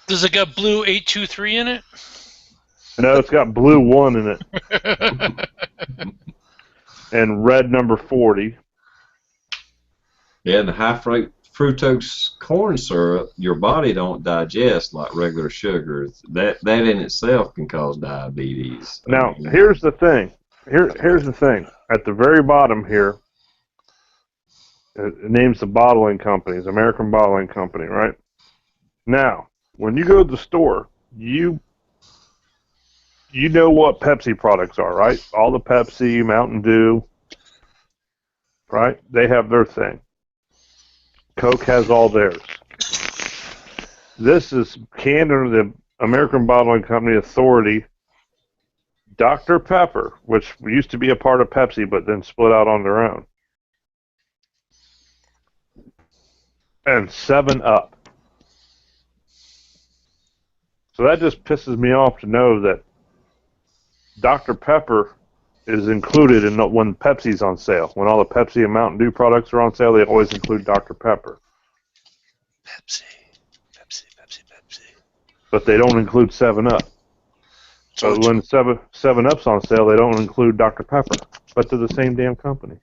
Does it got blue 823 in it? No, it's got blue 1 in it. And red number 40. Yeah, and the high fructose corn syrup, your body don't digest like regular sugars. That in itself can cause diabetes. Now, here's the thing. Here's the thing. At the very bottom here, it names the bottling companies, American Bottling Company, right? Now, when you go to the store, you you know what Pepsi products are, right? All the Pepsi, Mountain Dew, right? They have their thing. Coke has all theirs. This is canned under the American Bottling Company Authority. Dr. Pepper, which used to be a part of Pepsi but then split out on their own. And 7-Up. So that just pisses me off to know that Dr. Pepper is included in when Pepsi's on sale. When all the Pepsi and Mountain Dew products are on sale, they always include Dr. Pepper. Pepsi. But they don't include 7-Up. So when 7-Up's on sale, they don't include Dr. Pepper. But they're the same damn company.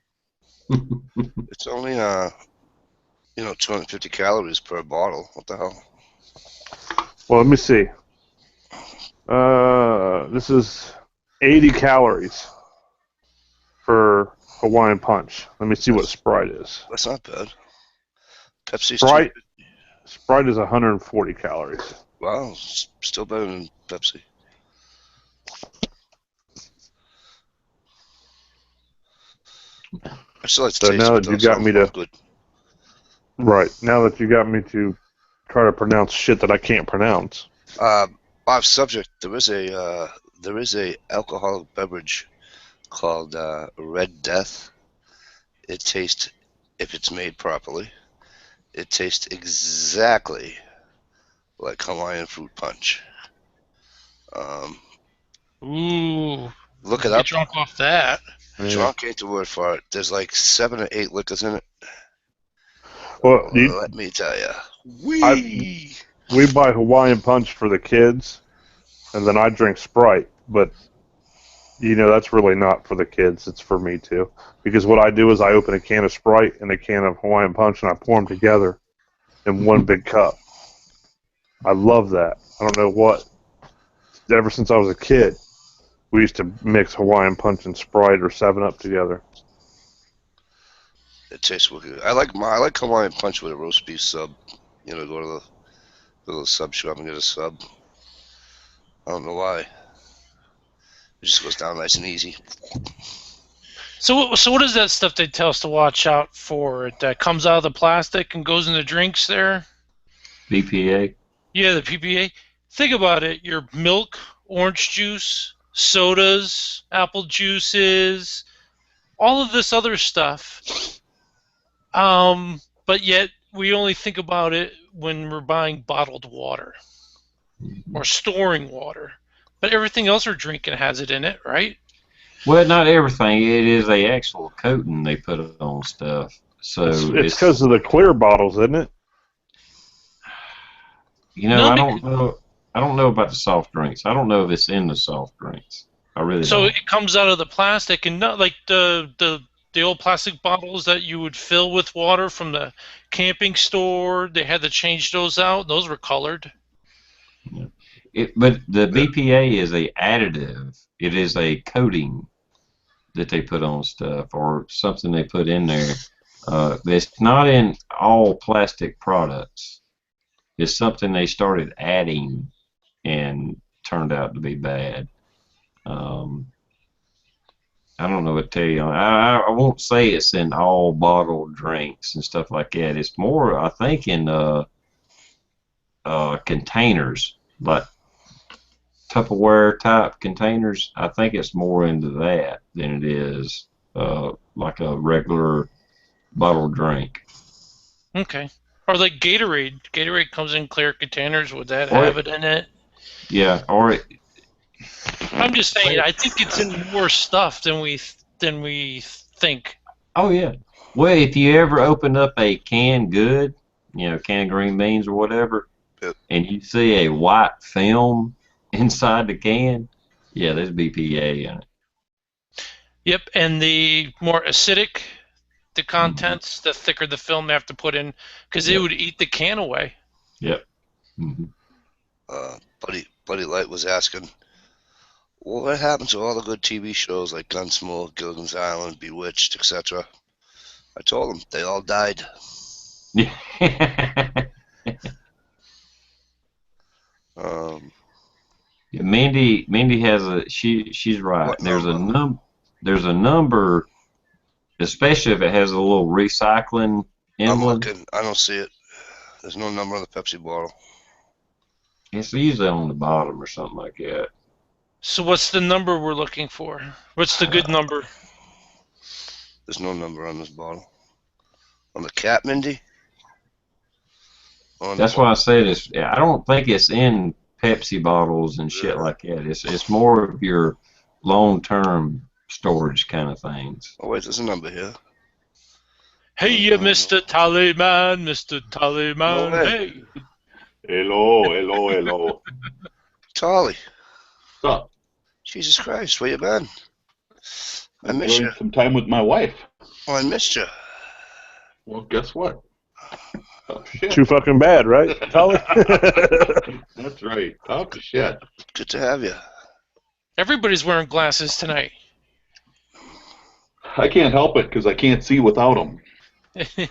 It's only 250 calories per bottle. What the hell? Well, let me see. This is 80 calories for Hawaiian Punch. Let me see what Sprite is. That's not bad. Pepsi's Sprite is 140 calories. Wow, still better than Pepsi. I still like to So taste now it, that you got me to, right, now that you got me to try to pronounce shit that I can't pronounce. Off subject, there is a alcoholic beverage called Red Death. It tastes, if it's made properly, it tastes exactly like Hawaiian fruit punch. Ooh. Look it Get up. drunk off that. Drunk ain't the word for it. There's like 7 or 8 liquors in it. Well, let me tell you. We buy Hawaiian Punch for the kids, and then I drink Sprite. But, that's really not for the kids. It's for me, too. Because what I do is I open a can of Sprite and a can of Hawaiian Punch, and I pour them together in one big cup. I love that. I don't know what. Ever since I was a kid, we used to mix Hawaiian Punch and Sprite or 7-Up together. It tastes wicked. I like Hawaiian Punch with a roast beef sub. Go to the sub shop and get a sub. I don't know why. It just goes down nice and easy. So what is that stuff they tell us to watch out for? That comes out of the plastic and goes in the drinks there? BPA. Yeah, the PPA. Think about it. Your milk, orange juice, sodas, apple juices, all of this other stuff. But yet we only think about it when we're buying bottled water or storing water. But everything else we're drinking has it in it, right? Well, not everything. It is a actual coating they put on stuff. So it's because of the clear bottles, isn't it? I don't know. I don't know about the soft drinks. I don't know if it's in the soft drinks. I really don't. So it comes out of the plastic, and not like the old plastic bottles that you would fill with water from the camping store. They had to change those out. Those were colored. Yeah. But the BPA is a additive. It is a coating that they put on stuff or something they put in there. It's not in all plastic products. It's something they started adding and turned out to be bad. I don't know what to tell you. I won't say it's in all bottled drinks and stuff like that. It's more, I think, in containers, like Tupperware type containers. I think it's more into that than it is like a regular bottled drink. Okay. Or like Gatorade. Gatorade comes in clear containers. Would that have it in it? Yeah. Or I'm just saying. I think it's in more stuff than we think. Oh yeah. Well, if you ever open up a canned good, canned green beans or whatever, and you see a white film inside the can, yeah, there's BPA in it. Yep, and the more acidic the contents, the thicker the film they have to put in, because it would eat the can away. Yep. Buddy Light was asking, well, what happened to all the good TV shows like Gunsmoke, Gilligan's Island, Bewitched, etc.? I told him they all died. Yeah, Mindy has she's right. What number? There's a number, especially if it has a little recycling I'm emblem. looking. I don't see it. There's no number on the Pepsi bottle. It's usually on the bottom or something like that. So what's the number we're looking for? What's the good number? There's no number on this bottle. On the cap, Mindy? That's why I said it's. I don't think it's in Pepsi bottles and shit Yeah. like that. It's more of your long-term storage kind of things. Oh, wait, there's a number here. Hey, Mr. Tallyman, Mr. Tallyman, No way. hey. Hello. Tolly. What's up? Jesus Christ, where you been? I miss you. Enjoying some time with my wife. Oh, I missed you. Well, guess what? Oh, shit. Too fucking bad, right, Tully? That's right. Talk to shit. Good to have you. Everybody's wearing glasses tonight. I can't help it because I can't see without them.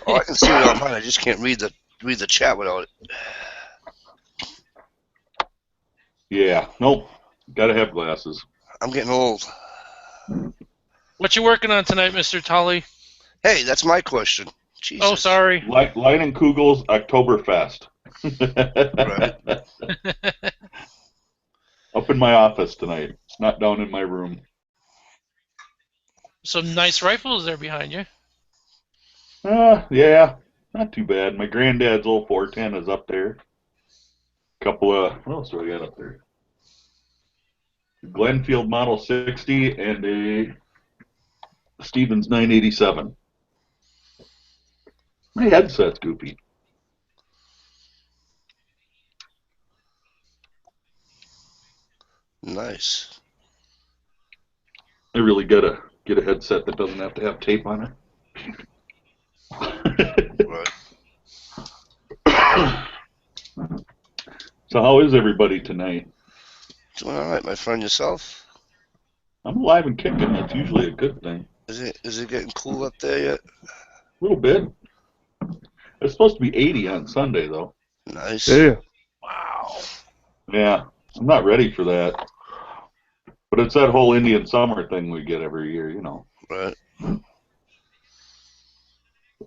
Oh, I can see it on mine. I just can't read the chat without it. Yeah. Nope. Gotta have glasses. I'm getting old. What you working on tonight, Mr. Tully? Hey, that's my question. Jesus. Oh, sorry. Leinenkugel's Oktoberfest. Right. Up in my office tonight. Not down in my room. Some nice rifles there behind you. Yeah. Not too bad. My granddad's old 410 is up there. Couple of, what else do I got up there? Glenfield Model 60 and a Stevens 987. My headset's goofy. Nice. I really gotta get a headset that doesn't have to have tape on it. Right. So how is everybody tonight? Doing all right, my friend. Yourself? I'm alive and kicking. That's usually a good thing. Is it getting cool up there yet? A little bit. It's supposed to be 80 on Sunday, though. Nice. Yeah. Wow. Yeah, I'm not ready for that. But it's that whole Indian summer thing we get every year, you know. Right.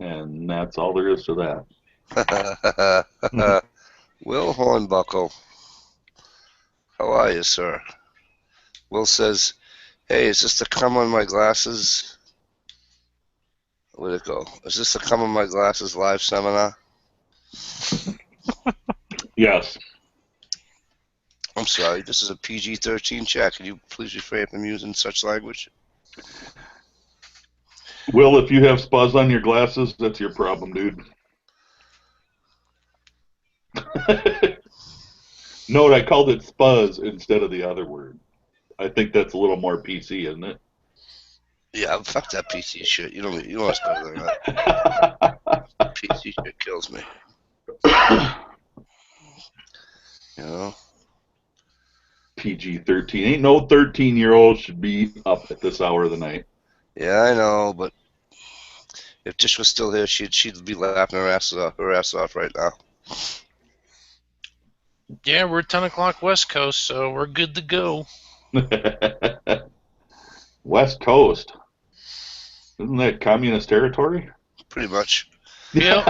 And that's all there is to that. Will Hornbuckle. How are you, sir? Will says, hey, is this the come on my glasses? Where'd it go? Is this the come on my glasses live seminar? Yes. I'm sorry, this is a PG-13 chat. Can you please refrain from using such language? Will, if you have spuzz on your glasses, that's your problem, dude. Note, I called it spuzz instead of the other word. I think that's a little more PC, isn't it? Yeah, fuck that PC shit. You know what's better than that. PC shit kills me. You know? PG-13. Ain't no 13-year-old should be up at this hour of the night. Yeah, I know, but if Dish was still here, she'd be laughing her ass off right now. Yeah, we're 10 o'clock West Coast, so we're good to go. West Coast. Isn't that communist territory? Pretty much. Yep.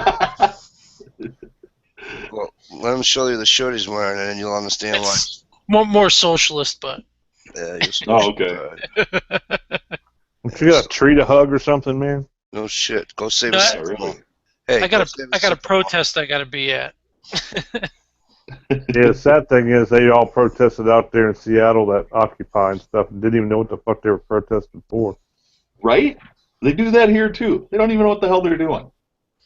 Well, let him show you the shirt he's wearing, and then you'll understand why. It's more socialist, but Yeah, you'll Oh, okay. Don't you got a tree to hug or something, man? No shit. Go save No, us. Oh, really? Hey, I got go a save us. protest I got to be at. Yeah, the sad thing is they all protested out there in Seattle, that Occupy and stuff, and didn't even know what the fuck they were protesting for. Right? They do that here, too. They don't even know what the hell they're doing.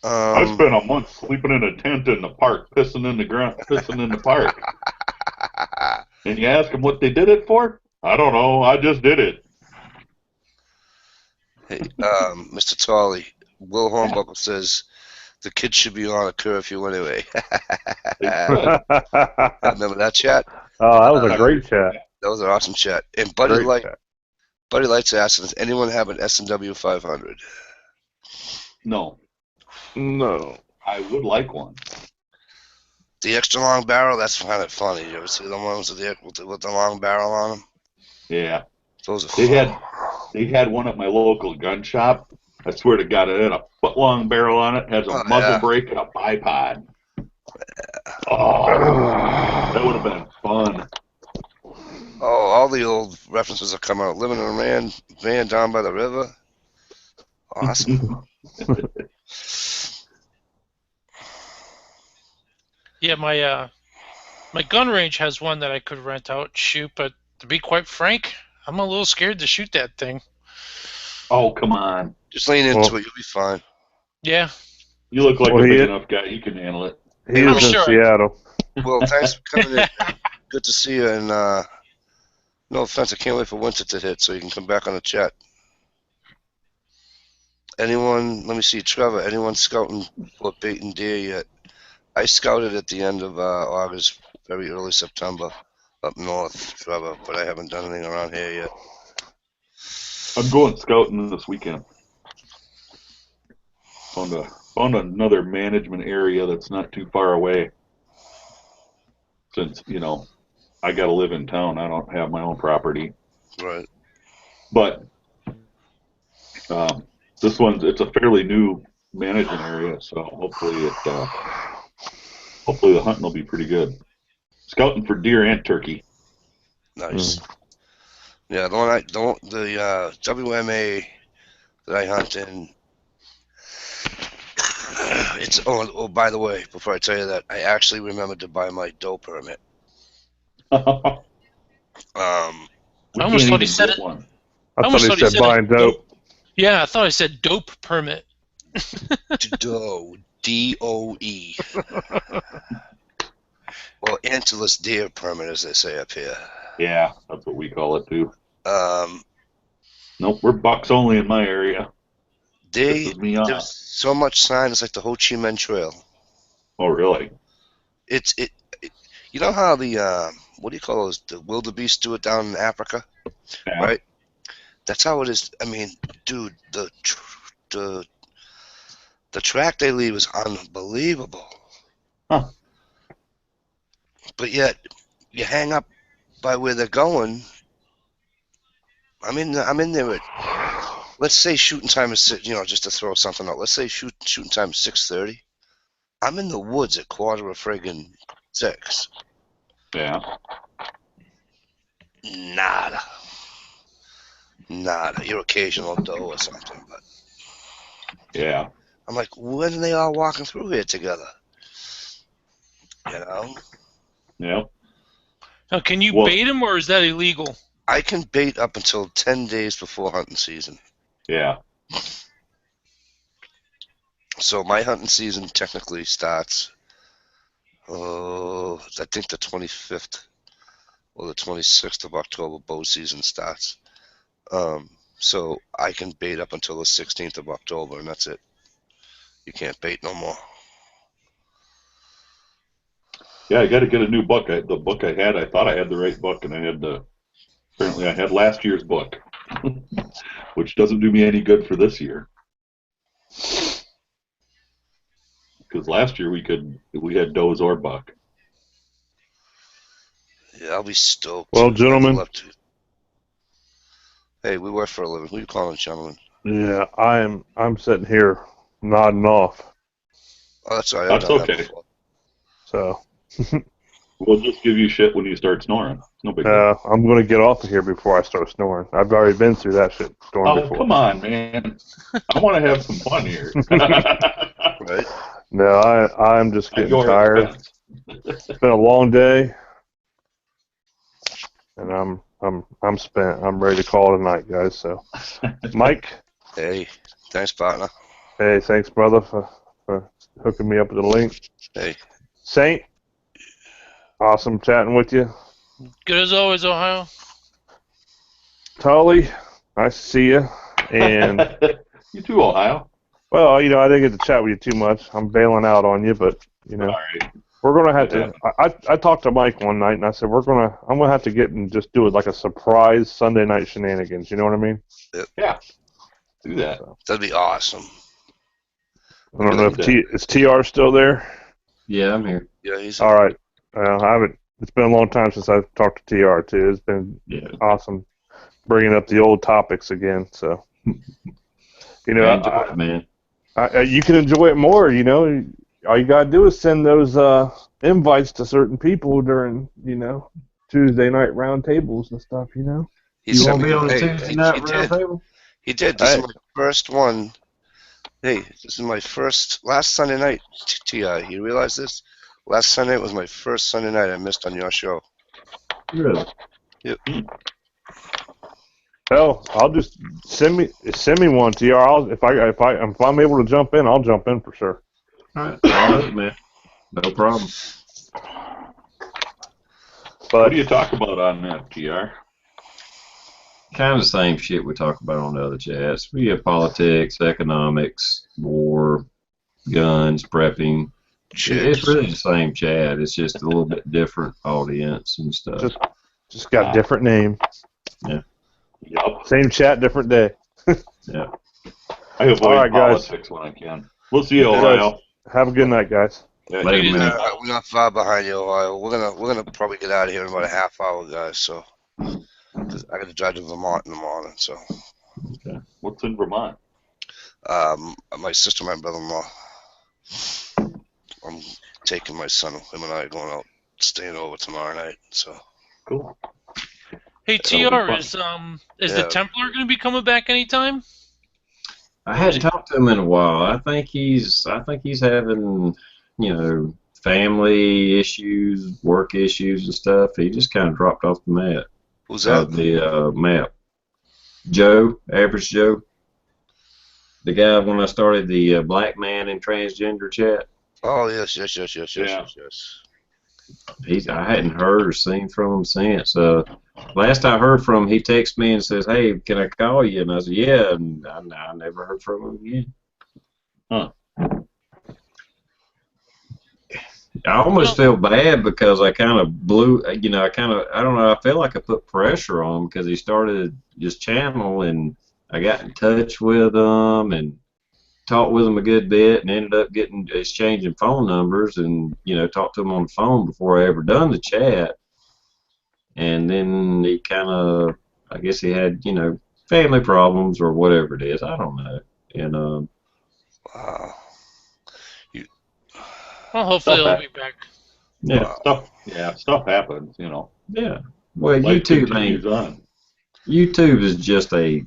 I spent a month sleeping in a tent in the park, pissing in the ground, pissing in the park. And you ask them what they did it for? I don't know. I just did it. Hey, Mr. Tolley, Will Hornbuckle says the kids should be on a curfew anyway. Remember that chat? Oh, that was a great chat. That was an awesome chat. And Buddy Great chat. Light's asking, does anyone have an S&W 500? No. No. I would like one. The extra long barrel, that's kind of funny. You ever see the ones with the long barrel on them? Yeah. Those are They had one at my local gun shop. I swear to God, it had a foot-long barrel on it, has a muzzle brake and a bipod. Oh, that would have been fun. Oh, all the old references are coming out. Living in a van down by the river. Awesome. Yeah, my gun range has one that I could rent out and shoot, but to be quite frank, I'm a little scared to shoot that thing. Oh, come on. Just lean into it. You'll be fine. Yeah. You look like a big enough guy. You can handle it. He is in Seattle. Well, thanks for coming in. Good to see you. And no offense, I can't wait for winter to hit so you can come back on the chat. Anyone, let me see, Trevor, anyone scouting for baiting deer yet? I scouted at the end of August, very early September, up north, Trevor, but I haven't done anything around here yet. I'm going scouting this weekend. Found another management area that's not too far away. Since, you know, I got to live in town. I don't have my own property. Right. But this it's a fairly new management area, so hopefully hopefully the hunting will be pretty good. Scouting for deer and turkey. Nice. Yeah, the WMA that I hunt in. It's by the way, before I tell you that, I actually remembered to buy my doe permit. I almost thought he said it. I thought he said buying dope. Yeah, I thought I said dope permit. Doe, D-O-E. Well, antlerless deer permit, as they say up here. Yeah, that's what we call it too. Nope, we're bucks only in my area. There's so much sign. It's like the Ho Chi Minh Trail. Oh, really? You know how the what do you call those? The wildebeest do it down in Africa, right? That's how it is. I mean, dude, the track they leave is unbelievable. Huh. But yet, you hang up by where they're going. I'm in there at, let's say shooting time is, just to throw something out. Let's say shooting time is 6:30. I'm in the woods at 5:45. Yeah. Nada. Your occasional doe or something, but. Yeah. I'm like, when are they all walking through here together? You know? Yeah. Now, can you bait them, or is that illegal? I can bait up until 10 days before hunting season. Yeah. So my hunting season technically starts, I think the 25th or the 26th of October, bow season starts. So I can bait up until the 16th of October, and that's it. You can't bait no more. Yeah, I got to get a new buck. The book I had, I thought I had the right book, and apparently I had last year's book, which doesn't do me any good for this year. Because last year we had does or buck. Yeah, I'll be stoked. Well, gentlemen. Hey, we work for a living. Who you calling, gentlemen? Yeah, I'm sitting here nodding off. Oh, that's all right. That's okay. So. We'll just give you shit when you start snoring. No big deal. I'm going to get off of here before I start snoring. I've already been through that shit storm before. Come on, man. I want to have some fun here. Right? No, I'm just getting tired. It's been a long day, and I'm spent. I'm ready to call it a night, guys. So, Mike. Hey, thanks, partner. Hey, thanks, brother, for hooking me up with the link. Hey, Saint. Awesome chatting with you. Good as always, Ohio. Tully, nice to see you. And you too, Ohio. Well, I didn't get to chat with you too much. I'm bailing out on you, but right. We're gonna have to. I talked to Mike one night, and I said I'm gonna have to get and just do it like a surprise Sunday night shenanigans. You know what I mean? Yeah. Do that. That'd be awesome. I don't know if is TR still there? Yeah, I'm here. Yeah, he's All right. I haven't. It's been a long time since I've talked to TR too. It's been awesome bringing up the old topics again. So, you know, I enjoy it, man. you can enjoy it more. You know, all you gotta do is send those invites to certain people during, you know, Tuesday night round tables and stuff. You know. You want to be on the Tuesday night round table? He did. This is my first one. Hey, this is my first last Sunday night. Ti, you realize this? Last Sunday was my first Sunday night I missed on your show. Really? Yep. Hell, I'll just send me one, TR. If I'm able to jump in, I'll jump in for sure. All right, all right, man. No problem. But what do you talk about on that, TR? Kind of the same shit we talk about on the other chats. We have politics, economics, war, guns, prepping. Chicks. It's really the same chat. It's just a little bit different audience and stuff. Just got different name. Yeah. Yup. Same chat, different day. Yeah. I avoid All right, guys. politics when I can. We'll see you, Ohio. Have a good night, guys. Yeah, Later, man. We're not far behind you, Ohio. We're gonna probably get out of here in about a half hour, guys. So, 'cause I got to drive to Vermont in the morning. So, Okay. What's in Vermont? my sister, my brother-in-law. I'm taking my son. Him and I are going out, staying over tomorrow night. So. Cool. Hey, That'll be TR, fun. is the Yeah. Templar going to be coming back anytime? I hadn't talked to him in a while. I think he's having, you know, family issues, work issues and stuff. He just kind of dropped off the map. Who's that? The map. Joe, Average Joe. The guy when I started the black man and transgender chat. Oh yes. I hadn't heard or seen from him since. Last I heard from him, he texted me and says, "Hey, can I call you?" And I said, "Yeah." And I never heard from him again. Huh. I almost feel bad because I kind of blew, you know, I don't know, I feel like I put pressure on him because he started his channel and I got in touch with him and talked with him a good bit and ended up exchanging phone numbers and, you know, talked to him on the phone before I ever done the chat. And then he kind of, I guess he had, you know, family problems or whatever it is. I don't know. And Wow. Well, hopefully he'll be back. yeah, Stuff happens, you know. yeah. Well, Life YouTube continues on. YouTube is just it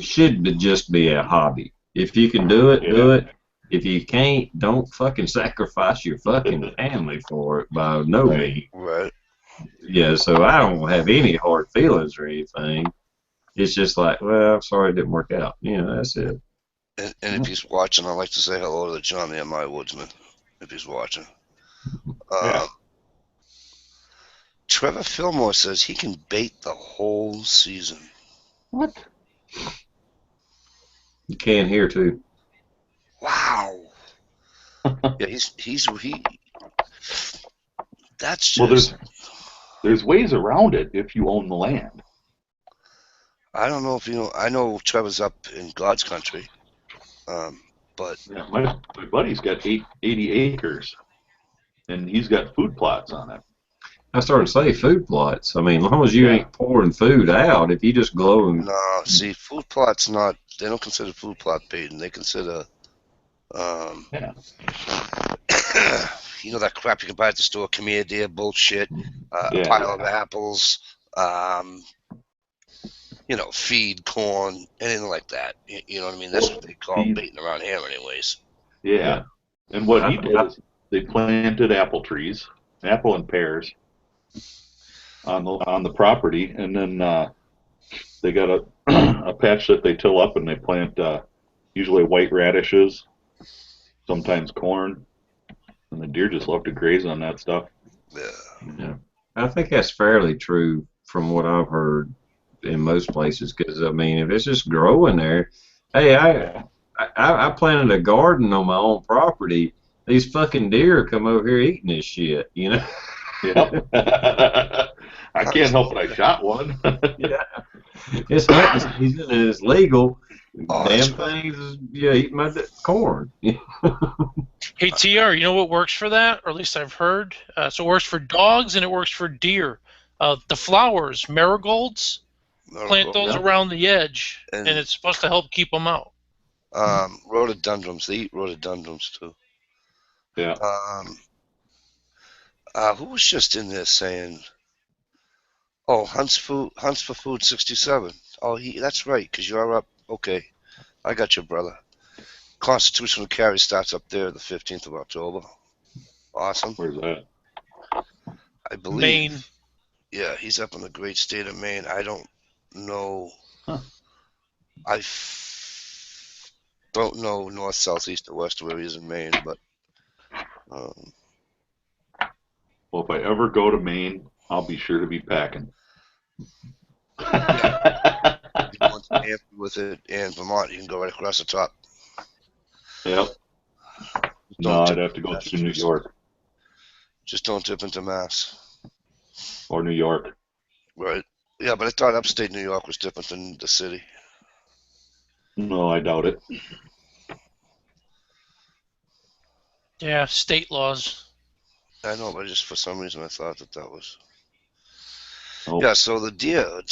should just be a hobby. If you can do it, do it. If you can't, don't fucking sacrifice your fucking family for it by no means. Right. Yeah, so I don't have any hard feelings or anything. It's just like, well, I'm sorry it didn't work out. You know, that's it. And if he's watching, I'd like to say hello to John the M.I. Woodsman, if he's watching. Trevor Fillmore says he can bait the whole season. What? You can here too. Wow. Yeah, he. That's just. Well, there's ways around it if you own the land. I don't know if you know. I know Trevor's up in God's country, but Yeah, my buddy's got 80 acres, and he's got food plots on it. I started to say food plots. I mean, as long as you ain't pouring food out, if you just glow and no, see, food plots not. They don't consider food plot baiting. They consider, you know that crap you can buy at the store, come here, dear, bullshit, a pile of apples, you know, feed, corn, anything like that. You know what I mean? That's what they call baiting around here anyways. Yeah. And what he did is they planted apple trees, apple and pears, on the property, and then they got a patch that they till up and they plant usually white radishes, sometimes corn, and the deer just love to graze on that stuff. yeah. I think that's fairly true from what I've heard in most places. Because I mean, if it's just growing there, hey, I planted a garden on my own property. These fucking deer come over here eating this shit, you know. Yep. I can't help it. I shot one. Yeah. It's hunting season and it's legal. Oh, Damn that's right. things is eating my corn. Hey, TR, you know what works for that? Or at least I've heard. So it works for dogs and it works for deer. The flowers, marigolds, plant Marigold. those Yeah. around the edge, and And it's supposed to help keep them out. rhododendrons. They eat rhododendrons too. Yeah. Um, who was just in there saying, "Oh, Hunts for Food 67." Oh, that's right, because you're up. Okay, I got you, brother. Constitutional carry starts up there the 15th of October. Awesome. Where's that? I believe. Maine. Yeah, he's up in the great state of Maine. I don't know. Huh. Don't know north, south, east, or west where he is in Maine, but Well, if I ever go to Maine, I'll be sure to be packing. yeah, if you want to Hampshire with it and Vermont, you can go right across the top. Yep. Just No, don't I'd dip have to into go through New Massachusetts. York Just don't dip into Mass. or New York. Right. Yeah, but I thought upstate New York was different than the city. No, I doubt it. Yeah, state laws. I know, but just for some reason I thought that was. Nope. Yeah, so the deer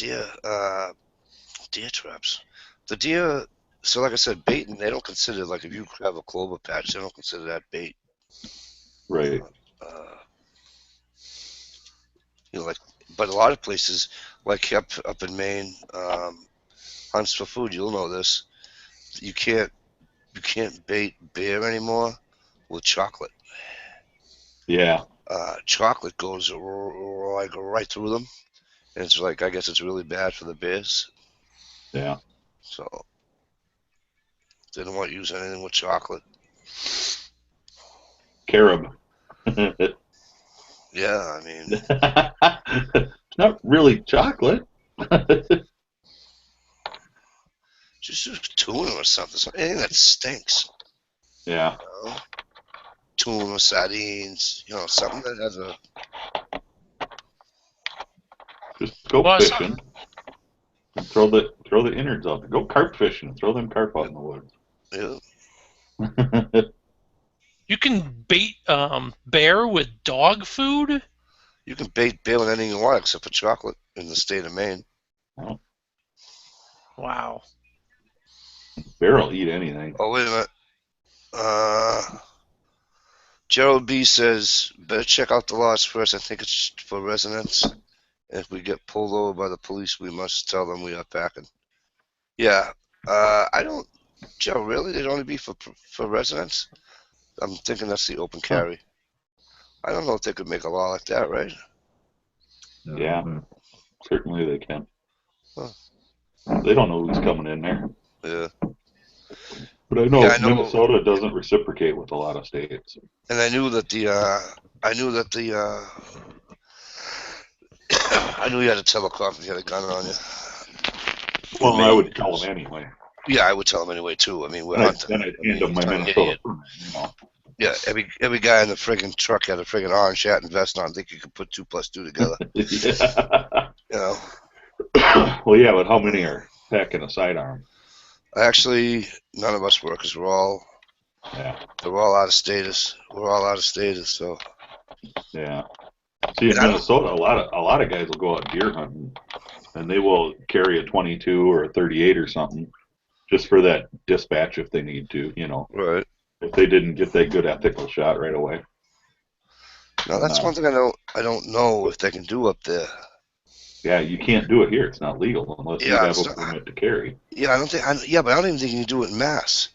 traps. The deer, so like I said, baiting, they don't consider, like if you have a clover patch, they don't consider that bait. Right. Uh, like, but a lot of places, like up in Maine, Hunts for Food, you'll know this, you can't bait bear anymore with chocolate. Yeah. Chocolate goes like right through them, and it's like, I guess it's really bad for the bears. Yeah. So they don't want to use anything with chocolate. Carob. Yeah, I mean, It's not really chocolate. just use tuna or something. Anything that stinks. Yeah. You know? Tuna, sardines, something that has a. Just go Well, fishing. And throw the innards out. Go carp fishing and throw them carp out in the woods. Yeah. you can bait bear with dog food? You can bait bear with anything you want except for chocolate in the state of Maine. Well, Wow. bear will eat anything. Oh, wait a minute. Gerald B says, better check out the laws first. I think it's for residents. And if we get pulled over by the police, we must tell them we are packing. Yeah. I don't. Joe, really? They'd only be for residents? I'm thinking that's the open carry. I don't know if they could make a law like that, right? Yeah. Certainly they can. Huh. They don't know who's coming in there. Yeah. But I know Yeah, I know. Minnesota doesn't reciprocate with a lot of states. And I knew that I knew you had to tell a cop if you had a gun on you. Well, I would tell them anyway. Yeah, I would tell them anyway too. I mean, we're hunting. Then I'd hand them my he's not an Minnesota idiot. permit, you know. Yeah, every guy in the friggin' truck had a friggin' orange hat and vest on. I think you could put 2 + 2 together. Yeah. You know. Well, yeah, but how many are packing a sidearm? Actually, none of us were, because we're all out of status. We're all out of status, so. Yeah. See, in Minnesota, a lot of guys will go out deer hunting, and they will carry a 22 or a 38 or something, just for that dispatch if they need to, you know. Right. If they didn't get that good ethical shot right away. Now that's one thing I don't know if they can do up there. Yeah, you can't do it here. It's not legal unless you have a permit to carry. Yeah, but I don't even think you can do it in mass.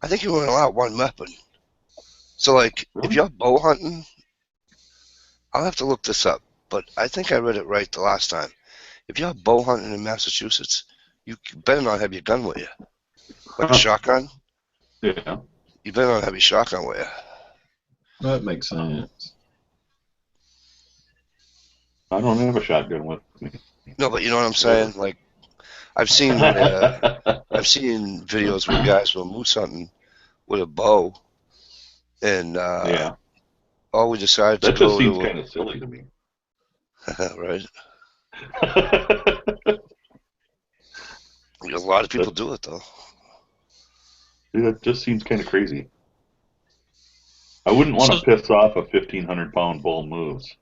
I think you're only allowed one weapon. So, like, if you're bow hunting, I'll have to look this up, but I think I read it right the last time. If you're bow hunting in Massachusetts, you better not have your gun with you. Like a shotgun? Yeah. You better not have your shotgun with you. That makes sense. I don't have a shotgun with me. No, but you know what I'm saying? Like, I've seen videos where guys were moose hunting with a bow, and Or we decided to That just go seems to kind of silly to me. right. A lot of people do it though. That just seems kind of crazy. I wouldn't want So, to piss off a 1,500-pound bull moose.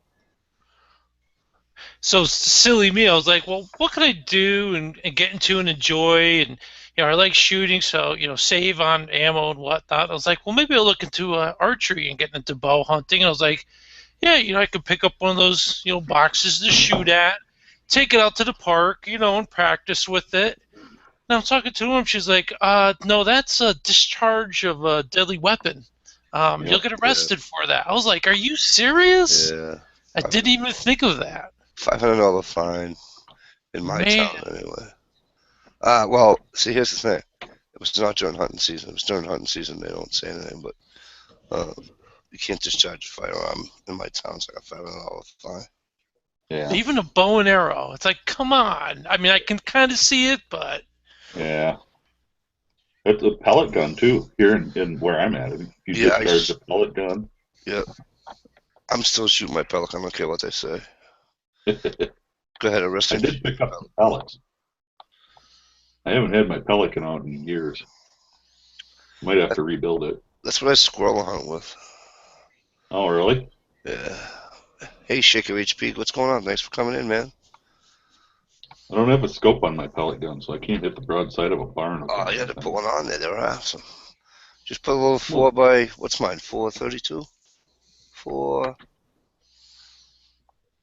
so silly me. I was like, well, what can I do and get into and enjoy? And I like shooting, so save on ammo and whatnot. I was like, well, maybe I'll look into archery and getting into bow hunting. And I was like, yeah, I could pick up one of those boxes to shoot at, take it out to the park, and practice with it. And I'm talking to him. She's like, no, that's a discharge of a deadly weapon. You'll get arrested for that. I was like, are you serious? Yeah. I didn't even think of that. $500 fine in my Man. town anyway. Well, see, here's the thing. It was not during hunting season. It was during hunting season. They don't say anything, but you can't discharge a firearm in my town. It's like a $500 fine. Yeah. Even a bow and arrow. It's like, come on. I mean, I can kind of see it, but Yeah. It's a pellet gun, too, here in where I'm at. If you discharge a pellet gun. Yeah. I'm still shooting my pellet. I don't care what they say. Go ahead, arrest I him. did pick up some pellets. I haven't had my pellet gun out in years. Might have to rebuild it. That's what I squirrel hunt with. Oh, really? Yeah. Hey, Shaker HP, what's going on? Thanks for coming in, man. I don't have a scope on my pellet gun, so I can't hit the broadside of a barn. Oh, you had to put one on there. They're awesome. Just put a little 4 by, what's mine, 432? 4.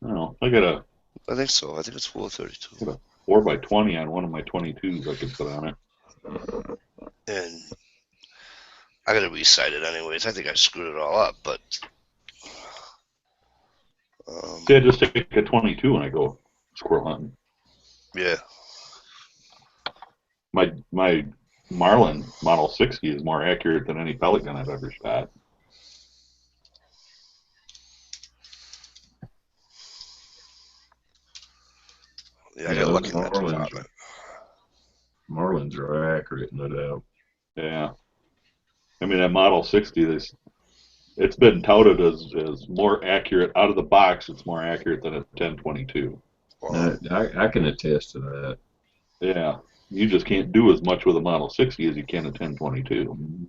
No, I got a. I think so. I think it's 432. Got a 4 by 20 on one of my 22s I could put on it. And I gotta resight it anyways. I think I screwed it all up, but. See, I just take a 22 when I go squirrel hunting. Yeah. My Marlin Model 60 is more accurate than any pellet gun I've ever shot. Yeah, I got lucky in that department. Marlins are accurate, no doubt. Yeah. I mean, that Model 60, it's been touted as more accurate out of the box. It's more accurate than a 1022. Wow. I can attest to that. Yeah. You just can't do as much with a Model 60 as you can a 1022.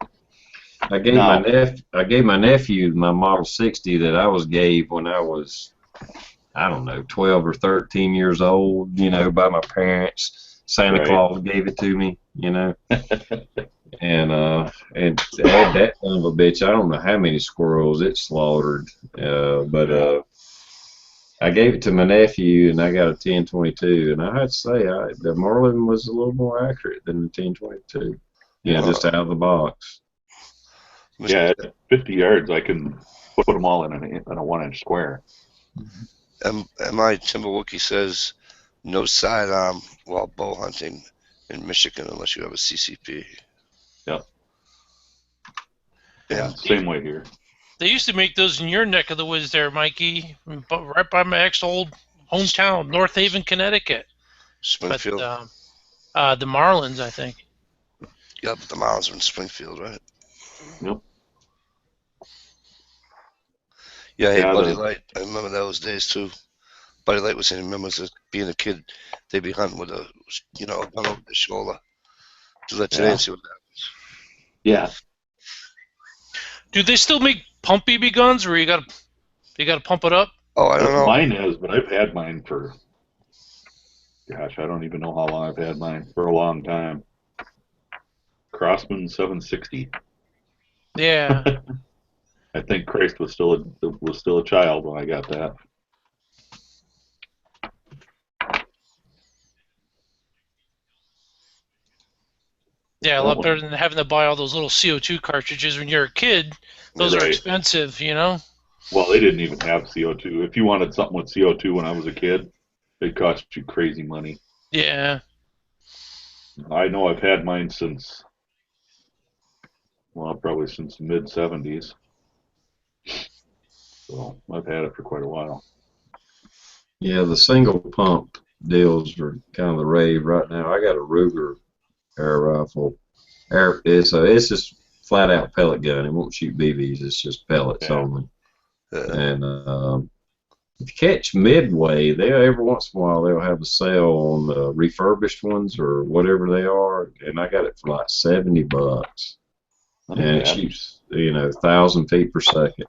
I gave my nephew my Model 60 that I gave when I was, I don't know, 12 or 13 years old, by my parents. Santa Claus gave it to me, and that son of a bitch, I don't know how many squirrels it slaughtered, but I gave it to my nephew, and I got a 1022, and I had to say the Marlin was a little more accurate than the 1022, just out of the box. Yeah, at 50 yards, I can put them all in a 1-inch square. And my Timber Wookie says no sidearm while bow hunting in Michigan unless you have a CCP. Yep. Yeah, same way here. they used to make those in your neck of the woods there, Mikey, right by my ex-old hometown, North Haven, Connecticut. Springfield. But, the Marlins, I think. Yeah, but the Marlins are in Springfield, right? Yep. Yeah, hey, Buddy Light. I remember those days too. Buddy Light was saying, remembers that being a kid, they'd be hunting with a gun over their shoulder. Do that today and see what happens. Yeah. Do they still make pump BB guns where you gotta pump it up? Oh, I don't know. Mine is, but I've had mine for, gosh, I don't even know how long I've had mine. For a long time. Crossman 760. Yeah. I think Christ was still a child when I got that. Yeah, a lot better than having to buy all those little CO2 cartridges when you're a kid. Those are expensive, Well, they didn't even have CO2. If you wanted something with CO2 when I was a kid, it cost you crazy money. Yeah. I know I've had mine since, probably since the mid-70s. So I've had it for quite a while. Yeah, the single pump deals are kind of the rave right now. I got a Ruger air rifle. It's just flat out pellet gun. It won't shoot BBs. It's just pellets only. And if you catch Midway, they every once in a while they'll have a sale on the refurbished ones or whatever they are, and I got it for like $70, and it shoots 1,000 feet per second.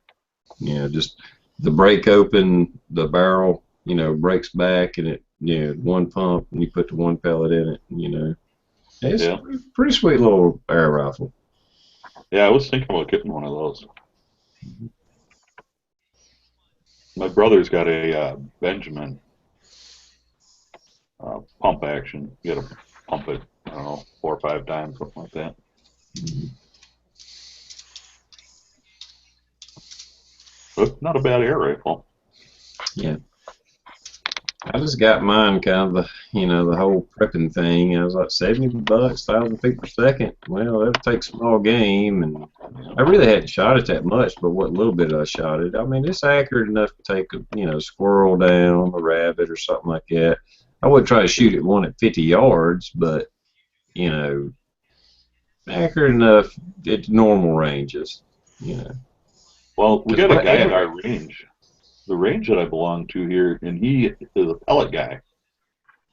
Just the break open, the barrel, breaks back, and it one pump, and you put the one pellet in it. It's a pretty sweet little air rifle. Yeah, I was thinking about getting one of those. My brother's got a Benjamin pump action. You got to pump it, I don't know, 4 or 5 times, something like that. But not a bad air rifle. Yeah. I just got mine kind of the whole prepping thing. I was like $70, 1,000 feet per second. Well, that'll take small game, and I really hadn't shot it that much, but what little bit I shot it, I mean, it's accurate enough to take a squirrel down, a rabbit, or something like that. I wouldn't try to shoot at one at 50 yards, but accurate enough at normal ranges. Well, we got a guy at our range. The range that I belong to here, and he is a pellet guy.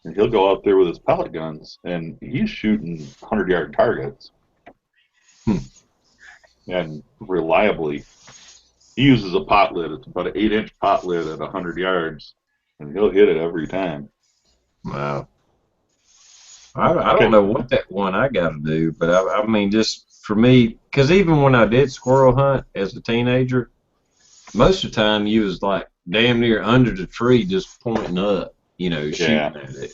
And he'll go out there with his pellet guns, and he's shooting 100-yard targets. And reliably, he uses a pot lid. It's about an 8-inch pot lid at 100 yards, and he'll hit it every time. Wow. I don't know what that one I got to do, but I mean, just for me, because even when I did squirrel hunt as a teenager, most of the time you was like damn near under the tree just pointing up, shooting at it.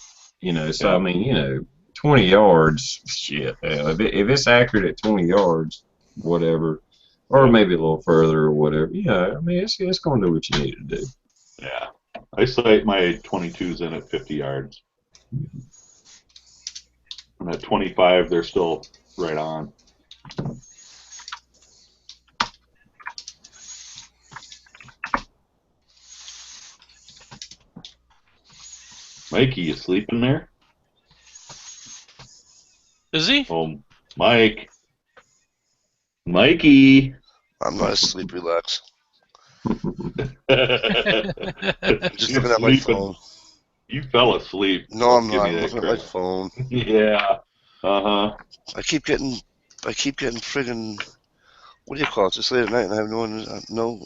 So I mean, 20 yards, shit. If it's accurate at 20 yards, whatever, or maybe a little further or whatever, I mean, it's going to do what you need to do. Yeah. I sight my 22s in at 50 yards. And at 25, they're still right on. Mikey, you sleeping there? Is he? Oh, Mike. Mikey. I'm not asleep, relax. Just looking at my phone. You fell asleep. No, I'm not. I'm looking at my phone. Yeah. Uh-huh. I keep getting friggin', what do you call it, this late at night, and I have no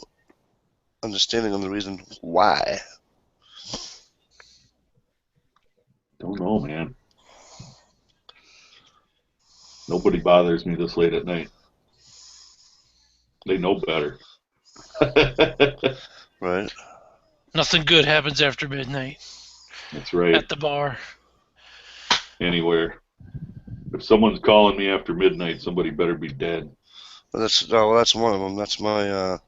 understanding on the reason why. Don't know, man. Nobody bothers me this late at night. They know better. Right. Nothing good happens after midnight. That's right. At the bar. Anywhere. If someone's calling me after midnight, somebody better be dead. Well, that's one of them. That's my.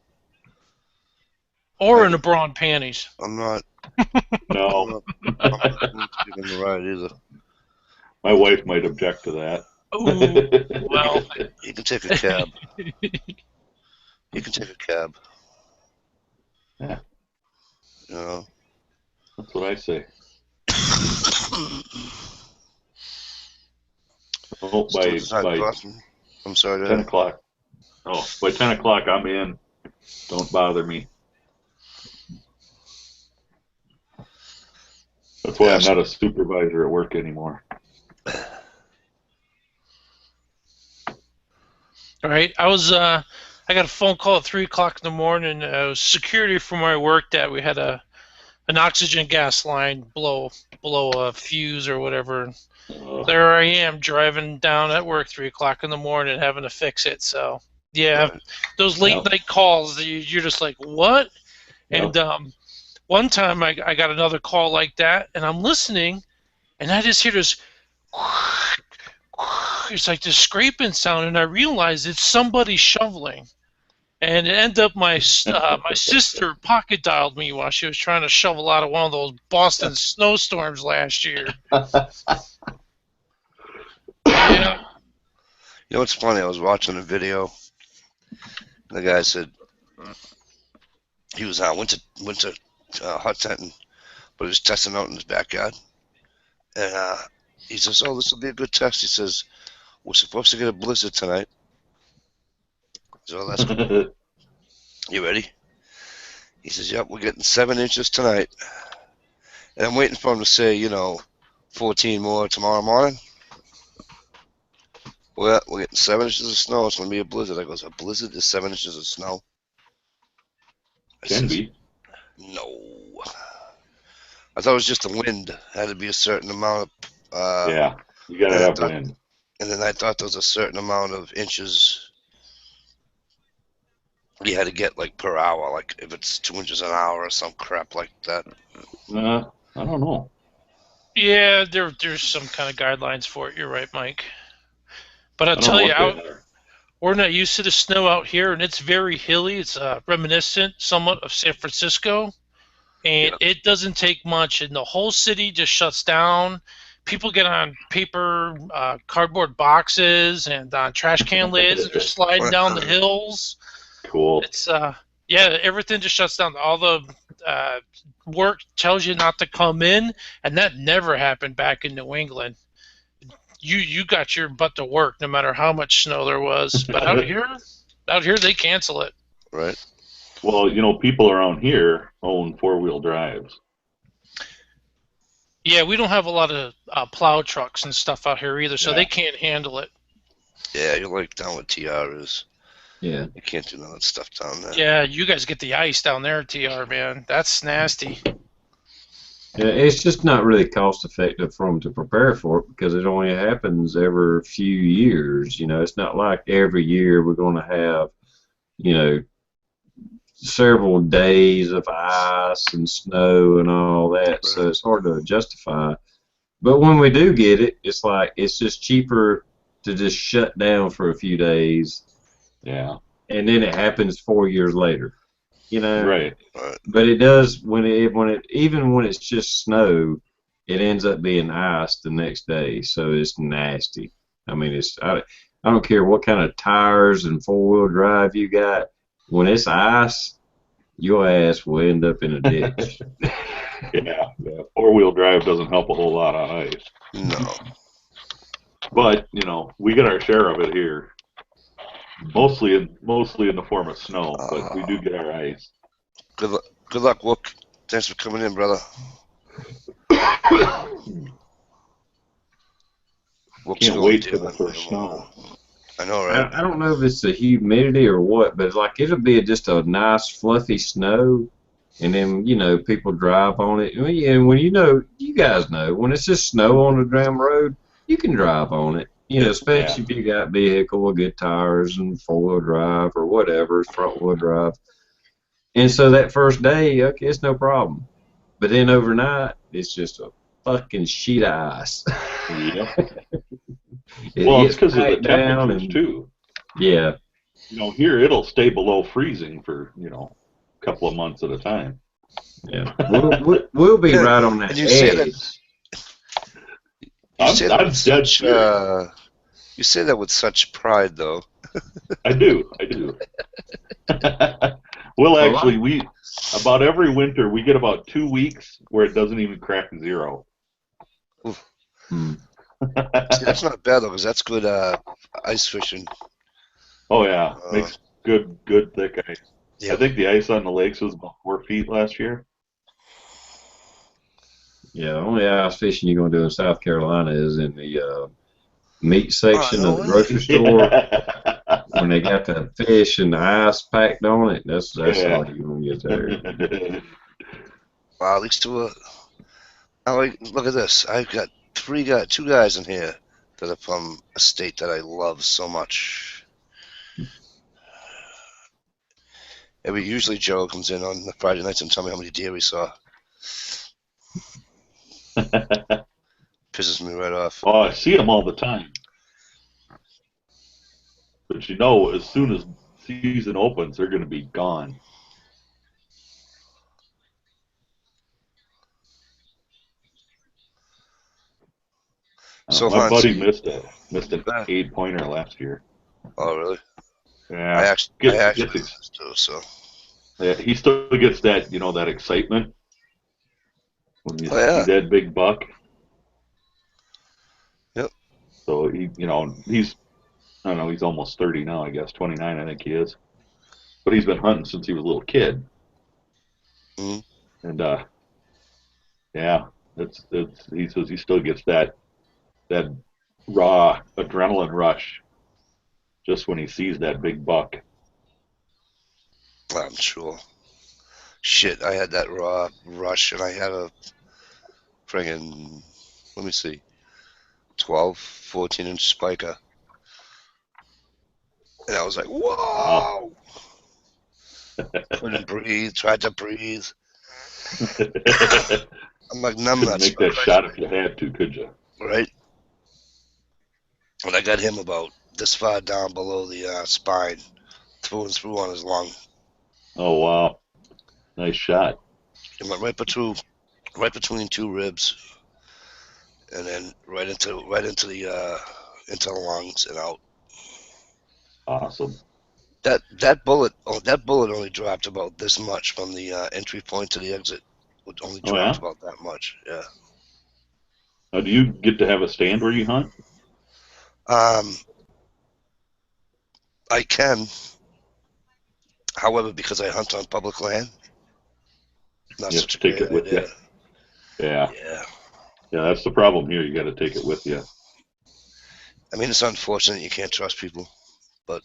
Or in the bra and panties. I'm not. No. I'm not taking the ride either. My wife might object to that. Ooh, well. You can take a cab. You can take a cab. Yeah. That's what I say. Oh, I'm sorry. 10 o'clock. Oh, by 10 o'clock I'm in. Don't bother me. That's why I'm not a supervisor at work anymore. All right. I got a phone call at 3 o'clock in the morning. It was security from where I worked at. We had an oxygen gas line blow a fuse or whatever. There I am driving down at work 3 o'clock in the morning having to fix it. So yeah, those late night calls, you're just like, what? And one time I got another call like that, and I'm listening, and I just hear this. It's like this scraping sound, and I realize it's somebody shoveling. And it ended up my sister pocket dialed me while she was trying to shovel out of one of those Boston snowstorms last year. Yeah. You know what's funny? I was watching a video. The guy said he was out, went to hut tenting, but he was testing out in his backyard. And he says, "Oh, this will be a good test." He says, "We're supposed to get a blizzard tonight." So that's good. You ready? He says, "Yep, we're getting 7 inches tonight," and I'm waiting for him to say, 14 more tomorrow morning. Well, we're getting 7 inches of snow. It's gonna be a blizzard. I goes, "A blizzard is 7 inches of snow?" Can be. No. I thought it was just the wind. It had to be a certain amount of. Yeah, you gotta have wind. And then I thought there was a certain amount of inches you had to get like per hour, like if it's 2 inches an hour or some crap like that. I don't know. Yeah, there's some kind of guidelines for it. You're right, Mike. But I'll tell you, we're not used to the snow out here, and it's very hilly. It's reminiscent somewhat of San Francisco, and it doesn't take much, and the whole city just shuts down. People get on paper, cardboard boxes and on trash can lids and just sliding down the hills. Cool. It's everything just shuts down. All the work tells you not to come in, and that never happened back in New England. You got your butt to work no matter how much snow there was. But out here they cancel it. Right. Well, people around here own 4-wheel drives. Yeah, we don't have a lot of plow trucks and stuff out here either, so they can't handle it. Yeah, you're like down with TR is. Yeah. You can't do none of that stuff down there. Yeah, you guys get the ice down there, TR, man. That's nasty. Yeah, it's just not really cost effective for them to prepare for it because it only happens every few years. It's not like every year we're going to have, several days of ice and snow and all that. Right. So it's hard to justify. But when we do get it, it's like it's just cheaper to just shut down for a few days. Yeah. And then it happens 4 years later. Right. But it does even when it's just snow, it ends up being ice the next day, so it's nasty. I mean, I don't care what kind of tires and 4-wheel drive you got. When it's ice, your ass will end up in a ditch. Yeah. 4-wheel drive doesn't help a whole lot on ice. No. But we get our share of it here. Mostly in the form of snow, but we do get our ice. Good luck, Wook. Thanks for coming in, brother. Can't wait for the first snow. I know, right? I don't know if it's the humidity or what, but it'll be just a nice fluffy snow, and then people drive on it. And when you guys know when it's just snow on the damn road, you can drive on it. Especially if you got vehicle with good tires and 4-wheel drive or whatever, front-wheel drive. And so that first day, okay, it's no problem. But then overnight, it's just a fucking sheet of ice. Yeah. It's because of the temperatures, too. Yeah. Here it'll stay below freezing for, a couple of months at a time. Yeah. We'll be right on that edge. You say that with such pride, though. I do. Well, actually, about every winter we get about 2 weeks where it doesn't even crack 0. See, that's not bad though, because that's good ice fishing. Oh yeah, makes good thick ice. Yep. I think the ice on the lakes was about 4 feet last year. Yeah, the only ice fishing you're going to do in South Carolina is in the meat section of the grocery store. When they got the fish and the ice packed on it, that's all you're going to get there. Wow, at least look at this. I've got 2 guys in here that are from a state that I love so much. Usually Joe comes in on the Friday nights and tell me how many deer we saw. Pisses me right off. Oh, I see them all the time. But as soon as season opens, they're going to be gone. So my buddy missed an 8-pointer last year. Oh, really? Yeah. I actually missed too, so. Yeah, he still gets that, that excitement when you see that big buck. Yep. So he's almost 30 now, I guess, 29, I think he is. But he's been hunting since he was a little kid. Mm. And yeah, it's he says he still gets that raw adrenaline rush just when he sees that big buck. I'm sure. Shit, I had that raw rush, and I had a friggin', let me see, 12, 14-inch spiker. And I was like, whoa! Couldn't breathe, tried to breathe. I'm like, numb Couldn't that make that spiker. shot if you had to, could you? Right? And I got him about this far down below the spine, through and through on his lung. Oh wow, nice shot. It went right between two ribs, and then right into the lungs and out. Awesome. That bullet only dropped about this much from the entry point to the exit. It only Oh dropped yeah. about that much. Yeah. Now, do you get to have a stand where you hunt? I can, however, because I hunt on public land, not You have such to a take great it with idea. you. Yeah. Yeah. Yeah, that's the problem here. You got to take it with you. I mean, it's unfortunate you can't trust people, but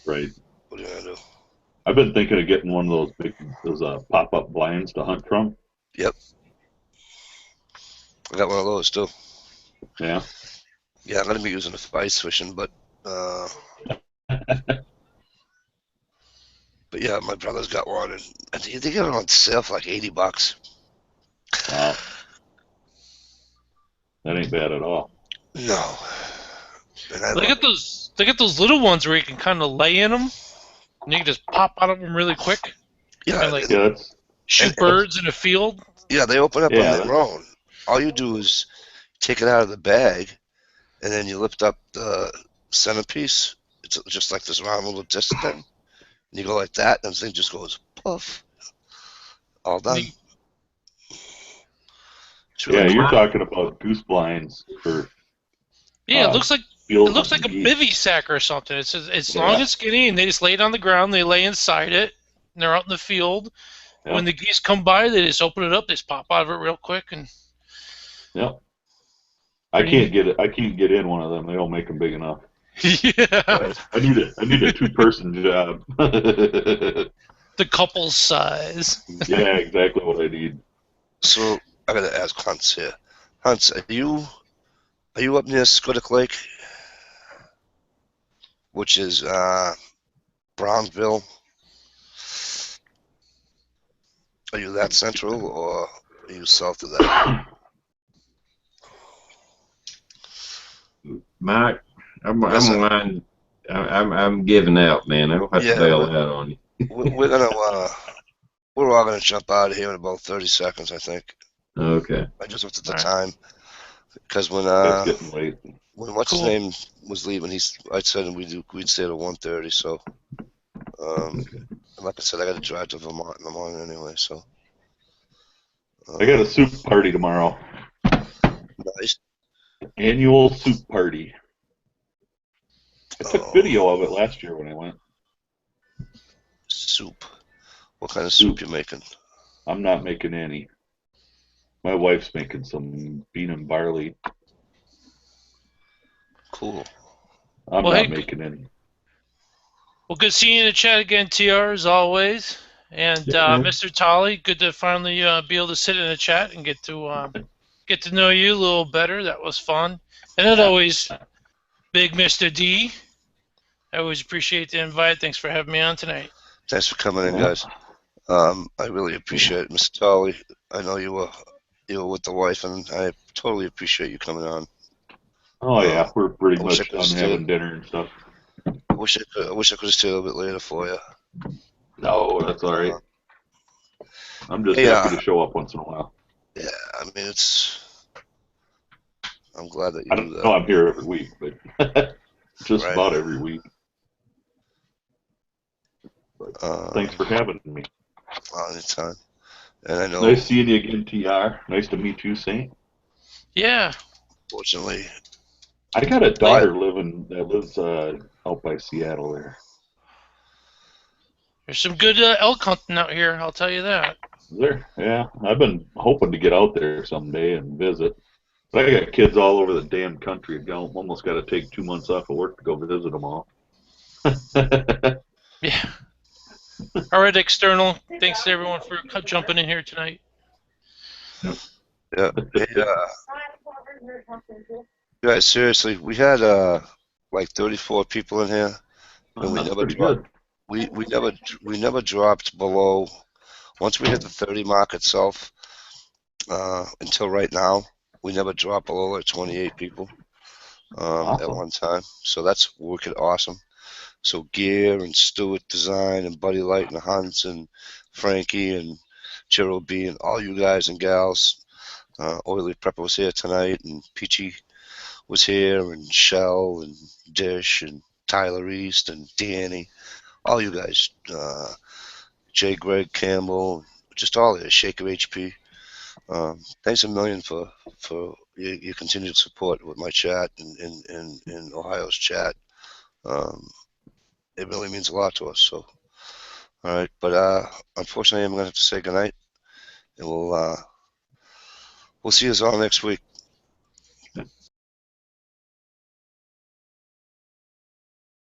Right. what are you gonna do? I've been thinking of getting one of those pop-up blinds to hunt from. Yep. I got one of those too. Yeah. Yeah, I'm gonna be using it for ice fishing, but yeah, my brother's got one, and I think they got it on sale for like $80. Wow. That ain't bad at all. No. And I Look love at those. Look at those little ones where you can kind of lay in them, and you can just pop out of them really quick, Yeah, and like Yeah, that's shoot birds in a field. yeah, they open up on yeah. their own. All you do is take it out of the bag, and then you lift up the centerpiece. It's just like this round little disc thing. And you go like that, and the thing just goes puff. All done. Neat. It's really Yeah, cool. you're talking about goose blinds for Yeah, it looks like field a hunting geese. bivy sack or something. It's long Yeah. and skinny, and they just lay it on the ground. They lay inside it, and they're out in the field. Yeah. When the geese come by, they just open it up. They just pop out of it real quick, and Yep. I can't get in one of them. They don't make them big enough. yeah, I need a two-person job. the couple's size. Yeah, exactly what I need. So I gotta ask Hunts here. Hunts, are you up near Squiddick Lake, which is Brownsville? Are you that central, or are you south of that? Mike, I'm Yes, sir. lying. I'm giving out, man. I'm gonna have Yeah, to bail out on you. we're all gonna jump out of here in about 30 seconds, I think. Okay. I just looked at the All right. time because when It's getting late. what's his Cool. name was leaving, I said we'd stay till 1:30. So, Okay. like I said, I got to drive to Vermont in the morning anyway. So, I got a soup party tomorrow. nice. Annual soup party. I took Oh. video of it last year when I went. Soup. What kind of soup you making? I'm not making any. My wife's making some bean and barley. Cool. I'm Well, not hey, making any. well, good seeing you in the chat again, TR, as always. And Yeah. Mr. Tolley, good to finally be able to sit in the chat and get to know you a little better. That was fun. And as always, big Mr. D. I always appreciate the invite. Thanks for having me on tonight. Thanks for coming in, Yeah. guys. I really appreciate it, Mr. Tolley. I know you were with the wife, and I totally appreciate you coming on. Oh yeah, we're pretty I wish I much could've done stayed. having dinner and stuff. I wish I could have stayed a little bit later for you. No, that's all right. I'm just Hey, happy to show up once in a while. Yeah, I mean I'm glad that you I do don't that. know I'm here every week, but just Right. about every week. Thanks for having me. Anytime. And I know, Nice seeing you again, TR. Nice to meet you, Saint. Yeah. fortunately, I got a daughter that lives out by Seattle there. There's some good elk hunting out here, I'll tell you that. There, yeah. I've been hoping to get out there someday and visit. But I got kids all over the damn country. I almost got to take 2 months off of work to go visit them all. Yeah. All right, external. Thanks to everyone for jumping in here tonight. Yeah. Hey, guys, seriously, we had like 34 people in here, and we That's never pretty dropped. good. We never dropped below. Once we hit the 30 mark itself, until right now, we never dropped below like 28 people at Awesome. one time. So that's wicked awesome. So Gear and Stewart Design and Buddy Light and Hunts and Frankie and Gerald B and all you guys and gals. Oily Prepper was here tonight, and Peachy was here, and Shell and Dish and Tyler East and Danny. All you guys. J. Greg Campbell, just all there. Shaker HP. Thanks a million for your continued support with my chat and in Ohio's chat. It really means a lot to us. So, all right, but unfortunately, I'm gonna have to say goodnight, and we'll see you all next week.